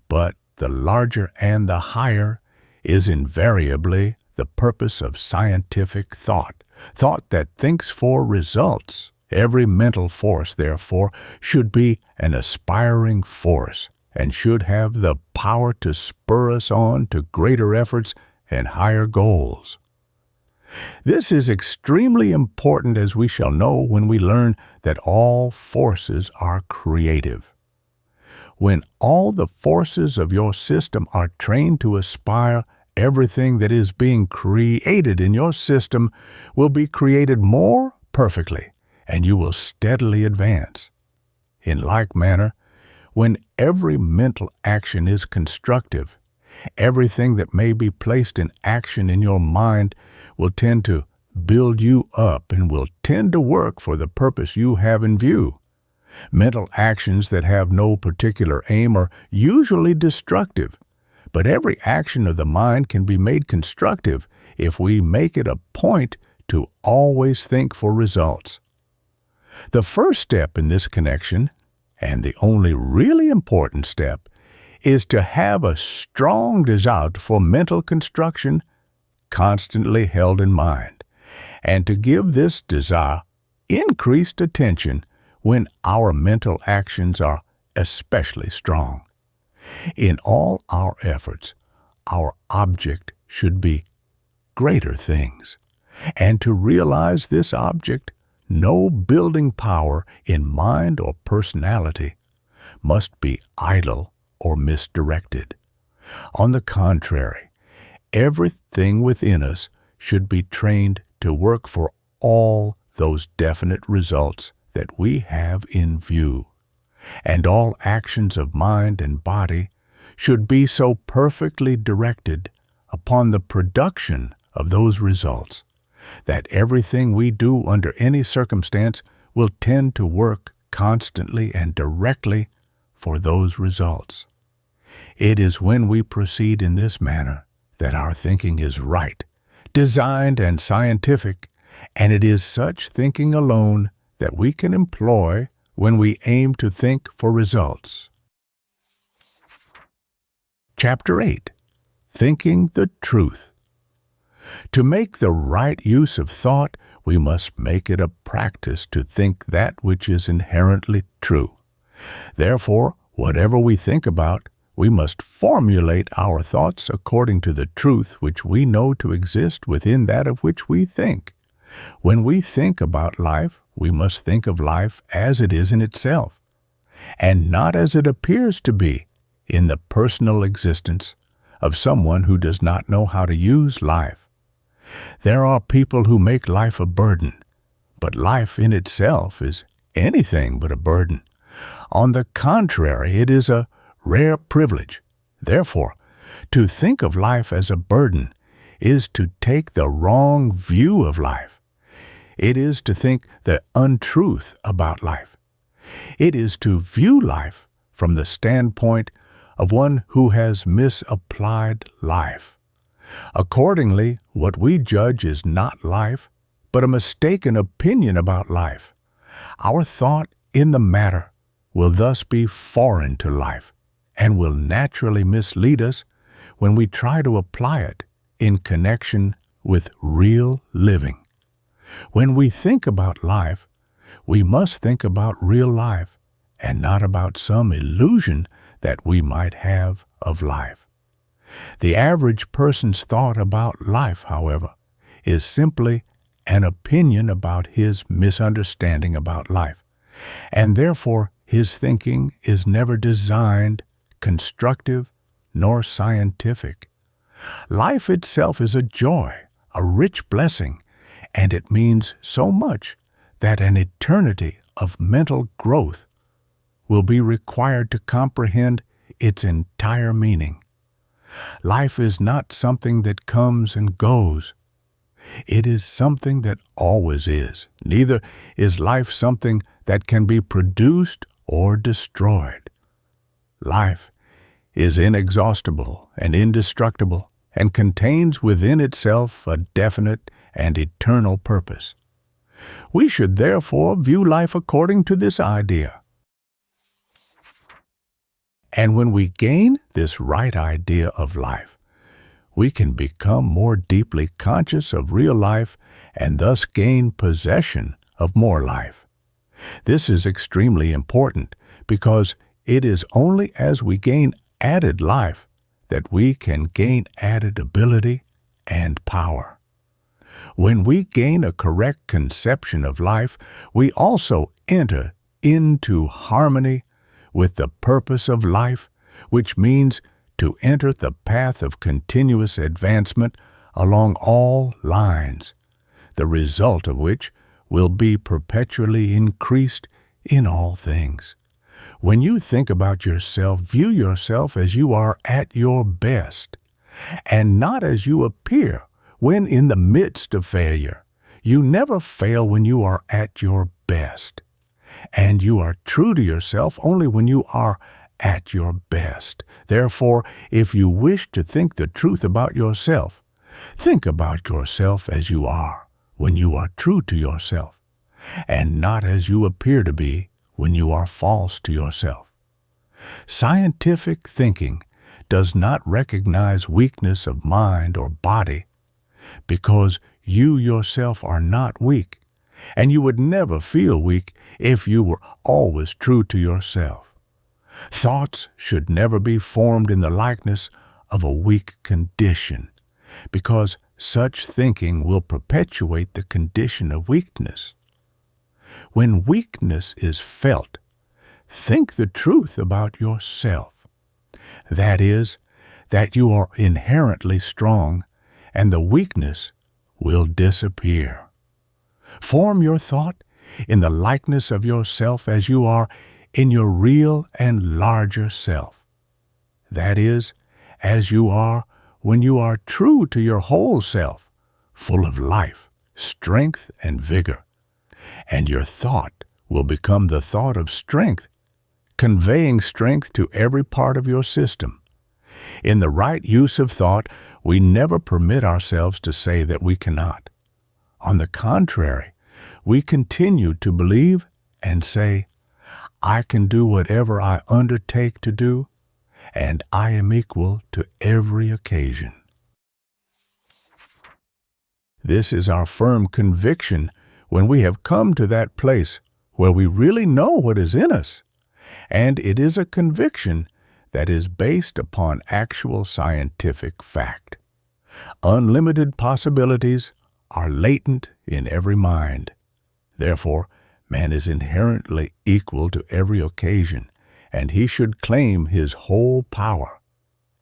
A: But the larger and the higher is invariably the purpose of scientific thought that thinks for results. Every mental force, therefore, should be an aspiring force and should have the power to spur us on to greater efforts and higher goals. This is extremely important, as we shall know when we learn that all forces are creative. When all the forces of your system are trained to aspire, everything that is being created in your system will be created more perfectly, and you will steadily advance. In like manner, when every mental action is constructive, everything that may be placed in action in your mind will tend to build you up and will tend to work for the purpose you have in view. Mental actions that have no particular aim are usually destructive, but every action of the mind can be made constructive if we make it a point to always think for results. The first step in this connection, and the only really important step, is to have a strong desire for mental construction constantly held in mind, and to give this desire increased attention when our mental actions are especially strong. In all our efforts, our object should be greater things, and to realize this object, no building power in mind or personality must be idle or misdirected. On the contrary, everything within us should be trained to work for all those definite results that we have in view, and all actions of mind and body should be so perfectly directed upon the production of those results that everything we do under any circumstance will tend to work constantly and directly for those results. It is when we proceed in this manner that our thinking is right, designed, and scientific, and it is such thinking alone that we can employ when we aim to think for results. Chapter 8. Thinking the Truth. To make the right use of thought, we must make it a practice to think that which is inherently true. Therefore, whatever we think about, we must formulate our thoughts according to the truth which we know to exist within that of which we think. When we think about life, we must think of life as it is in itself, and not as it appears to be in the personal existence of someone who does not know how to use life. There are people who make life a burden, but life in itself is anything but a burden. On the contrary, it is a rare privilege. Therefore, to think of life as a burden is to take the wrong view of life. It is to think the untruth about life. It is to view life from the standpoint of one who has misapplied life. Accordingly, what we judge is not life, but a mistaken opinion about life. Our thought in the matter will thus be foreign to life, and will naturally mislead us when we try to apply it in connection with real living. When we think about life, we must think about real life, and not about some illusion that we might have of life. The average person's thought about life, however, is simply an opinion about his misunderstanding about life, and therefore his thinking is never designed, constructive, nor scientific. Life itself is a joy, a rich blessing, and it means so much that an eternity of mental growth will be required to comprehend its entire meaning. Life is not something that comes and goes. It is something that always is. Neither is life something that can be produced or destroyed. Life is inexhaustible and indestructible and contains within itself a definite and eternal purpose. We should therefore view life according to this idea. And when we gain this right idea of life, we can become more deeply conscious of real life and thus gain possession of more life. This is extremely important because it is only as we gain added life that we can gain added ability and power. When we gain a correct conception of life, we also enter into harmony with the purpose of life, which means to enter the path of continuous advancement along all lines, the result of which will be perpetually increased in all things. When you think about yourself, view yourself as you are at your best, and not as you appear when in the midst of failure. You never fail when you are at your best, and you are true to yourself only when you are at your best. Therefore, if you wish to think the truth about yourself, think about yourself as you are when you are true to yourself, and not as you appear to be when you are false to yourself. Scientific thinking does not recognize weakness of mind or body because you yourself are not weak, and you would never feel weak if you were always true to yourself. Thoughts should never be formed in the likeness of a weak condition, because such thinking will perpetuate the condition of weakness. When weakness is felt, think the truth about yourself. That is, that you are inherently strong, and the weakness will disappear. Form your thought in the likeness of yourself as you are in your real and larger self. That is, as you are when you are true to your whole self, full of life, strength, and vigor. And your thought will become the thought of strength, conveying strength to every part of your system. In the right use of thought, we never permit ourselves to say that we cannot. On the contrary, we continue to believe and say, I can do whatever I undertake to do, and I am equal to every occasion. This is our firm conviction when we have come to that place where we really know what is in us, and it is a conviction that is based upon actual scientific fact. Unlimited possibilities are latent in every mind. Therefore, man is inherently equal to every occasion, and he should claim his whole power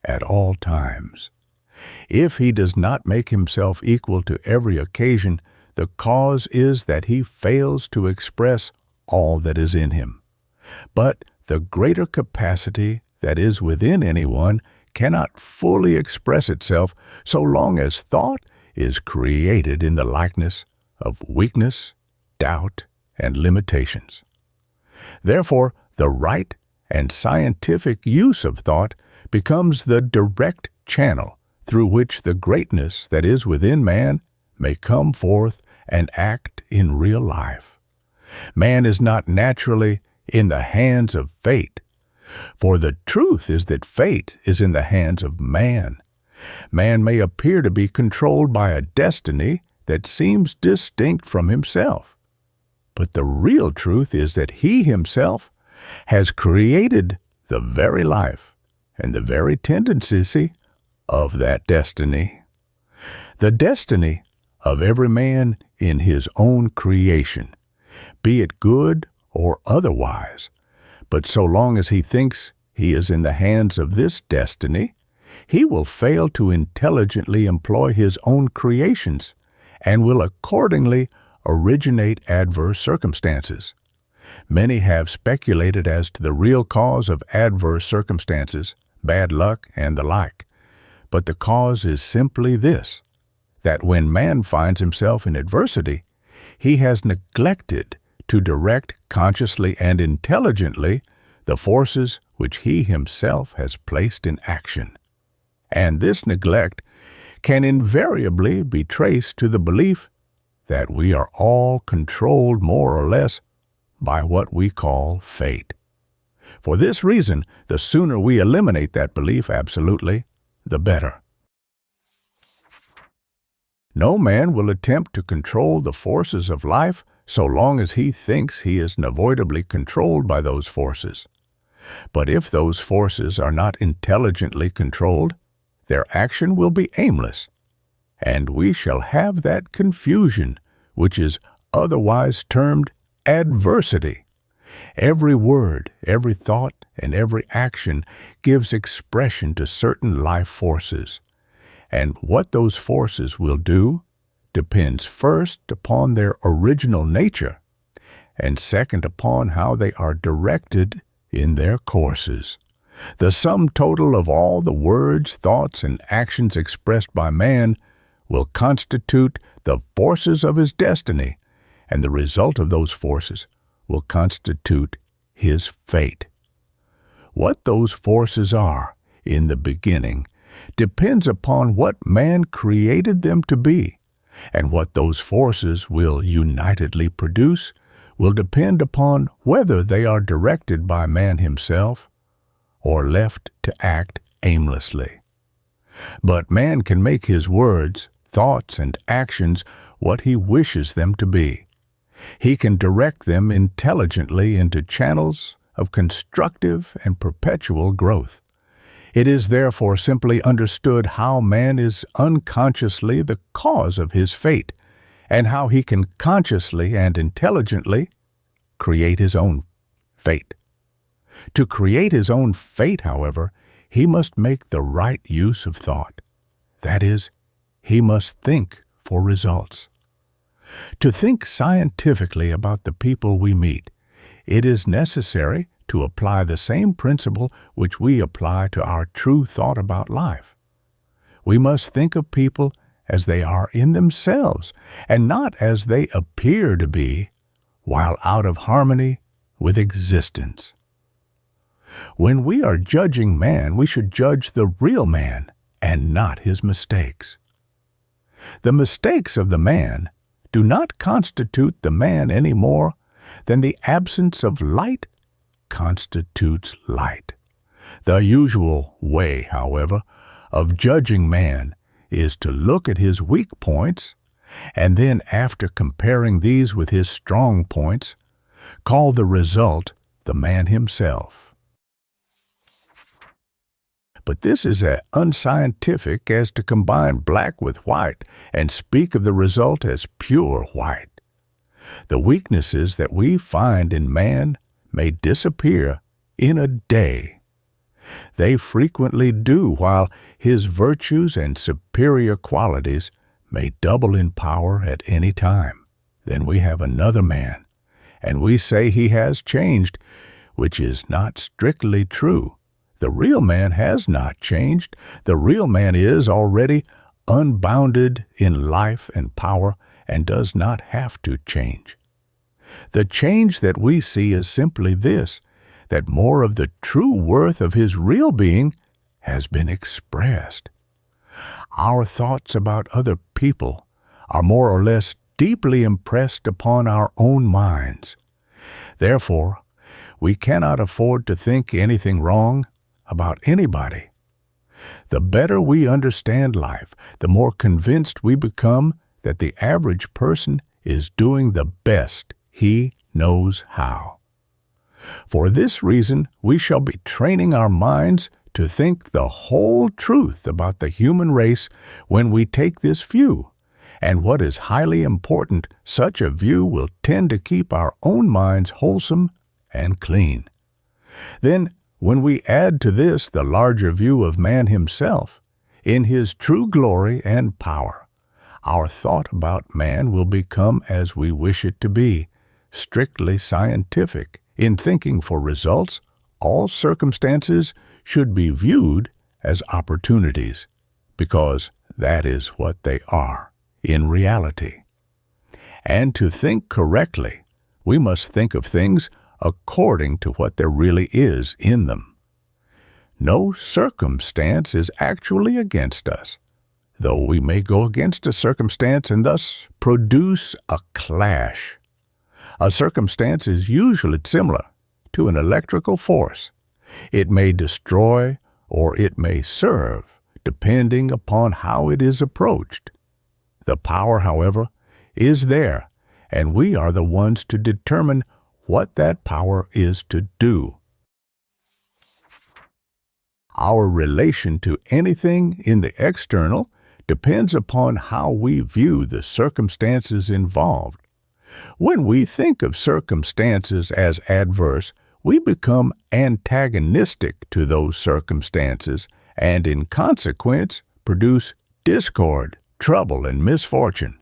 A: at all times. If he does not make himself equal to every occasion, the cause is that he fails to express all that is in him. But the greater capacity that is within anyone cannot fully express itself so long as thought is created in the likeness of weakness, doubt, and limitations. Therefore, the right and scientific use of thought becomes the direct channel through which the greatness that is within man may come forth and act in real life. Man is not naturally in the hands of fate, for the truth is that fate is in the hands of man. Man may appear to be controlled by a destiny that seems distinct from himself, but the real truth is that he himself has created the very life and the very tendency of that destiny. The destiny of every man in his own creation, be it good or otherwise. But so long as he thinks he is in the hands of this destiny, he will fail to intelligently employ his own creations and will accordingly originate adverse circumstances. Many have speculated as to the real cause of adverse circumstances, bad luck, and the like. But the cause is simply this, that when man finds himself in adversity, he has neglected to direct consciously and intelligently the forces which he himself has placed in action. And this neglect can invariably be traced to the belief that we are all controlled more or less by what we call fate. For this reason, the sooner we eliminate that belief absolutely, the better. No man will attempt to control the forces of life so long as he thinks he is unavoidably controlled by those forces. But if those forces are not intelligently controlled, their action will be aimless, and we shall have that confusion which is otherwise termed adversity. Every word, every thought, and every action gives expression to certain life forces, and what those forces will do depends first upon their original nature, and second upon how they are directed in their courses. The sum total of all the words, thoughts, and actions expressed by man will constitute the forces of his destiny, and the result of those forces will constitute his fate. What those forces are in the beginning depends upon what man created them to be, and what those forces will unitedly produce will depend upon whether they are directed by man himself or left to act aimlessly. But man can make his words, thoughts, and actions what he wishes them to be. He can direct them intelligently into channels of constructive and perpetual growth. It is therefore simply understood how man is unconsciously the cause of his fate, and how he can consciously and intelligently create his own fate. To create his own fate, however, he must make the right use of thought. That is, he must think for results. To think scientifically about the people we meet, it is necessary to apply the same principle which we apply to our true thought about life. We must think of people as they are in themselves, and not as they appear to be, while out of harmony with existence. When we are judging man, we should judge the real man and not his mistakes. The mistakes of the man do not constitute the man any more than the absence of light constitutes light. The usual way, however, of judging man is to look at his weak points, and then, after comparing these with his strong points, call the result the man himself. But this is as unscientific as to combine black with white and speak of the result as pure white. The weaknesses that we find in man may disappear in a day. They frequently do, while his virtues and superior qualities may double in power at any time. Then we have another man, and we say he has changed, which is not strictly true. The real man has not changed. The real man is already unbounded in life and power and does not have to change. The change that we see is simply this, that more of the true worth of his real being has been expressed. Our thoughts about other people are more or less deeply impressed upon our own minds. Therefore, we cannot afford to think anything wrong about anybody. The better we understand life, the more convinced we become that the average person is doing the best he knows how. For this reason, we shall be training our minds to think the whole truth about the human race when we take this view. And what is highly important, such a view will tend to keep our own minds wholesome and clean. Then, when we add to this the larger view of man himself, in his true glory and power, our thought about man will become as we wish it to be, strictly scientific. In thinking for results, all circumstances should be viewed as opportunities, because that is what they are in reality. And to think correctly, we must think of things according to what there really is in them. No circumstance is actually against us, though we may go against a circumstance and thus produce a clash. A circumstance is usually similar to an electrical force. It may destroy or it may serve, depending upon how it is approached. The power, however, is there, and we are the ones to determine what that power is to do. Our relation to anything in the external depends upon how we view the circumstances involved. When we think of circumstances as adverse, we become antagonistic to those circumstances and, in consequence, produce discord, trouble, and misfortune.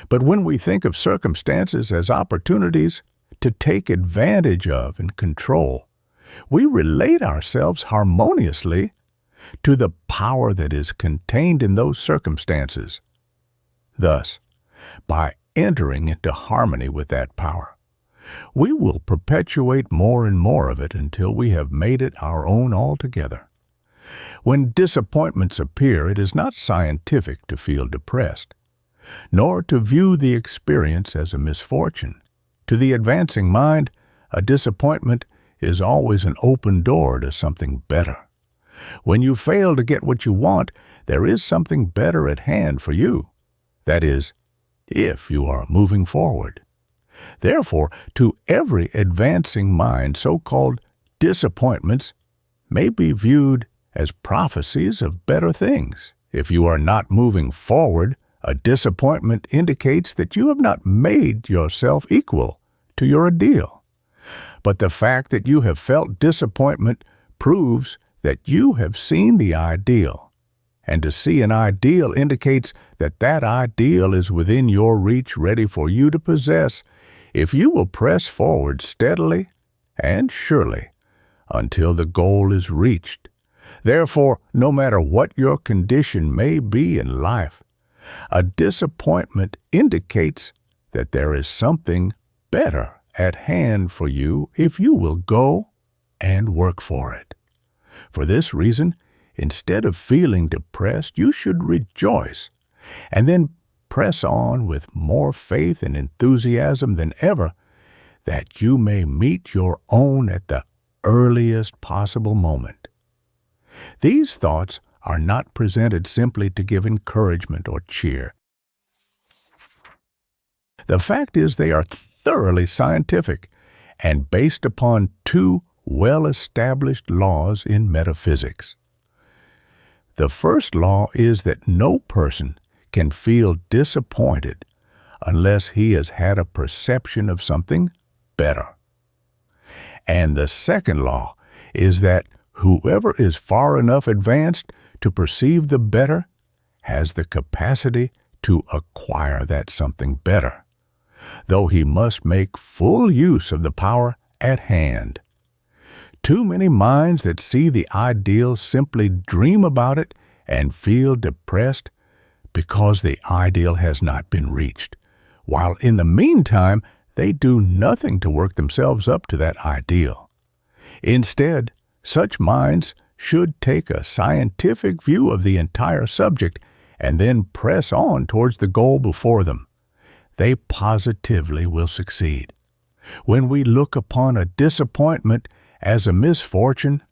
A: But when we think of circumstances as opportunities to take advantage of and control, we relate ourselves harmoniously to the power that is contained in those circumstances. Thus, by entering into harmony with that power, we will perpetuate more and more of it until we have made it our own altogether. When disappointments appear, it is not scientific to feel depressed, nor to view the experience as a misfortune. To the advancing mind, a disappointment is always an open door to something better. When you fail to get what you want, there is something better at hand for you. That is, if you are moving forward. Therefore, to every advancing mind, so-called disappointments may be viewed as prophecies of better things. If you are not moving forward, a disappointment indicates that you have not made yourself equal to your ideal. But the fact that you have felt disappointment proves that you have seen the ideal. And to see an ideal indicates that that ideal is within your reach, ready for you to possess, if you will press forward steadily and surely until the goal is reached. Therefore, no matter what your condition may be in life, a disappointment indicates that there is something better at hand for you if you will go and work for it. For this reason, instead of feeling depressed, you should rejoice and then press on with more faith and enthusiasm than ever, that you may meet your own at the earliest possible moment. These thoughts are not presented simply to give encouragement or cheer. The fact is they are thoroughly scientific and based upon two well-established laws in metaphysics. The first law is that no person can feel disappointed unless he has had a perception of something better. And the second law is that whoever is far enough advanced to perceive the better has the capacity to acquire that something better, though he must make full use of the power at hand. Too many minds that see the ideal simply dream about it and feel depressed because the ideal has not been reached, while in the meantime they do nothing to work themselves up to that ideal. Instead, such minds should take a scientific view of the entire subject and then press on towards the goal before them. They positively will succeed. When we look upon a disappointment as a misfortune,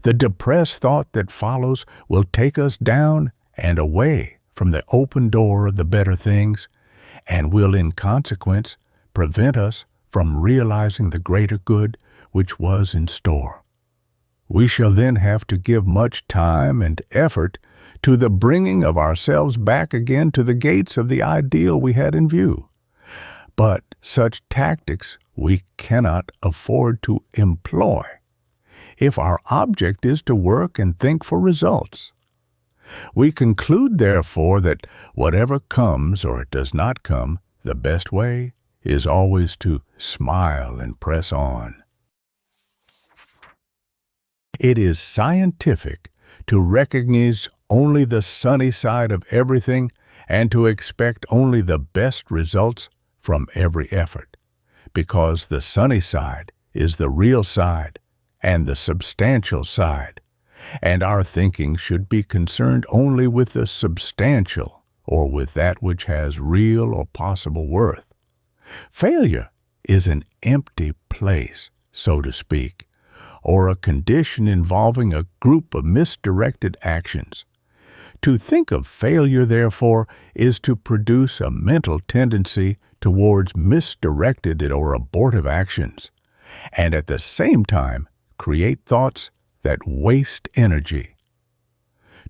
A: the depressed thought that follows will take us down and away from the open door of the better things, and will in consequence prevent us from realizing the greater good which was in store. We shall then have to give much time and effort to the bringing of ourselves back again to the gates of the ideal we had in view. But such tactics we cannot afford to employ if our object is to work and think for results. We conclude, therefore, that whatever comes or it does not come, the best way is always to smile and press on. It is scientific to recognize only the sunny side of everything and to expect only the best results from every effort, because the sunny side is the real side and the substantial side, and our thinking should be concerned only with the substantial, or with that which has real or possible worth. Failure is an empty place, so to speak, or a condition involving a group of misdirected actions. To think of failure, therefore, is to produce a mental tendency towards misdirected or abortive actions, and at the same time create thoughts that waste energy.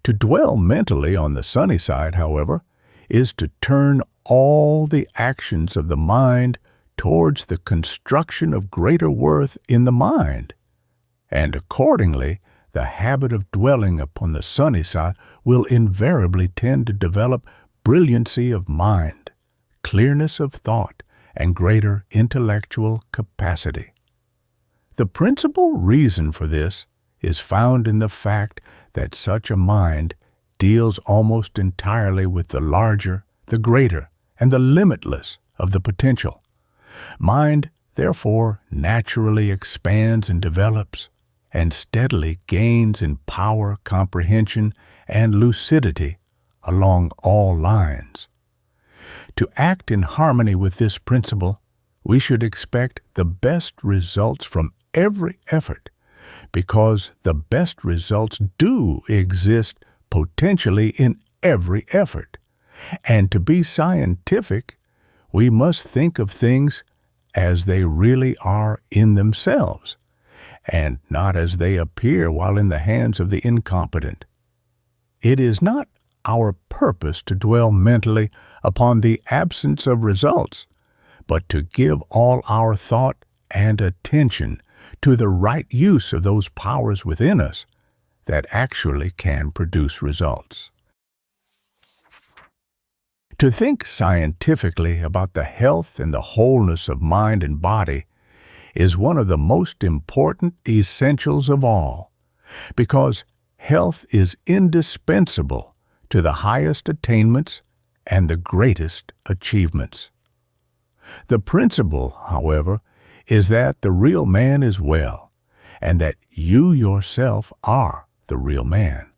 A: To dwell mentally on the sunny side, however, is to turn all the actions of the mind towards the construction of greater worth in the mind, and accordingly, the habit of dwelling upon the sunny side will invariably tend to develop brilliancy of mind, clearness of thought, and greater intellectual capacity. The principal reason for this is found in the fact that such a mind deals almost entirely with the larger, the greater, and the limitless of the potential. Mind, therefore, naturally expands and develops, and steadily gains in power, comprehension, and lucidity along all lines. To act in harmony with this principle, we should expect the best results from every effort, because the best results do exist potentially in every effort. And to be scientific, we must think of things as they really are in themselves, and not as they appear while in the hands of the incompetent. It is not our purpose to dwell mentally upon the absence of results, but to give all our thought and attention to the right use of those powers within us that actually can produce results. To think scientifically about the health and the wholeness of mind and body is one of the most important essentials of all, because health is indispensable to the highest attainments and the greatest achievements. The principle, however, is that the real man is well, and that you yourself are the real man.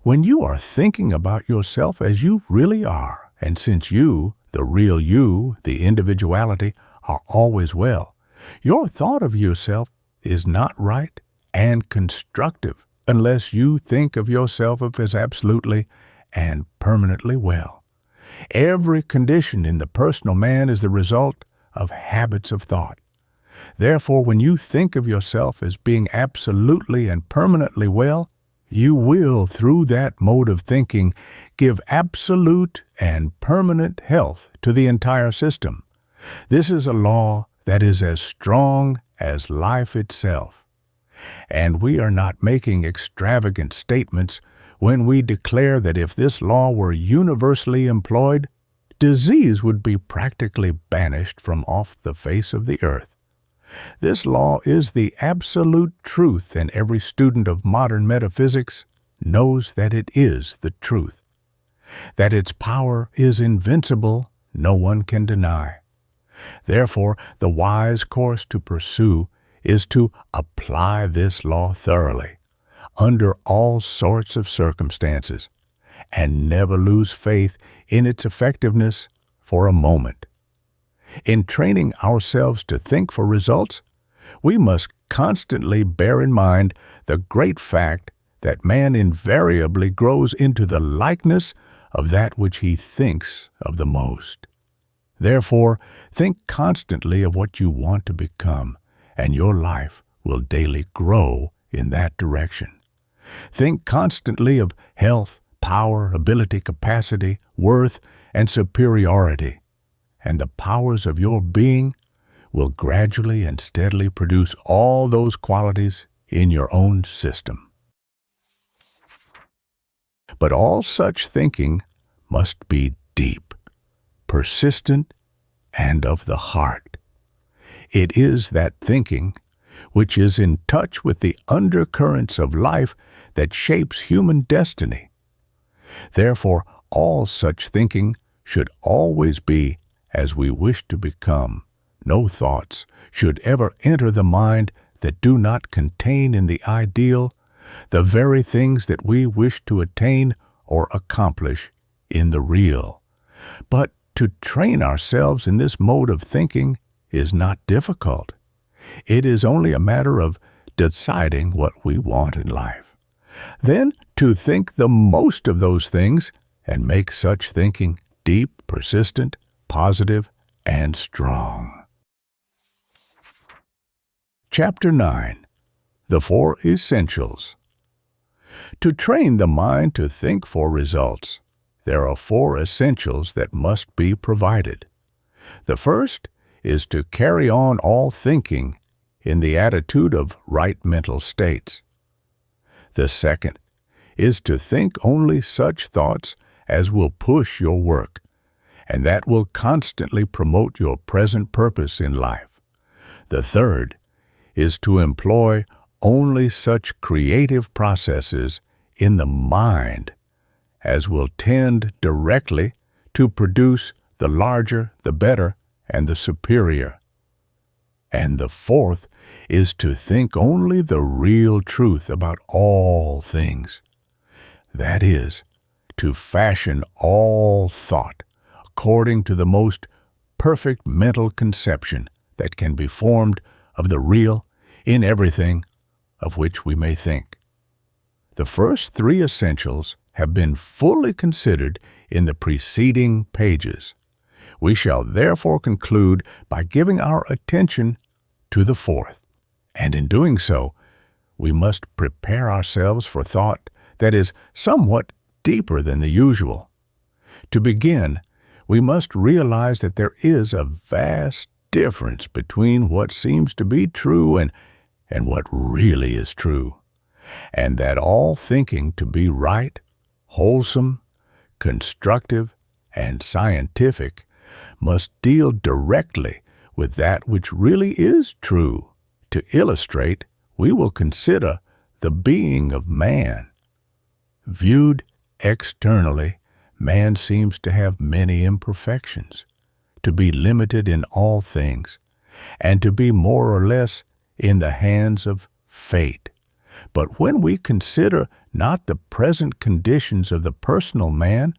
A: When you are thinking about yourself as you really are, and since you, the real you, the individuality, are always well, your thought of yourself is not right and constructive unless you think of yourself as absolutely and permanently well. Every condition in the personal man is the result of habits of thought. Therefore, when you think of yourself as being absolutely and permanently well, you will, through that mode of thinking, give absolute and permanent health to the entire system. This is a law that is as strong as life itself. And we are not making extravagant statements when we declare that if this law were universally employed, disease would be practically banished from off the face of the earth. This law is the absolute truth, and every student of modern metaphysics knows that it is the truth. That its power is invincible, no one can deny. Therefore, the wise course to pursue is to apply this law thoroughly, under all sorts of circumstances, and never lose faith in its effectiveness for a moment. In training ourselves to think for results, we must constantly bear in mind the great fact that man invariably grows into the likeness of that which he thinks of the most. Therefore, think constantly of what you want to become, and your life will daily grow in that direction. Think constantly of health, power, ability, capacity, worth, and superiority, and the powers of your being will gradually and steadily produce all those qualities in your own system. But all such thinking must be deep, persistent, and of the heart. It is that thinking which is in touch with the undercurrents of life that shapes human destiny. Therefore, all such thinking should always be as we wish to become, No thoughts should ever enter the mind that do not contain in the ideal the very things that we wish to attain or accomplish in the real. But to train ourselves in this mode of thinking is not difficult. It is only a matter of deciding what we want in life. Then to think the most of those things and make such thinking deep, persistent, positive, and strong. Chapter 9. The Four Essentials. To train the mind to think for results, there are four essentials that must be provided. The first is to carry on all thinking in the attitude of right mental states. The second is to think only such thoughts as will push your work, and that will constantly promote your present purpose in life. The third is to employ only such creative processes in the mind as will tend directly to produce the larger, the better, and the superior. And the fourth is to think only the real truth about all things. That is, to fashion all thought according to the most perfect mental conception that can be formed of the real in everything of which we may think. The first three essentials have been fully considered in the preceding pages. We shall therefore conclude by giving our attention to the fourth, and in doing so, we must prepare ourselves for thought that is somewhat deeper than the usual. To begin, we must realize that there is a vast difference between what seems to be true and what really is true, and that all thinking to be right, wholesome, constructive, and scientific must deal directly with that which really is true. To illustrate, we will consider the being of man. Viewed externally, man seems to have many imperfections, to be limited in all things, and to be more or less in the hands of fate. But when we consider not the present conditions of the personal man,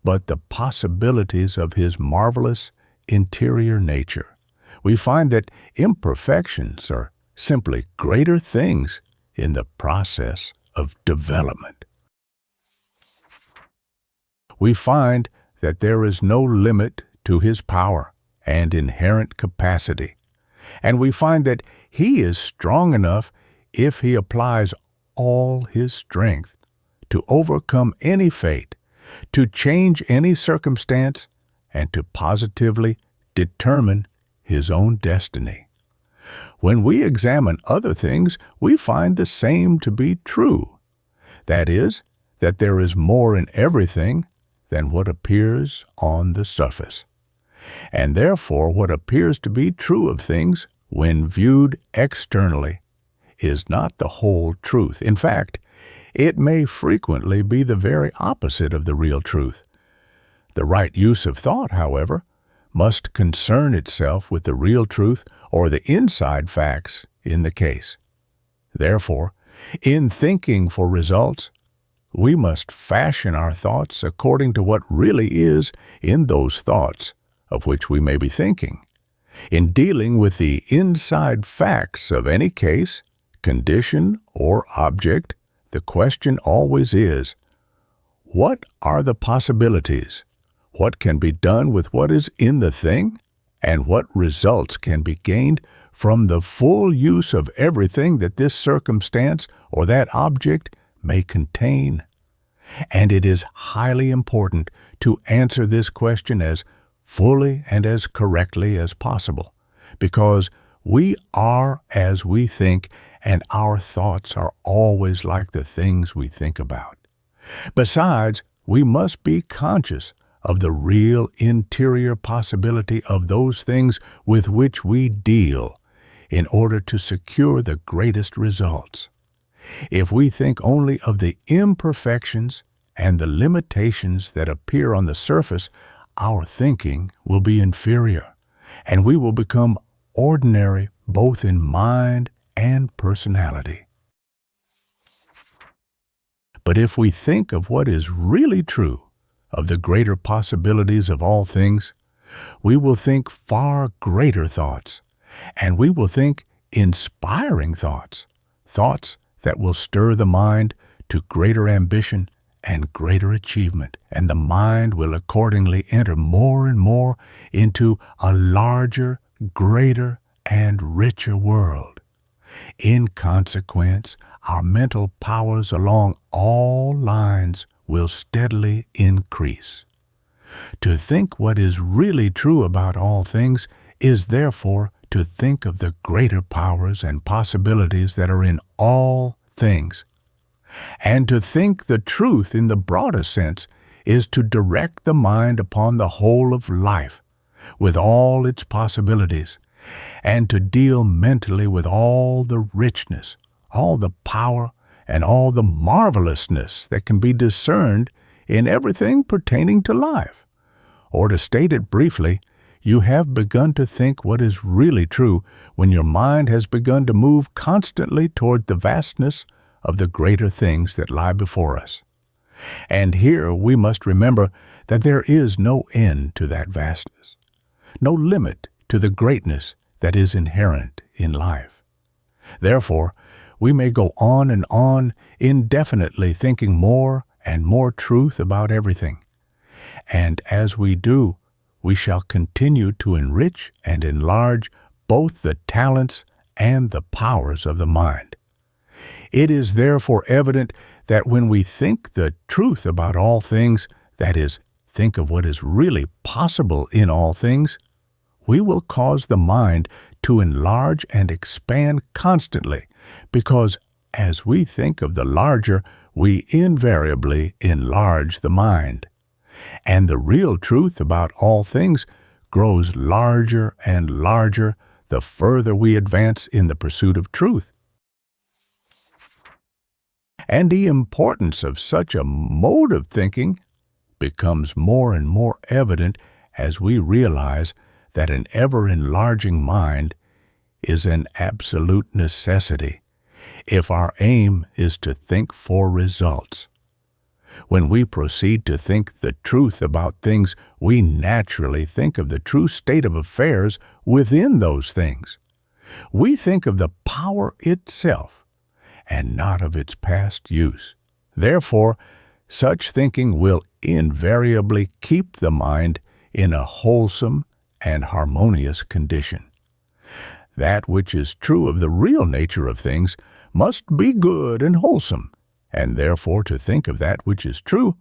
A: but the possibilities of his marvelous interior nature, we find that imperfections are simply greater things in the process of development. We find that there is no limit to his power and inherent capacity, and we find that he is strong enough if he applies all his strength to overcome any fate, to change any circumstance, and to positively determine his own destiny. When we examine other things, we find the same to be true. That is, that there is more in everything than what appears on the surface. And therefore, what appears to be true of things, when viewed externally, is not the whole truth. In fact, it may frequently be the very opposite of the real truth. The right use of thought, however, must concern itself with the real truth or the inside facts in the case. Therefore, in thinking for results, we must fashion our thoughts according to what really is in those thoughts of which we may be thinking. In dealing with the inside facts of any case, condition, or object, the question always is, what are the possibilities? What can be done with what is in the thing? And what results can be gained from the full use of everything that this circumstance or that object may contain? And it is highly important to answer this question as fully and as correctly as possible, because we are as we think, and our thoughts are always like the things we think about. Besides, we must be conscious of the real interior possibility of those things with which we deal in order to secure the greatest results. If we think only of the imperfections and the limitations that appear on the surface, our thinking will be inferior, and we will become ordinary both in mind and personality. But if we think of what is really true, of the greater possibilities of all things, we will think far greater thoughts, and we will think inspiring thoughts, thoughts that will stir the mind to greater ambition and greater achievement, and the mind will accordingly enter more and more into a larger, greater, and richer world. In consequence, our mental powers along all lines will steadily increase. To think what is really true about all things is therefore to think of the greater powers and possibilities that are in all things. And to think the truth in the broadest sense is to direct the mind upon the whole of life, with all its possibilities, and to deal mentally with all the richness, all the power, and all the marvelousness that can be discerned in everything pertaining to life. Or to state it briefly, you have begun to think what is really true when your mind has begun to move constantly toward the vastness of the greater things that lie before us. And here we must remember that there is no end to that vastness, no limit to the greatness that is inherent in life. Therefore, we may go on and on indefinitely thinking more and more truth about everything. And as we do, we shall continue to enrich and enlarge both the talents and the powers of the mind. It is therefore evident that when we think the truth about all things, that is, think of what is really possible in all things, we will cause the mind to enlarge and expand constantly, because as we think of the larger, we invariably enlarge the mind. And the real truth about all things grows larger and larger the further we advance in the pursuit of truth. And the importance of such a mode of thinking becomes more and more evident as we realize that an ever-enlarging mind is an absolute necessity if our aim is to think for results. When we proceed to think the truth about things, we naturally think of the true state of affairs within those things. We think of the power itself, and not of its past use. Therefore, such thinking will invariably keep the mind in a wholesome and harmonious condition. That which is true of the real nature of things must be good and wholesome, and therefore to think of that which is true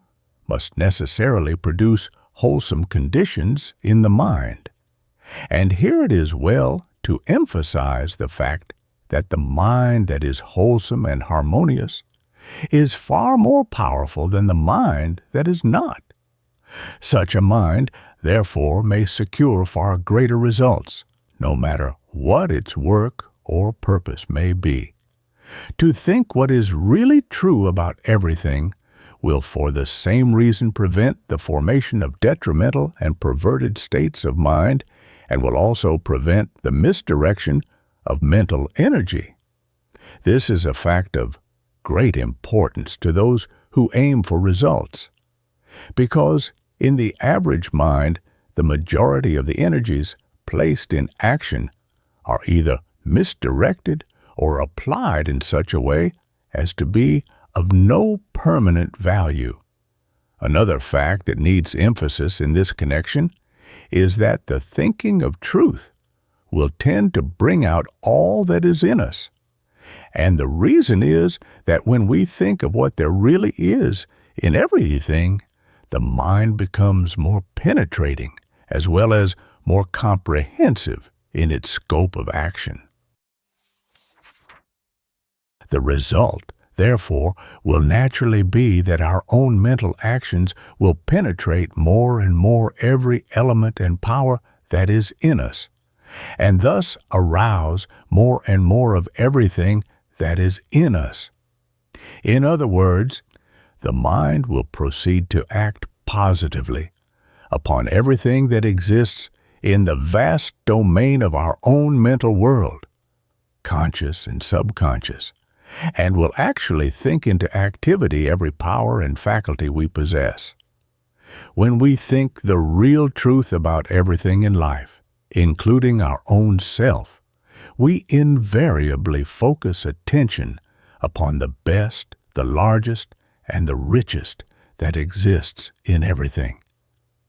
A: must necessarily produce wholesome conditions in the mind. And here it is well to emphasize the fact that the mind that is wholesome and harmonious is far more powerful than the mind that is not. Such a mind, therefore, may secure far greater results, no matter what its work or purpose may be. To think what is really true about everything will for the same reason prevent the formation of detrimental and perverted states of mind, and will also prevent the misdirection of mental energy. This is a fact of great importance to those who aim for results, because in the average mind, the majority of the energies placed in action are either misdirected or applied in such a way as to be of no permanent value. Another fact that needs emphasis in this connection is that the thinking of truth will tend to bring out all that is in us. And the reason is that when we think of what there really is in everything, the mind becomes more penetrating as well as more comprehensive in its scope of action. The result, therefore, will naturally be that our own mental actions will penetrate more and more every element and power that is in us, and thus arouse more and more of everything that is in us. In other words, the mind will proceed to act positively upon everything that exists in the vast domain of our own mental world, conscious and subconscious, and will actually think into activity every power and faculty we possess. When we think the real truth about everything in life, including our own self, we invariably focus attention upon the best, the largest, and the richest that exists in everything.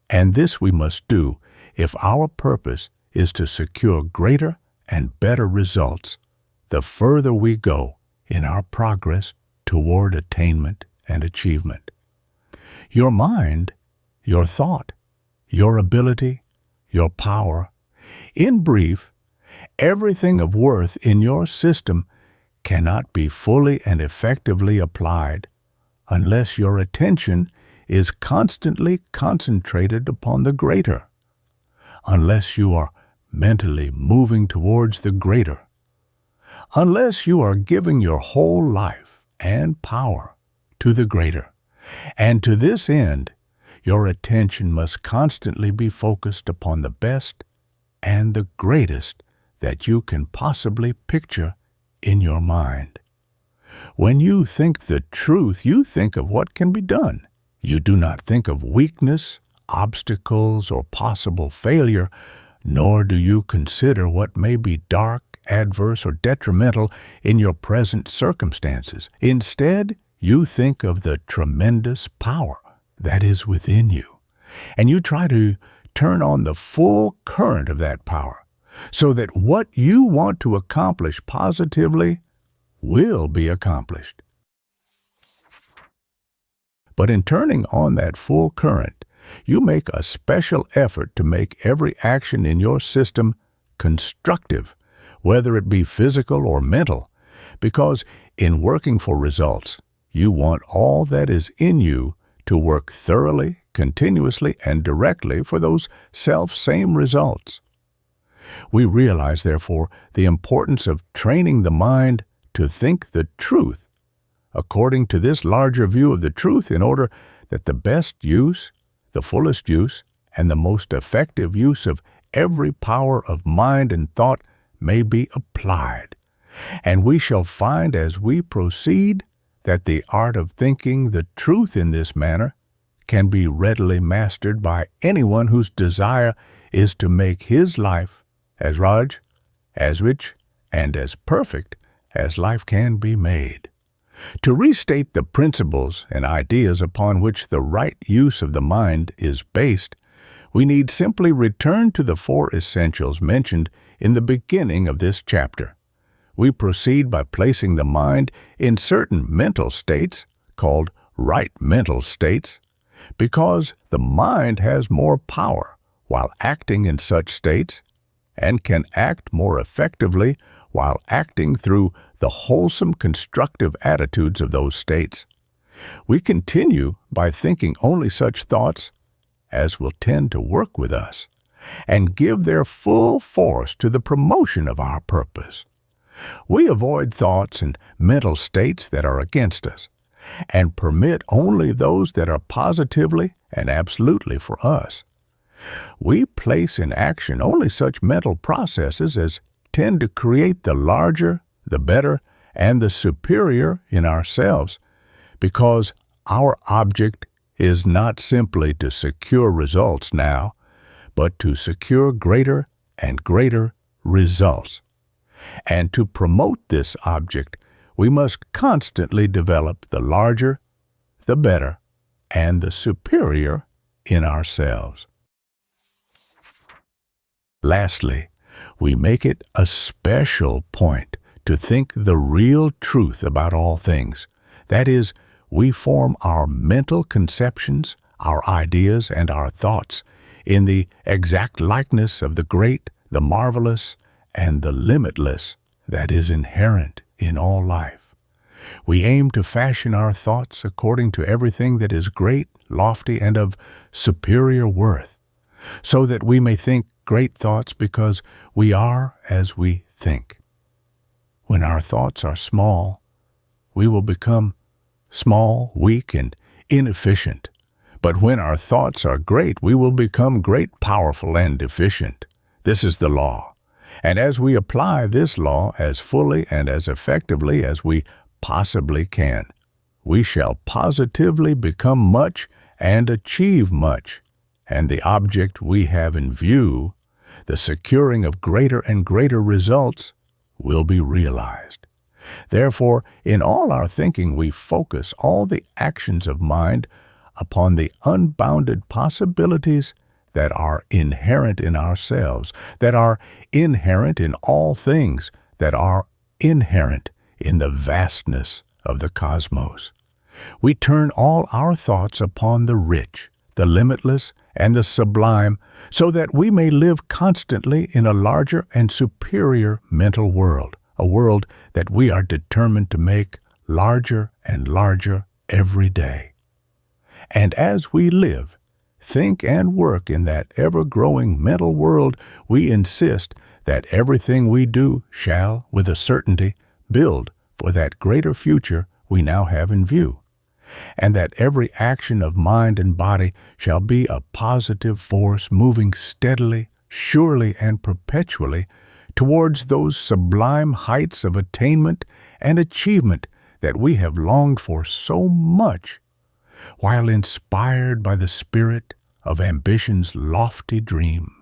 A: And this we must do if our purpose is to secure greater and better results the further we go in our progress toward attainment and achievement. Your mind, your thought, your ability, your power, in brief, everything of worth in your system cannot be fully and effectively applied unless your attention is constantly concentrated upon the greater, unless you are mentally moving towards the greater, unless you are giving your whole life and power to the greater. And to this end, your attention must constantly be focused upon the best and the greatest that you can possibly picture in your mind. When you think the truth, you think of what can be done. You do not think of weakness, obstacles, or possible failure, nor do you consider what may be dark, adverse, or detrimental in your present circumstances. Instead, you think of the tremendous power that is within you, and you try to turn on the full current of that power so that what you want to accomplish positively will be accomplished. But in turning on that full current, you make a special effort to make every action in your system constructive, whether it be physical or mental, because in working for results, you want all that is in you to work thoroughly, continuously, and directly for those self-same results. We realize, therefore, the importance of training the mind to think the truth according to this larger view of the truth in order that the best use, the fullest use, and the most effective use of every power of mind and thought may be applied. And we shall find as we proceed that the art of thinking the truth in this manner can be readily mastered by anyone whose desire is to make his life as large, as rich, and as perfect as life can be made. To restate the principles and ideas upon which the right use of the mind is based, we need simply return to the four essentials mentioned in the beginning of this chapter. We proceed by placing the mind in certain mental states, called right mental states, because the mind has more power while acting in such states and can act more effectively while acting through the wholesome constructive attitudes of those states. We continue by thinking only such thoughts as will tend to work with us and give their full force to the promotion of our purpose. We avoid thoughts and mental states that are against us and permit only those that are positively and absolutely for us. We place in action only such mental processes as tend to create the larger, the better, and the superior in ourselves, because our object is not simply to secure results now, but to secure greater and greater results. And to promote this object, we must constantly develop the larger, the better, and the superior in ourselves. Lastly, we make it a special point to think the real truth about all things. That is, we form our mental conceptions, our ideas, and our thoughts in the exact likeness of the great, the marvelous, and the limitless that is inherent in all life. We aim to fashion our thoughts according to everything that is great, lofty, and of superior worth, so that we may think great thoughts because we are as we think. When our thoughts are small, we will become small, weak, and inefficient. But when our thoughts are great, we will become great, powerful, and efficient. This is the law. And as we apply this law as fully and as effectively as we possibly can, we shall positively become much and achieve much. And the object we have in view, the securing of greater and greater results, will be realized. Therefore, in all our thinking, we focus all the actions of mind upon the unbounded possibilities that are inherent in ourselves, that are inherent in all things, that are inherent in the vastness of the cosmos. We turn all our thoughts upon the rich, the limitless, and the sublime, so that we may live constantly in a larger and superior mental world, a world that we are determined to make larger and larger every day. And as we live, think, and work in that ever-growing mental world, we insist that everything we do shall, with a certainty, build for that greater future we now have in view, and that every action of mind and body shall be a positive force moving steadily, surely, and perpetually towards those sublime heights of attainment and achievement that we have longed for so much, while inspired by the spirit of ambition's lofty dream.